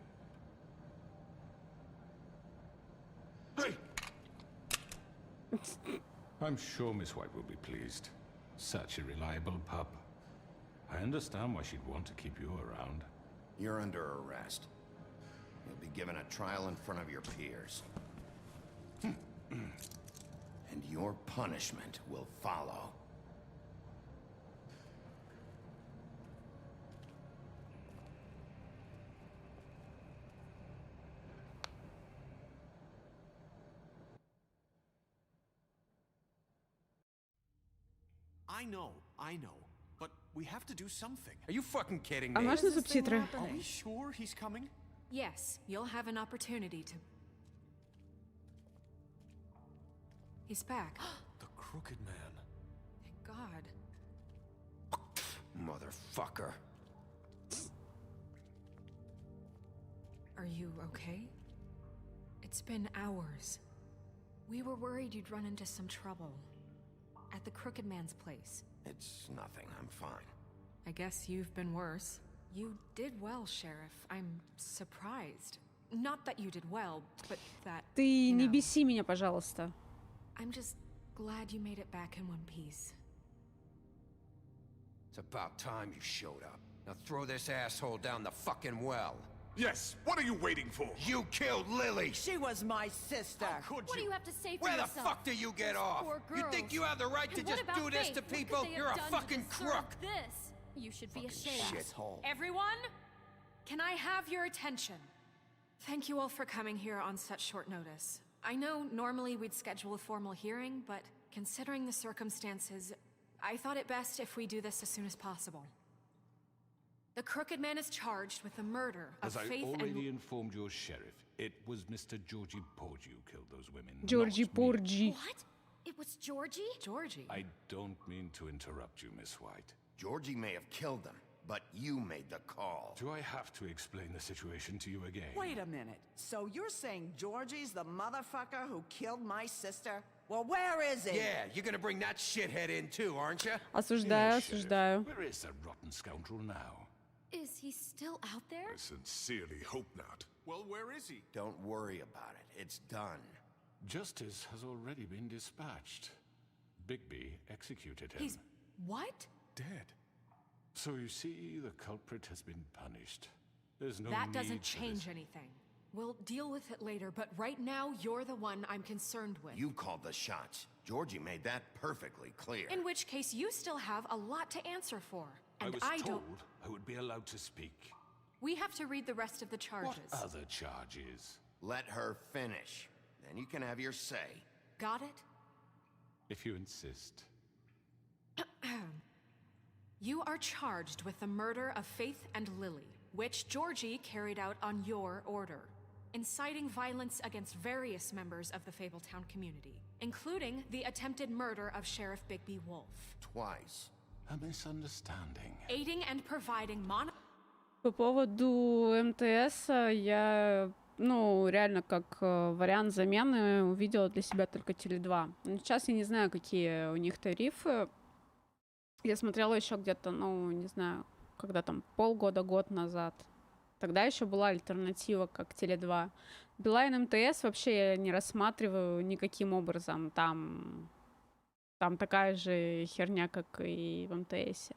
Hey! I'm sure Miss White will be pleased. Such a reliable pup. I understand why she'd want to keep you around. You're under arrest. You'll be given a trial in front of your peers. And you Your punishment will follow. I know, but we have to do something. Are you fucking kidding А me? можно субтитры? Are we sure he's coming? Yes, you'll have an opportunity to... He's back. The Crooked Man. Thank God. Motherfucker. Are you okay? It's been hours. We were worried you'd run into some trouble. At the Crooked Man's place. It's nothing. I'm fine. I guess you've been worse. You did well, Sheriff. I'm surprised. Not that you did well, but that... Ты не беси меня, пожалуйста. I'm just glad you made it back in one piece. It's about time you showed up. Now throw this asshole down the fucking well. Yes, what are you waiting for? You killed Lily! She was my sister. What do you have to say for Where yourself? the fuck do you get off? You think you have the right to And what just about do this Faith? to What could people? they have You're a done to fucking deserve crook! This. You should be ashamed. Shithole. Everyone, can I have your attention? Thank you all for coming here on such short notice. I know normally we'd schedule a formal hearing, but considering the circumstances, I thought it best if we do this as soon as possible. The Crooked Man is charged with the murder of As I Faith already and... informed your sheriff, it was Mr. Georgie Porgy who killed those women. Georgie not me. Porgy. What? It was Georgie? Georgie? I don't mean to interrupt you, Miss White. Georgie may have killed them, but you made the call. Do I have to explain the situation to you again? Wait a minute. So you're saying Georgie's the motherfucker who killed my sister? Well, where is he? Yeah, you're gonna bring that shithead in too, aren't you? Осуждаю, Yes, Sheriff. осуждаю. Where is that rotten scoundrel now? Is he still out there? I sincerely hope not. Well, where is he? Don't worry about it. It's done. Justice has already been dispatched. Bigby executed him. He's... what? Dead. So you see, the culprit has been punished. There's no That need doesn't for change this. anything. We'll deal with it later, but right now, you're the one I'm concerned with. You called the shots. Georgie made that perfectly clear. In which case, you still have a lot to answer for. And I was told don't... I would be allowed to speak. We have to read the rest of the charges. What other charges? Let her finish. Then you can have your say. Got it? If you insist. You are charged with the murder of Faith and Lily, which Georgie carried out on your order, inciting violence against various members of the Fabletown community, including the attempted murder of Sheriff Bigby Wolf. Twice. A misunderstanding. Aiding and providing По поводу МТС я, реально как вариант замены увидела для себя только Теле2. Но сейчас я не знаю, какие у них тарифы. Я смотрела еще где-то, не знаю, когда там полгода-год назад. Тогда еще была альтернатива, как Теле2. Билайн МТС вообще я не рассматриваю никаким образом. Там такая же херня, как и в МТСе.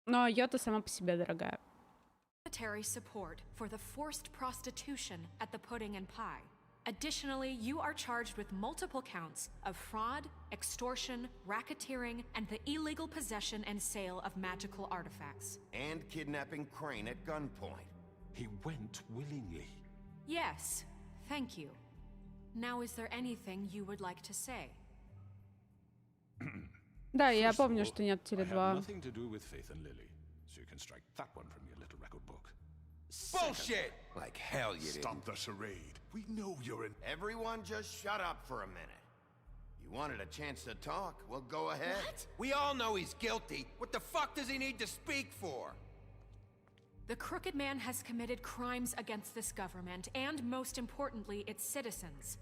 Но Йота сама по себе дорогая. monetary support for the forced prostitution at the Pudding and Pie. Additionally, you are charged with multiple counts of fraud, extortion, racketeering, and the illegal possession and sale of magical artifacts. And kidnapping Crane at gunpoint. He went willingly. Yes, thank you. Now, is there anything you would like to say? Да, я помню, что нет I have Теле2. nothing to do with Faith and Lily, so you can strike that one from your little record book. Bullshit! Like hell you didn't. Stop the charade. We know you're in... Everyone just shut up for a minute. You wanted a chance to talk? Well, go ahead. What? We all know he's guilty. What the fuck does he need to speak for? The Crooked Man has committed crimes against this government and, most importantly, its citizens.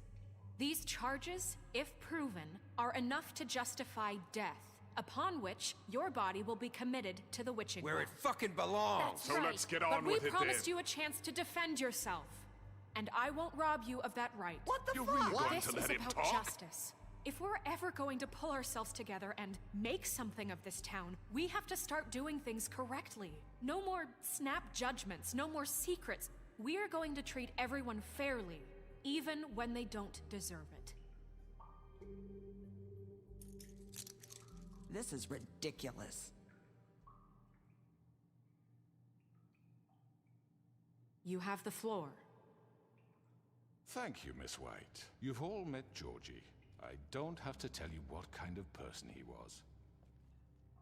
These charges, if proven, are enough to justify death, upon which your body will be committed to the witching Where well. it fucking belongs. That's right. But we promised you a chance to defend yourself, and I won't rob you of that right. What the You're fuck? really going This to is let him about talk? justice. If we're ever going to pull ourselves together and make something of this town, we have to start doing things correctly. No more snap judgments, no more secrets. We are going to treat everyone fairly, even when they don't deserve it. This is ridiculous. You have the floor. Thank you, Miss White. You've all met Georgie. I don't have to tell you what kind of person he was.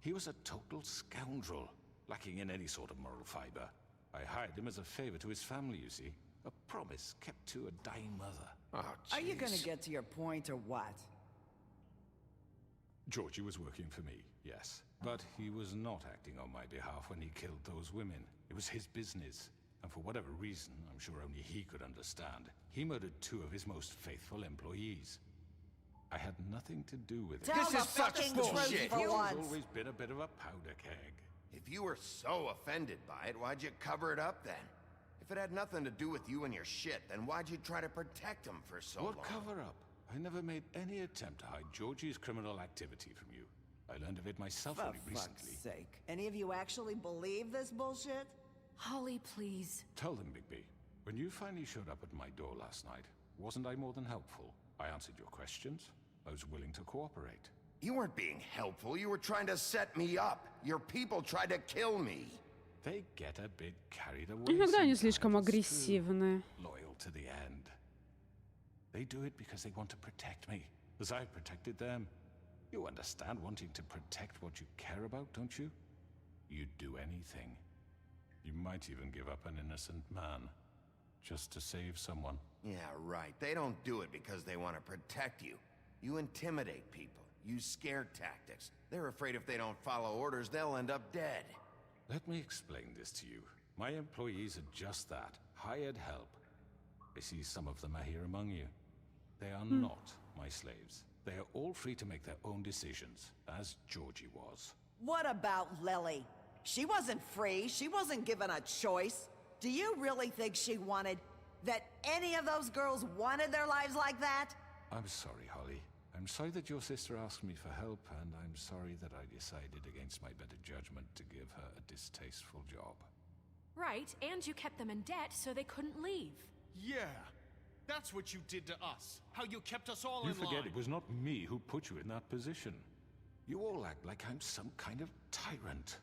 He was a total scoundrel, lacking in any sort of moral fiber. I hired him as a favor to his family, you see. A promise kept to a dying mother. Oh, Are you gonna get to your point or what? Georgie was working for me, yes. But he was not acting on my behalf when he killed those women. It was his business. And for whatever reason, I'm sure only he could understand, he murdered 2 of his most faithful employees. I had nothing to do with it. This is fucking bullshit. He's always been a bit of a powder keg. If you were so offended by it, why'd you cover it up then? If it had nothing to do with you and your shit, then why'd you try to protect him for so long? What cover up? I never made any attempt to hide Georgie's criminal activity from you. I learned of it myself For only recently. fuck's sake. Any of you actually believe this bullshit? Holly, please. Tell them, Bigby. When you finally showed up at my door last night, wasn't I more than helpful? I answered your questions. I was willing to cooperate. You weren't being helpful. You were trying to set me up. Your people tried to kill me. They get a bit carried away. Иногда они слишком агрессивны. Loyal to the end. They do it because they want to protect me, as I've protected them. You understand wanting to protect what you care about, don't you? You'd do anything. You might even give up an innocent man, just to save someone. Yeah, right. They don't do it because they want to protect you. You intimidate people, use scare tactics. They're afraid if they don't follow orders, they'll end up dead. Let me explain this to you. My employees are just that, hired help. I see some of them are here among you. They are not my slaves. They are all free to make their own decisions, as Georgie was. What about Lily? She wasn't free. She wasn't given a choice. Do you really think she wanted... that any of those girls wanted their lives like that? I'm sorry, Holly. I'm sorry that your sister asked me for help, and I'm sorry that I decided against my better judgment to give her a distasteful job. Right, and you kept them in debt so they couldn't leave. Yeah, that's what you did to us. How you kept us all You in forget line. it was not me who put you in that position. You all act like I'm some kind of tyrant.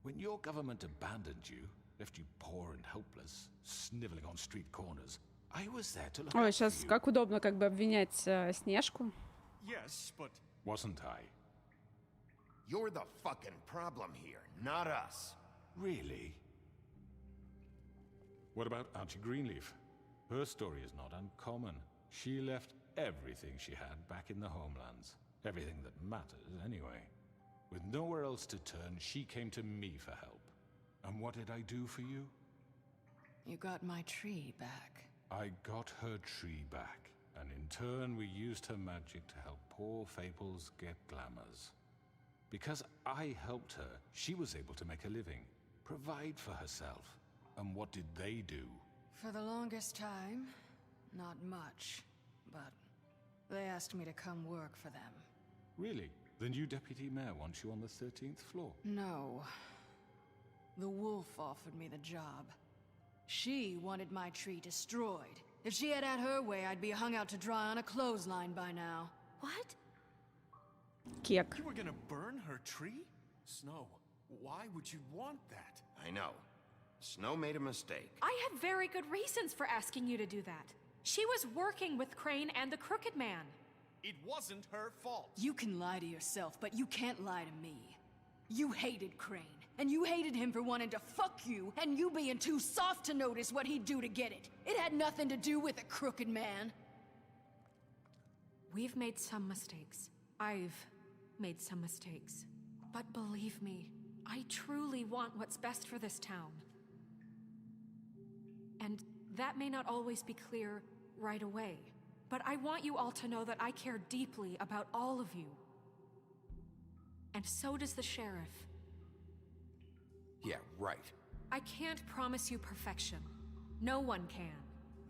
When your government abandoned you, left you poor and helpless, sniveling on street corners, I was there to look Ой, out сейчас for you. как удобно как бы обвинять Снежку. Yes, but... Wasn't I? You're the fucking problem here, not us. Really? What about Auntie Greenleaf? Her story is not uncommon. She left everything she had back in the homelands. Everything that matters, anyway. With nowhere else to turn, she came to me for help. And what did I do for you? You got my tree back. I got her tree back, and in turn we used her magic to help poor Fables get glamours. Because I helped her, she was able to make a living, provide for herself. And what did they do? For the longest time, not much. But they asked me to come work for them. Really? The new deputy mayor wants you on the 13th floor? No. The wolf offered me the job. She wanted my tree destroyed. If she had her way, I'd be hung out to dry on a clothesline by now. What? Кек. You were gonna burn her tree? Snow, why would you want that? I know. Snow made a mistake. I had very good reasons for asking you to do that. She was working with Crane and the Crooked Man. It wasn't her fault. You can lie to yourself, but you can't lie to me. You hated Crane, and you hated him for wanting to fuck you, and you being too soft to notice what he'd do to get it. It had nothing to do with the Crooked Man. We've made some mistakes. I've made some mistakes. But believe me, I truly want what's best for this town. And that may not always be clear right away. But I want you all to know that I care deeply about all of you. And so does the sheriff. Yeah, right. I can't promise you perfection. No one can.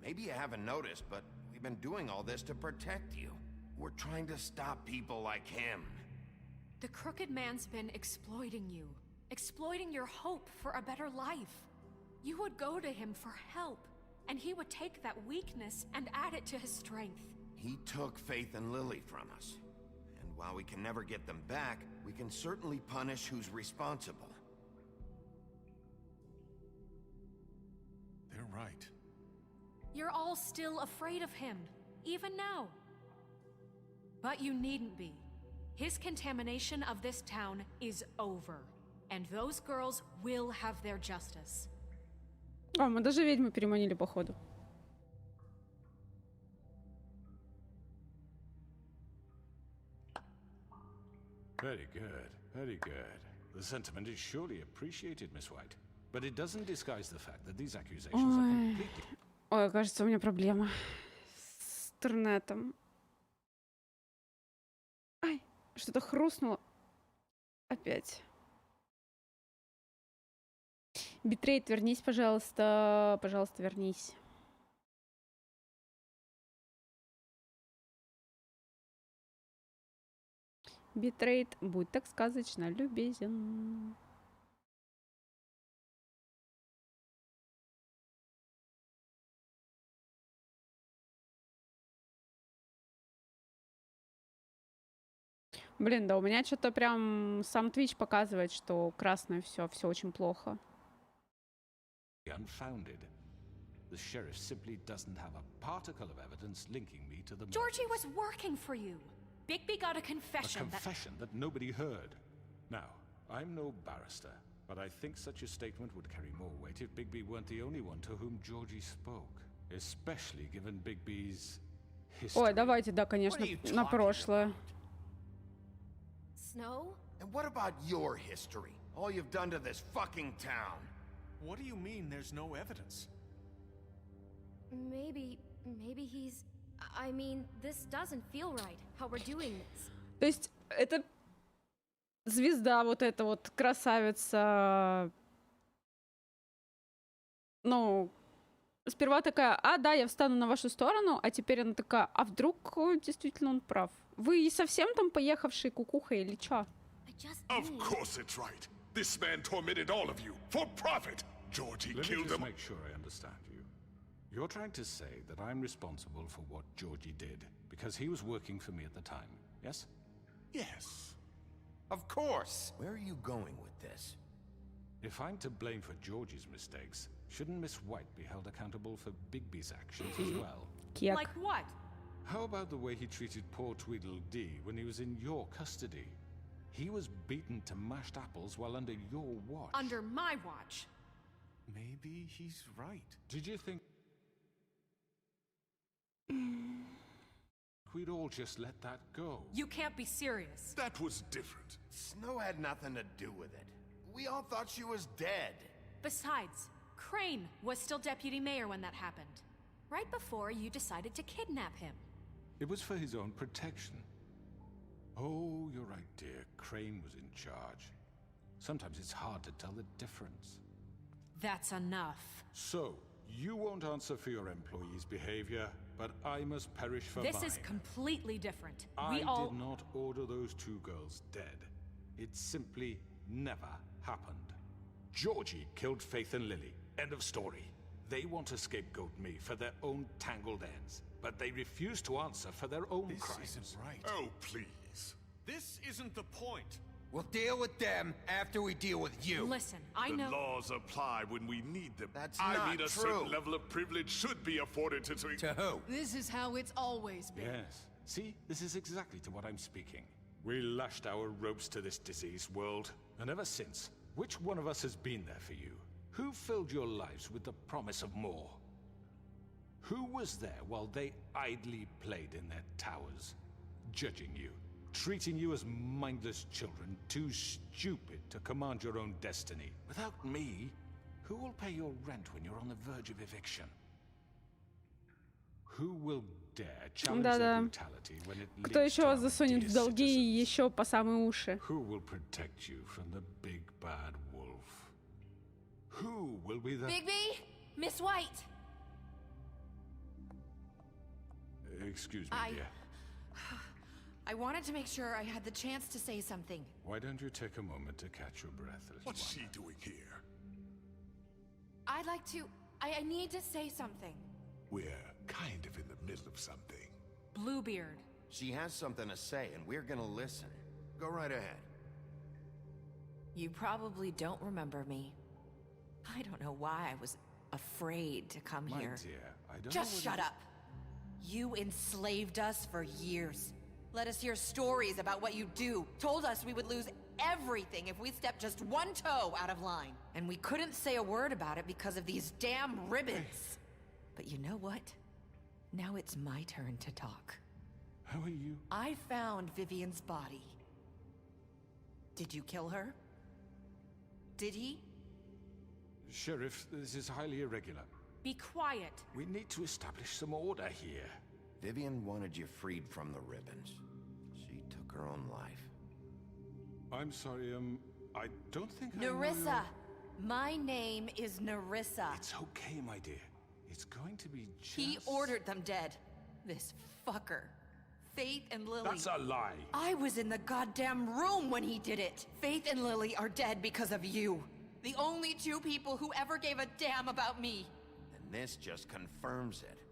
Maybe you haven't noticed, but we've been doing all this to protect you. We're trying to stop people like him. The Crooked Man's been exploiting you. Exploiting your hope for a better life. You would go to him for help, and he would take that weakness and add it to his strength. He took Faith and Lily from us. And while we can never get them back, we can certainly punish who's responsible. They're right. You're all still afraid of him, even now. But you needn't be. His contamination of this town is over. And those girls will have their justice. А, мы даже ведьму переманили, походу. Very good, very good. The sentiment is surely appreciated, Miss White. But it doesn't disguise the fact that these accusations are completely... Ой, кажется, у меня проблема с интернетом. Ай, что-то хрустнуло. Опять. Битрейт, вернись, пожалуйста. Пожалуйста, вернись. Битрейт, будь так сказочно любезен. Блин, да у меня что-то прям сам Twitch показывает, что красное все очень плохо. Unfounded. The sheriff simply doesn't have a particle of evidence linking me to the Georgie was working for you. Bigby got a confession. A confession that nobody heard. Now, I'm no barrister, but I think such a statement would carry more weight if Bigby weren't the only one to whom Georgie spoke, especially given Bigby's history. Ой, давайте, да, конечно, на прошлое. Snow? And what about your history? All you've done to this fucking town. What do you mean there's no evidence? Maybe he's... I mean, this doesn't feel right, how we're doing this. То есть, это звезда, вот эта вот красавица. Ну, сперва такая, а, да, я встану на вашу сторону, а теперь она такая, а вдруг действительно он прав? Вы совсем там поехавшие кукуха или чё? Of course it's right. This man tormented all of you for profit. Georgie killed them. Let me just make sure I understand you. You're trying to say that I'm responsible for what Georgie did because he was working for me at the time, yes? Yes. Of course. Where are you going with this? If I'm to blame for Georgie's mistakes, shouldn't Miss White be held accountable for Bigby's actions as well? Like what? How about the way he treated poor Tweedledee when he was in your custody? He was beaten to mashed apples while under your watch. Under my watch. Maybe he's right. Did you think we'd all just let that go? You can't be serious. That was different. Snow had nothing to do with it. We all thought she was dead. Besides, Crane was still deputy mayor when that happened. Right before you decided to kidnap him. It was for his own protection. Oh, you're right, dear. Crane was in charge. Sometimes it's hard to tell the difference. That's enough. So, you won't answer for your employees' behavior, but I must perish for mine. This is completely different. I did not order those two girls dead. It simply never happened. Georgie killed Faith and Lily. End of story. They want to scapegoat me for their own tangled ends, but they refuse to answer for their own crimes. This isn't right. Oh, please. This isn't the point. We'll deal with them after we deal with you. Listen, I know... The laws apply when we need them. That's I not mean, a true. certain level of privilege should be afforded to... To who? This is how it's always been. Yes. See, this is exactly to what I'm speaking. We lashed our ropes to this diseased world, and ever since, which one of us has been there for you? Who filled your lives with the promise of more? Who was there while they idly played in their towers, judging you, treating you as mindless children, too stupid to command your own destiny? Without me, who will pay your rent when you're on the verge of eviction? Who will dare challenge their brutality when it Кто еще вас засунет в долги и еще по самые уши? Who will protect you from the big bad wolf? Who will be the... Bigby? Miss White! Excuse me, dear. I wanted to make sure I had the chance to say something. Why don't you take a moment to catch your breath, little What's one? she doing here? I'd like to... I need to say something. We're kind of in the middle of something. Bluebeard, She has something to say, and we're gonna listen. Go right ahead. You probably don't remember me. I don't know why I was afraid to come My here. dear, I don't know Just what shut up. You enslaved us for years. Let us hear stories about what you do. Told us we would lose everything if we stepped just one toe out of line. And we couldn't say a word about it because of these damn ribbons. But you know what? Now it's my turn to talk. How are you? I found Vivian's body. Did you kill her? Did he? Sheriff, this is highly irregular. Be quiet. We need to establish some order here. Vivian wanted you freed from the ribbons. She took her own life. I'm sorry, I don't think I know Nerissa! your- My name is Nerissa. It's okay, my dear. It's going to be just... He ordered them dead. This fucker. Faith and Lily. That's a lie. I was in the goddamn room when he did it. Faith and Lily are dead because of you. The only two people who ever gave a damn about me. And this just confirms it.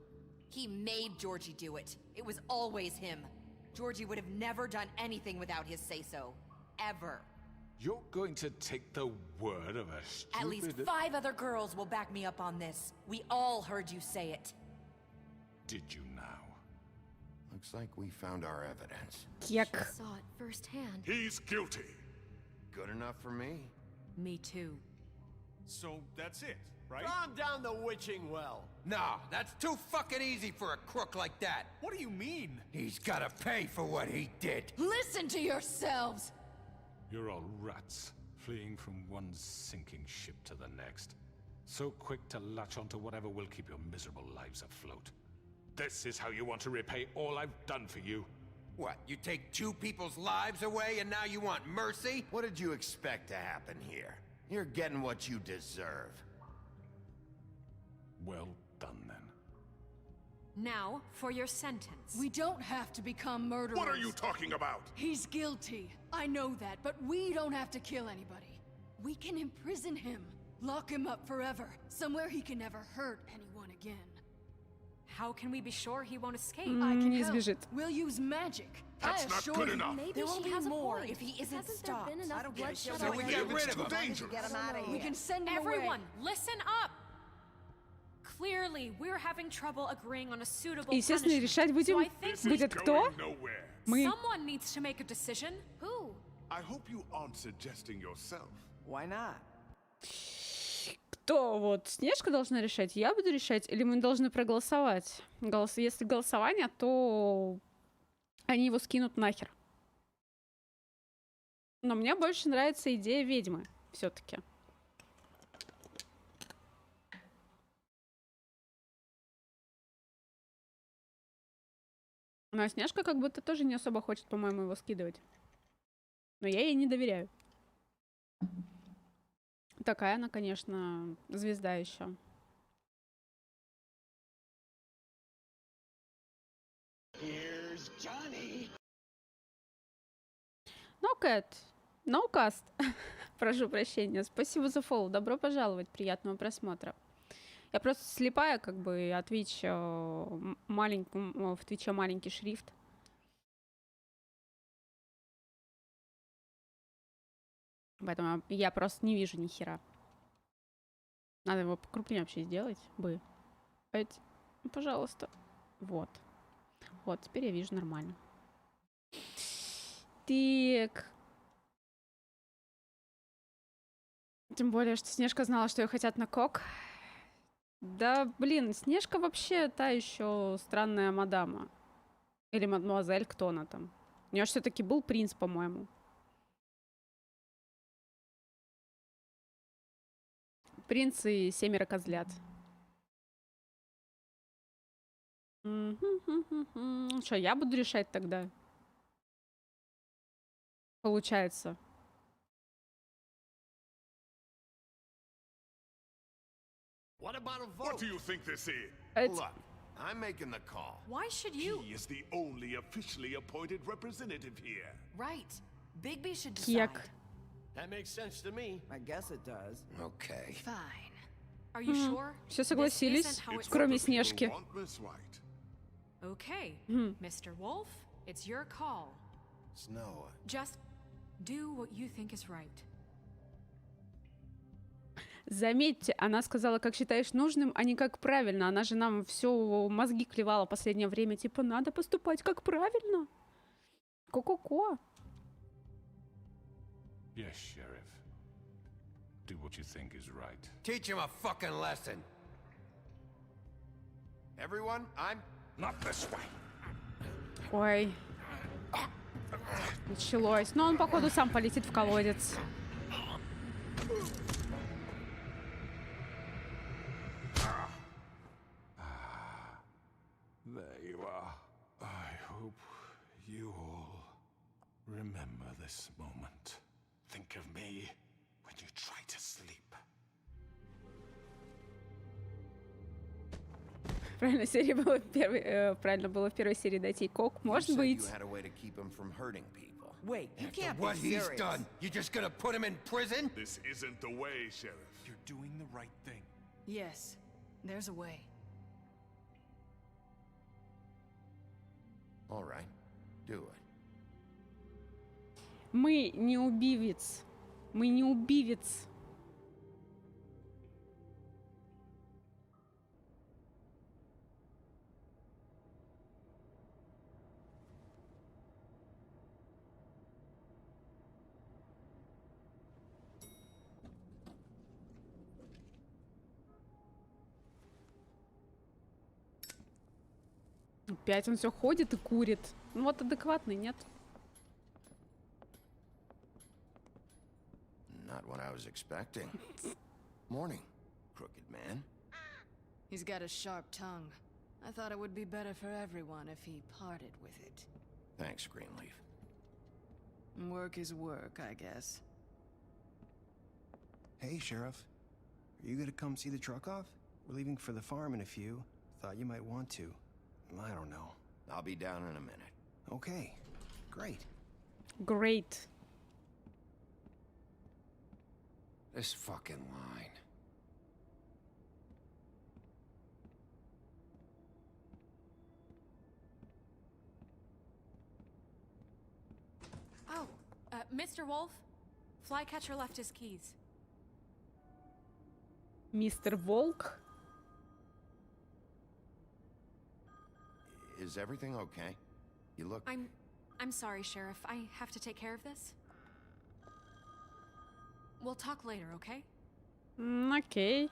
He made Georgie do it. It was always him. Georgie would have never done anything without his say-so. Ever. You're going to take the word of a stupid... At least 5 other girls will back me up on this. We all heard you say it. Did you now? Looks like we found our evidence. Yuck. Saw it firsthand. He's guilty. Good enough for me? Me too. So that's it, right? Calm down the witching well. Nah, that's too fucking easy for a crook like that. What do you mean? He's gotta pay for what he did. Listen to yourselves! You're all rats, fleeing from one sinking ship to the next. So quick to latch onto whatever will keep your miserable lives afloat. This is how you want to repay all I've done for you? What, you take 2 people's lives away and now you want mercy? What did you expect to happen here? You're getting what you deserve. Well done, then. Now, for your sentence. We don't have to become murderers. What are you talking about? He's guilty. I know that, but we don't have to kill anybody. We can imprison him. Lock him up forever. Somewhere he can never hurt anyone again. How can we be sure he won't escape? I can Не help. сбежит. We'll use magic. That's I not assure good you. enough. Maybe There will she be has a more point. if he isn't Hasn't stopped. there been I enough don't give a bloodshed shit So we already? get rid of too him. dangerous. Get him out of here. We can send him Everyone, away. listen up! Clearly, we're having trouble agreeing on a suitable Естественно, решать punishment. будем... So I think Будет кто? Going nowhere. Мы. someone needs to make a decision. Who? I hope you aren't suggesting yourself. Why not? Кто? Вот Снежка должна решать, я буду решать, или мы должны проголосовать? Если голосование, то они его скинут нахер. Но мне больше нравится идея ведьмы, все-таки. Но Снежка как будто тоже не особо хочет, по-моему, его скидывать. Но я ей не доверяю. Такая она, конечно, звезда еще. No cat, no cast. Прошу прощения. Спасибо за фоллоу. Добро пожаловать. Приятного просмотра. Я просто слепая, как бы, а Twitch в Твиче маленький шрифт. Поэтому я просто не вижу ни хера. Надо его покрупнее вообще сделать бы. Пожалуйста. Вот. Вот, теперь я вижу нормально. Так. Тем более, что Снежка знала, что ее хотят на кок. Да, блин, Снежка вообще та еще странная мадама. Или мадемуазель, кто она там. У нее все-таки был принц, по-моему. Принц и 7 козлят. Что, я буду решать тогда? Получается. What do you think this is? Look, I'm making the call. Why should you? He is the only officially appointed representative here. Right. Bigby should decide. That makes sense to me. I guess it does. Okay. Fine. Are you sure? Все согласились, кроме Снежки. Okay, Мгм. Mr. Wolf, It's your call. Snow. Just do what you think is right. Заметьте, она сказала, как считаешь нужным, а не как правильно. Она же нам все мозги клевала в последнее время. Типа, надо поступать как правильно. Ко-ко-ко. Yes, Sheriff. Do what you think is right. Teach him a fucking lesson. Everyone, I'm not this way. Ой. Началось. Но он, походу, сам полетит в колодец. There you are. I hope you all remember this moment. Think of me when you try to sleep. Правильно, серия была правильно было в первой серии дать ей кок. Может быть. Wait, you After can't what be he's serious. done, you just gonna put him in prison? This isn't the way, Sheriff. You're doing the right thing. Yes, there's a way. All right, do it. Мы не убивец. Мы не убивец. Опять он все ходит и курит. Ну вот адекватный, нет? Not what I was expecting. Morning, crooked man. He's got a sharp tongue. I thought it would be better for everyone if he parted with it. Thanks, Greenleaf. Work is work, I guess. Hey, Sheriff. Are you gonna come see the truck off? We're leaving for the farm in a few. Thought you might want to. I don't know. I'll be down in a minute. Okay. Great. Great. This fucking line. Oh, Mr. Wolf? Flycatcher left his keys. Мистер Волк? Is everything okay? You look... I'm sorry, Sheriff. I have to take care of this. We'll talk later, okay? Окей.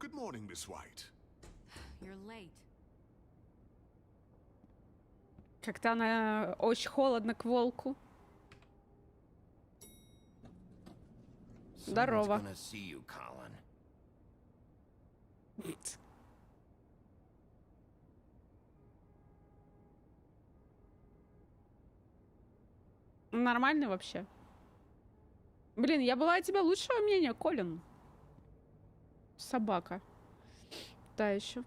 Good morning, Miss White. You're late. Как-то она очень холодно к волку. Здорово. Someone's gonna see you, Colin. Нормальный вообще. Блин, я была о тебе лучшего мнения, Колин. Собака. Да, еще.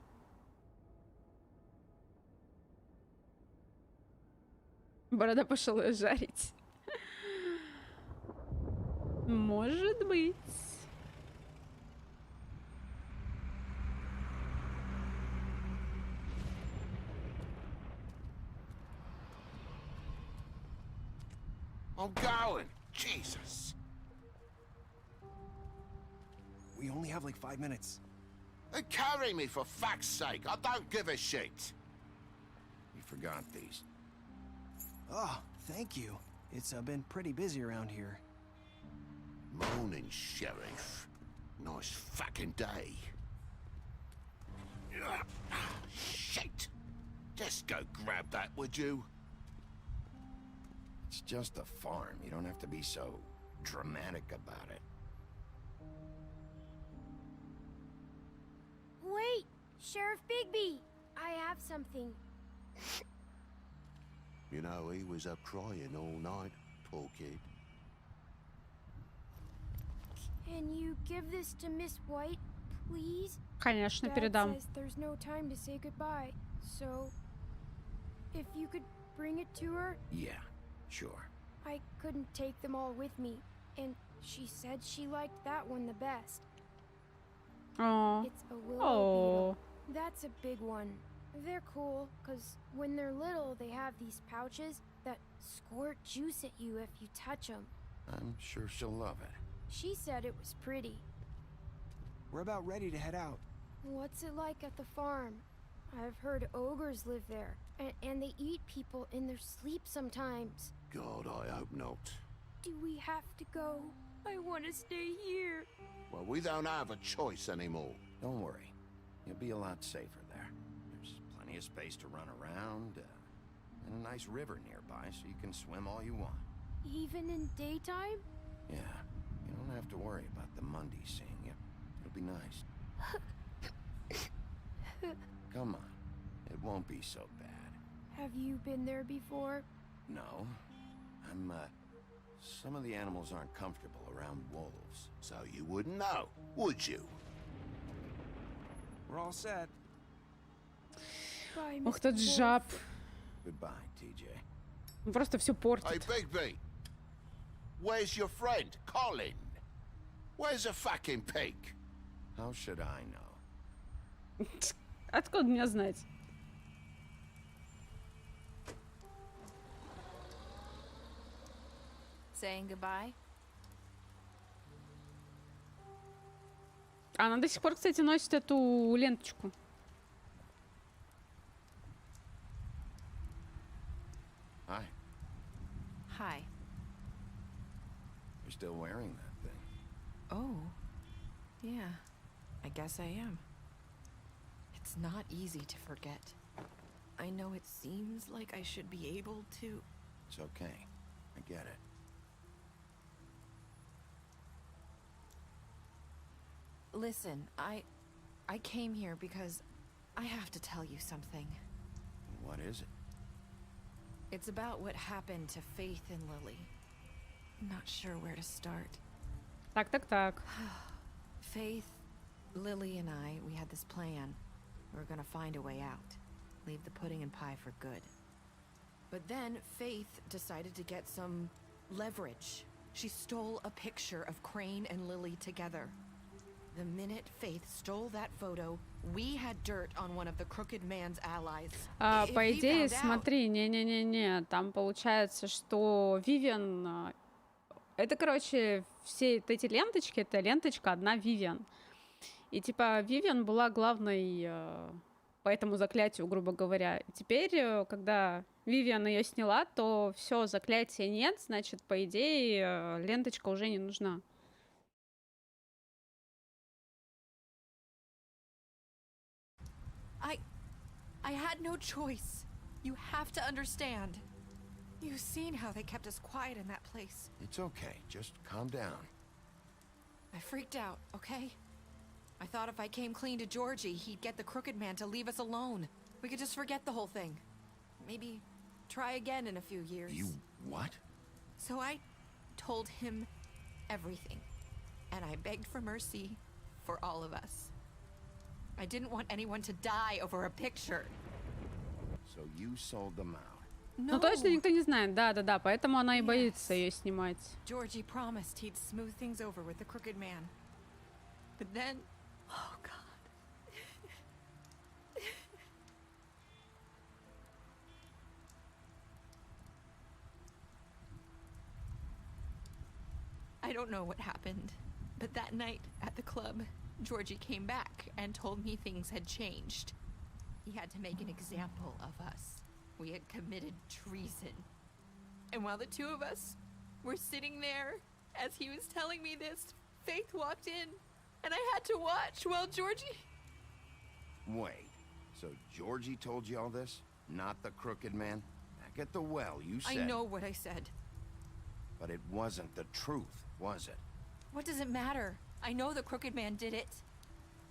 Борода пошел ее жарить. Может быть. I'm going. Jesus. We only have like 5 minutes. Carry me, for fuck's sake. I don't give a shit. You forgot these. Oh, thank you. It's been pretty busy around here. Morning, Sheriff. Nice fucking day. Shit. Just go grab that, would you? It's just a farm. You don't have to be so dramatic about it. Wait! Sheriff Bigby! I have something. You know, he was up crying all night, poor kid. Can you give this to Miss White, please? Конечно, Dad передам. says there's no time to say goodbye, so if you could bring it to her. Yeah, sure. I couldn't take them all with me, and she said she liked that one the best. Oh. It's a willow Oh. beetle. That's a big one. They're cool, because when they're little, they have these pouches that squirt juice at you if you touch them. I'm sure she'll love it. She said it was pretty. We're about ready to head out. What's it like at the farm? I've heard ogres live there, and they eat people in their sleep sometimes. God, I hope not. Do we have to go? I want to stay here. Well, we don't have a choice anymore. Don't worry. You'll be a lot safer there. There's plenty of space to run around, and a nice river nearby so you can swim all you want. Even in daytime? Yeah, you don't have to worry about the Mundy seeing you. It'll be nice. Come on, it won't be so bad. Have you been there before? No. Some of the animals aren't comfortable around wolves. So you wouldn't know, would you? We're all set. Bye, Ох, Mr. тот Wolf. жаб. Goodbye, TJ. Он просто все Hey, портит. Bigby. Where's your friend, Colin? Where's the fucking pig? How should I know? Откуда мне знать? Saying goodbye? Она до сих пор, кстати, носит эту ленточку. Hi. Hi. You're still wearing that thing. Oh. Yeah. I guess I am. It's not easy to forget. I know it seems like I should be able to... It's okay. I get it. Listen, I came here because I have to tell you something. What is it? It's about what happened to Faith and Lily. I'm not sure where to start. Так. Faith, Lily, and I, we had this plan. We were gonna find a way out. Leave the pudding and pie for good. But then Faith decided to get some leverage. She stole a picture of Crane and Lily together. The minute Faith stole that photo, we had dirt on one of the Crooked Man's allies. По идее, смотри, не. Там получается, что Вивиан... Это, короче, все эти ленточки, это ленточка одна Вивиан. И типа Вивиан была главной по этому заклятию, грубо говоря. Теперь, когда Вивиан ее сняла, то все, заклятия нет, значит, по идее, ленточка уже не нужна. I had no choice. You have to understand. You've seen how they kept us quiet in that place. It's okay. Just calm down. I freaked out, okay? I thought if I came clean to Georgie, he'd get the Crooked Man to leave us alone. We could just forget the whole thing. Maybe try again in a few years. You what? So I told him everything. And I begged for mercy for all of us. I didn't want anyone to die over a picture. So you sold them out. Ну точно никто не знает, да, поэтому она и боится ее снимать. Georgie promised he'd smooth things over with the Crooked Man. But then... Oh, God. I don't know what happened, but that night at the club, Georgie came back and told me things had changed. He had to make an example of us. We had committed treason. And while the two of us were sitting there, as he was telling me this, Faith walked in, and I had to watch while Georgie... Wait, so Georgie told you all this? Not the Crooked Man? Back at the well, you said... I know what I said. But it wasn't the truth, was it? What does it matter? I know the Crooked Man did it.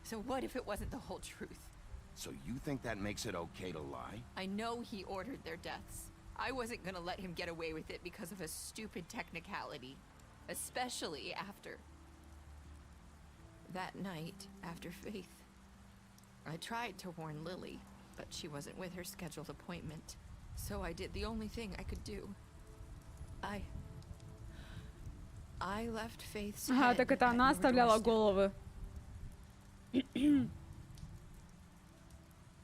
So what if it wasn't the whole truth? So you think that makes it okay to lie? I know he ordered their deaths. I wasn't gonna let him get away with it because of a stupid technicality. Especially after... that night, after Faith. I tried to warn Lily, but she wasn't with her scheduled appointment. So I did the only thing I could do. I left Faith's Ага, head так это at она your оставляла doorstep. головы.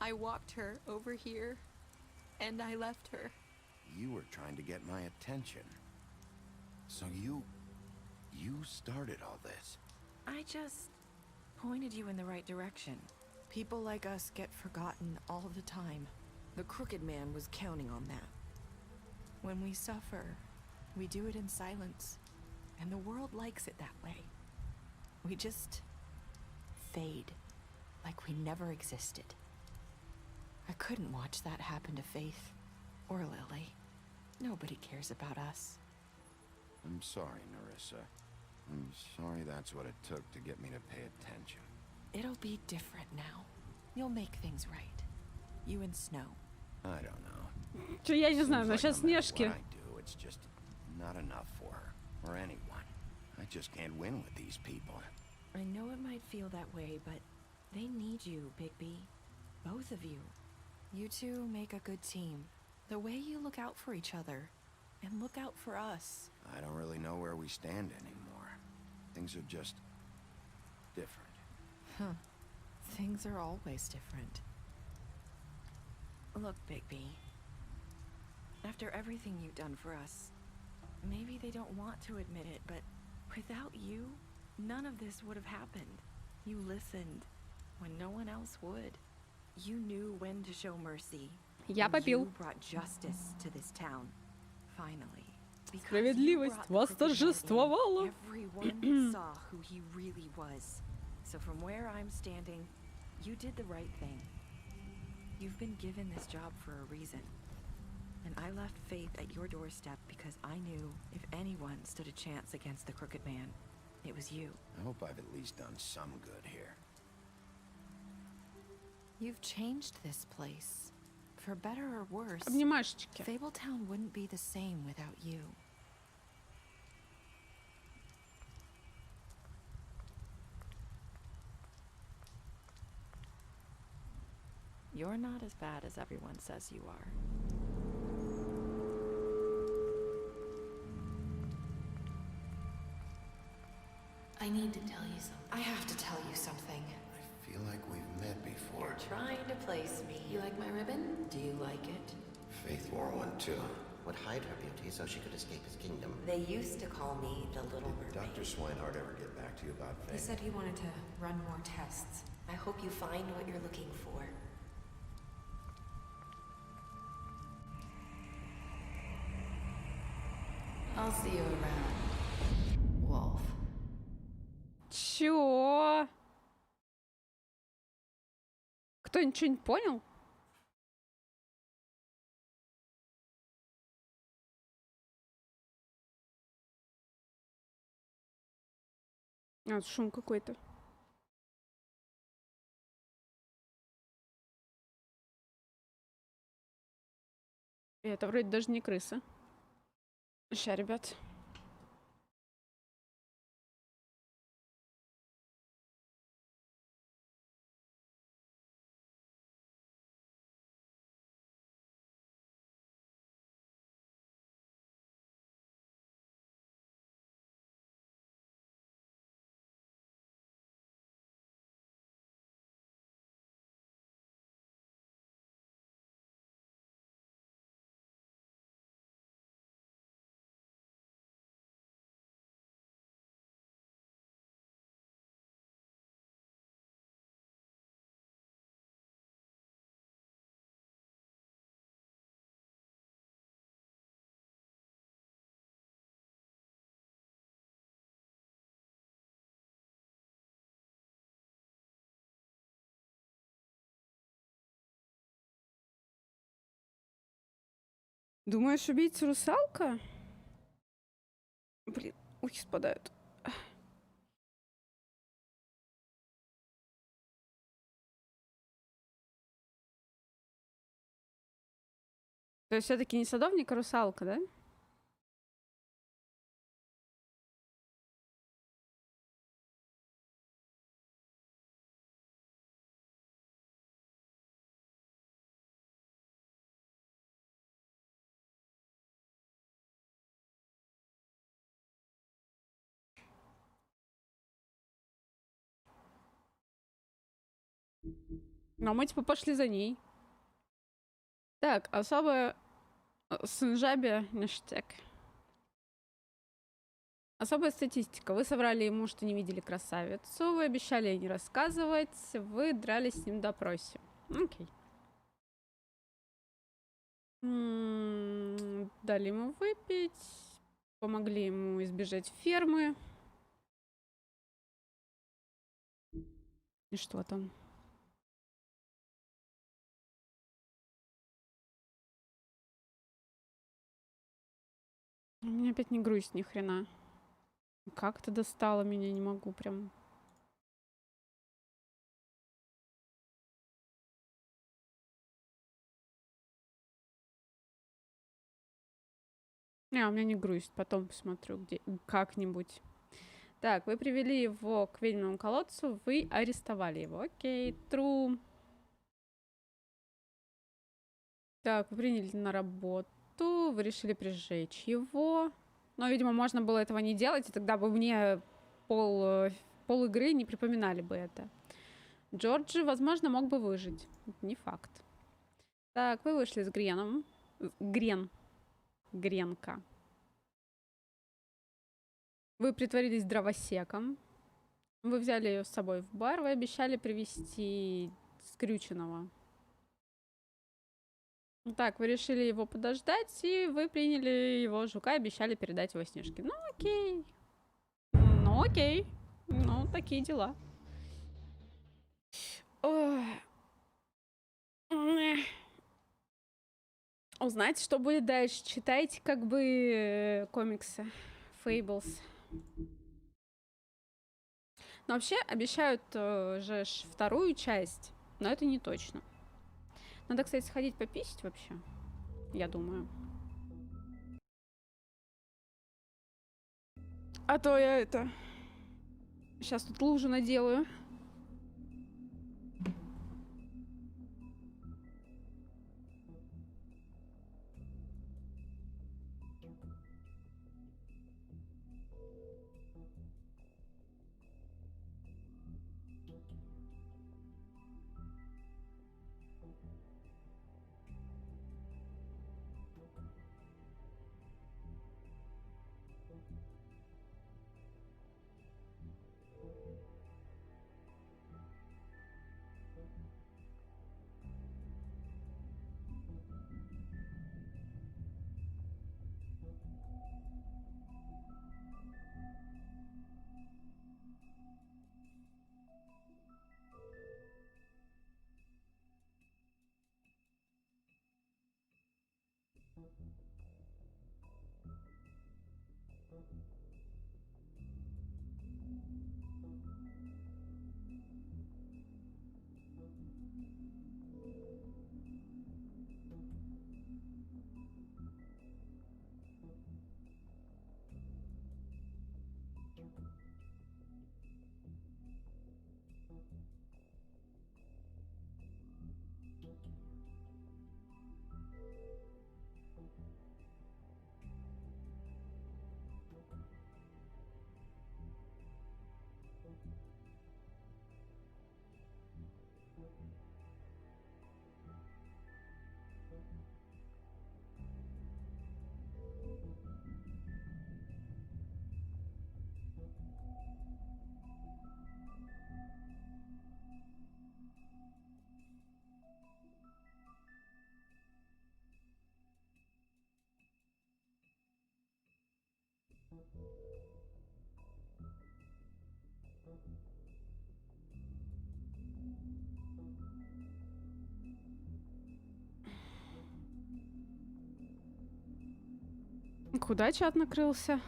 I walked her over here, and I left her. You were trying to get my attention. So you started all this. I just pointed you in the right direction. People like us get forgotten all the time. The Crooked Man was counting on that. When we suffer, we do it in silence, and the world likes it that way. We just fade, like we never existed. I couldn't watch that happen to Faith, or Lily. Nobody cares about us. I'm sorry, Nerissa. I'm sorry that's what it took to get me to pay attention. It'll be different now. You'll make things right. You and Snow. I don't know. Чё, я не знаю, но Seems like сейчас no matter Снежки. what I do, it's just not enough for her, or anyone. I just can't win with these people. I know it might feel that way, but they need you, Bigby. Both of you. You two make a good team. The way you look out for each other, and look out for us. I don't really know where we stand anymore. Things are just different. Huh. Things are always different. Look, Bigby. After everything you've done for us, maybe they don't want to admit it, but without you, none of this would have happened. You listened when no one else would. You knew when to show mercy. Я and попил. You brought justice to this town. Finally. Because you Справедливость brought the Crooked Man in, восторжествовала. everyone saw who he really was. So from where I'm standing, you did the right thing. You've been given this job for a reason. And I left Faith at your doorstep because I knew if anyone stood a chance against the Crooked Man, it was you. I hope I've at least done some good here. You've changed this place. For better or worse, Обнимашечки. Fabletown wouldn't be the same without you. You're not as bad as everyone says you are. I need to tell you something. I have to tell you something. I feel like we've met before. You're trying to place me. You like my ribbon? Do you like it? Faith wore one too. Would hide her beauty so she could escape his kingdom. They used to call me the Little Did Mermaid. Dr. Swinehart ever get back to you about He Faith? said he wanted to run more tests. I hope you find what you're looking for. I'll see you around, Wolf. Чё? Кто-нибудь что-нибудь понял? А, шум какой-то. И это вроде даже не крыса. Ща, ребят. Думаешь, убийца русалка? Блин, ухи спадают. То есть все-таки не садовник, а русалка, да? Но мы типа пошли за ней. Так, особая Сунжаби ништяк. Особая статистика. Вы соврали ему, что не видели красавицу. Вы обещали ей не рассказывать. Вы дрались с ним в допросе. Окей. Дали ему выпить. Помогли ему избежать фермы. И что там? У меня опять не грусть ни хрена. Как это достало меня, не могу прям. У меня не грусть, потом посмотрю где как-нибудь. Так, вы привели его к ведьминому колодцу, вы арестовали его. Окей, true. Так, вы приняли на работу, вы решили прижечь его. Но, видимо, можно было этого не делать, и тогда бы мне пол игры не припоминали бы это. Джорджи, возможно, мог бы выжить. Не факт. Так, вы вышли с Греном. Гренка. Вы притворились дровосеком. Вы взяли ее с собой в бар. Вы обещали привезти скрюченного. Так, вы решили его подождать, и вы приняли его жука и обещали передать его Снежке. Ну, окей. Ну, окей. Ну, такие дела. Узнать, что будет дальше. Читайте как бы комиксы. Fables. Но вообще обещают же вторую часть, но это не точно. Надо, кстати, сходить пописать вообще, я думаю. А то я это... Сейчас тут лужу наделаю. Куда чат накрылся?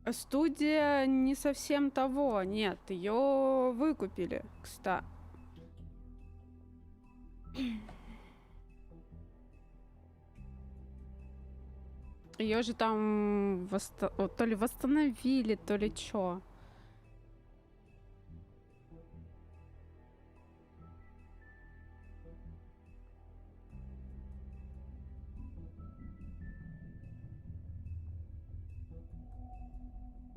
Студия не совсем того. Нет, ее выкупили, кстати. Ее же там то ли восстановили, то ли чё.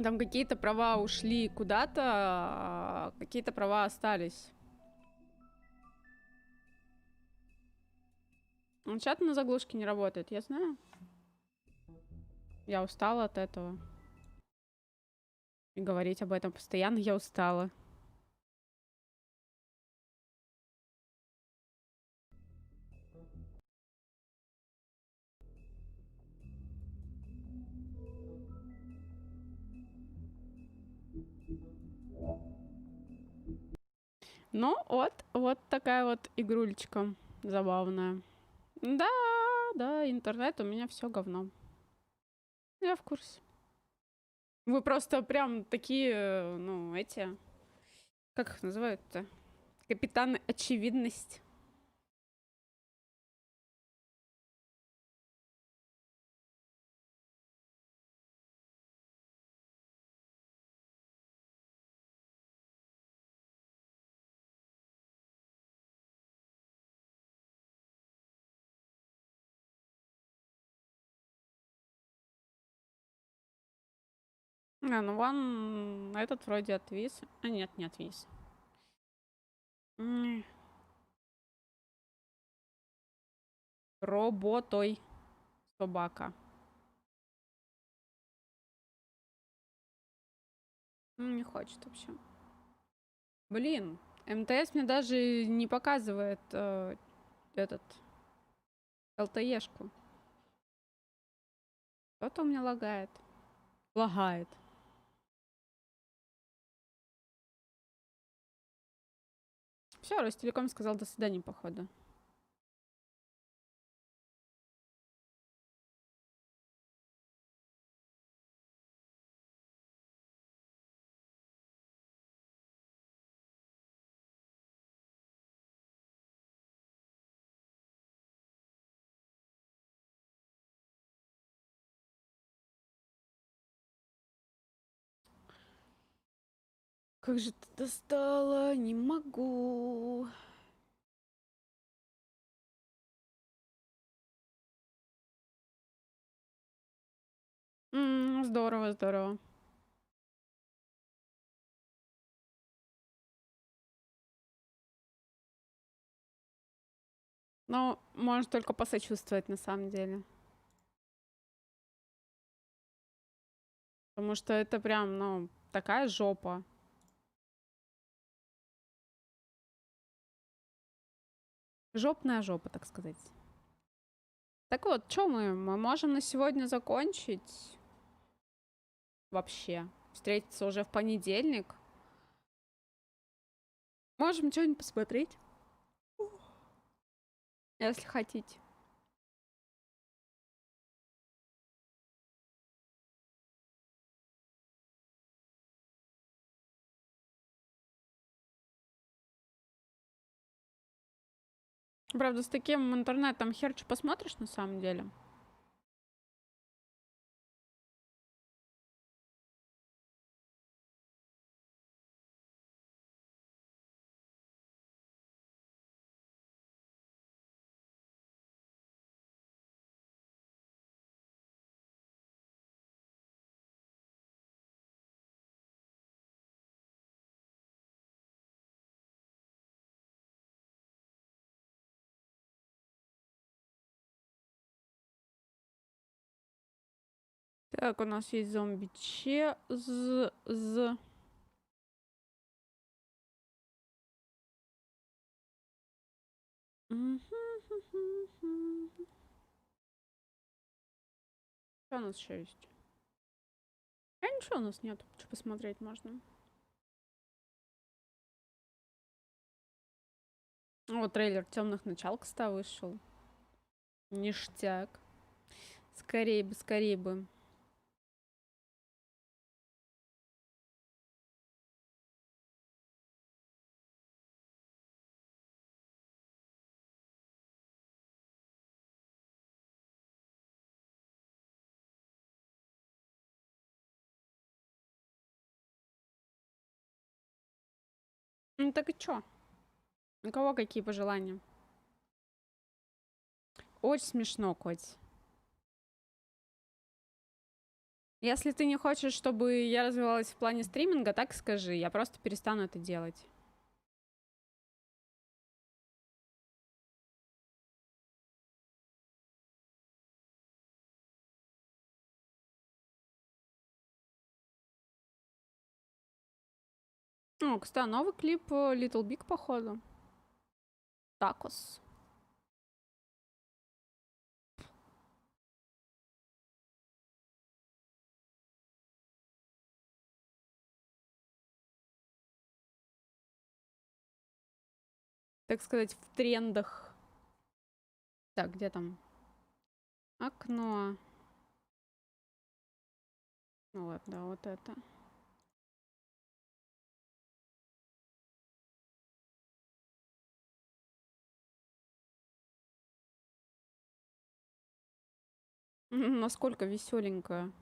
Там какие-то права ушли куда-то, а какие-то права остались. Чат на заглушке не работает, я знаю. Я устала от этого. И говорить об этом постоянно я устала. Ну, вот такая вот игрулечка забавная. Да, да, интернет у меня все говно. Я в курсе. Вы просто прям такие, ну, эти... Как их называют-то? Капитаны очевидность. А, ну вон этот вроде отвис. А нет, не отвис. Роботой. Собака. Не хочет вообще. Блин, МТС мне даже не показывает этот ЛТЕшку. Что-то у меня лагает. Лагает. Все, Ростелеком сказал до свидания, походу. Как же ты достала? Не могу. Здорово, здорово. Но можно только посочувствовать на самом деле. Потому что это прям, ну, такая жопа. Жопная жопа, так сказать. Так вот, что мы можем на сегодня закончить? Вообще. Встретиться уже в понедельник. Можем что-нибудь посмотреть. Если хотите. Правда, с таким интернетом хер что посмотришь на самом деле. Так, у нас есть зомби Че. Что у нас еще есть? А ничего у нас нет. Что посмотреть можно? Вот трейлер Темных начал, кстати, вышел. Ништяк. Скорее бы, скорее бы. Ну так и чё? У кого какие пожелания? Очень смешно, Коть. Если ты не хочешь, чтобы я развивалась в плане стриминга, так скажи, я просто перестану это делать. О, кстати, новый клип Little Big, походу. Такос. Так сказать, в трендах. Так, где там? Окно. Ну ладно, вот это. Насколько веселенькая.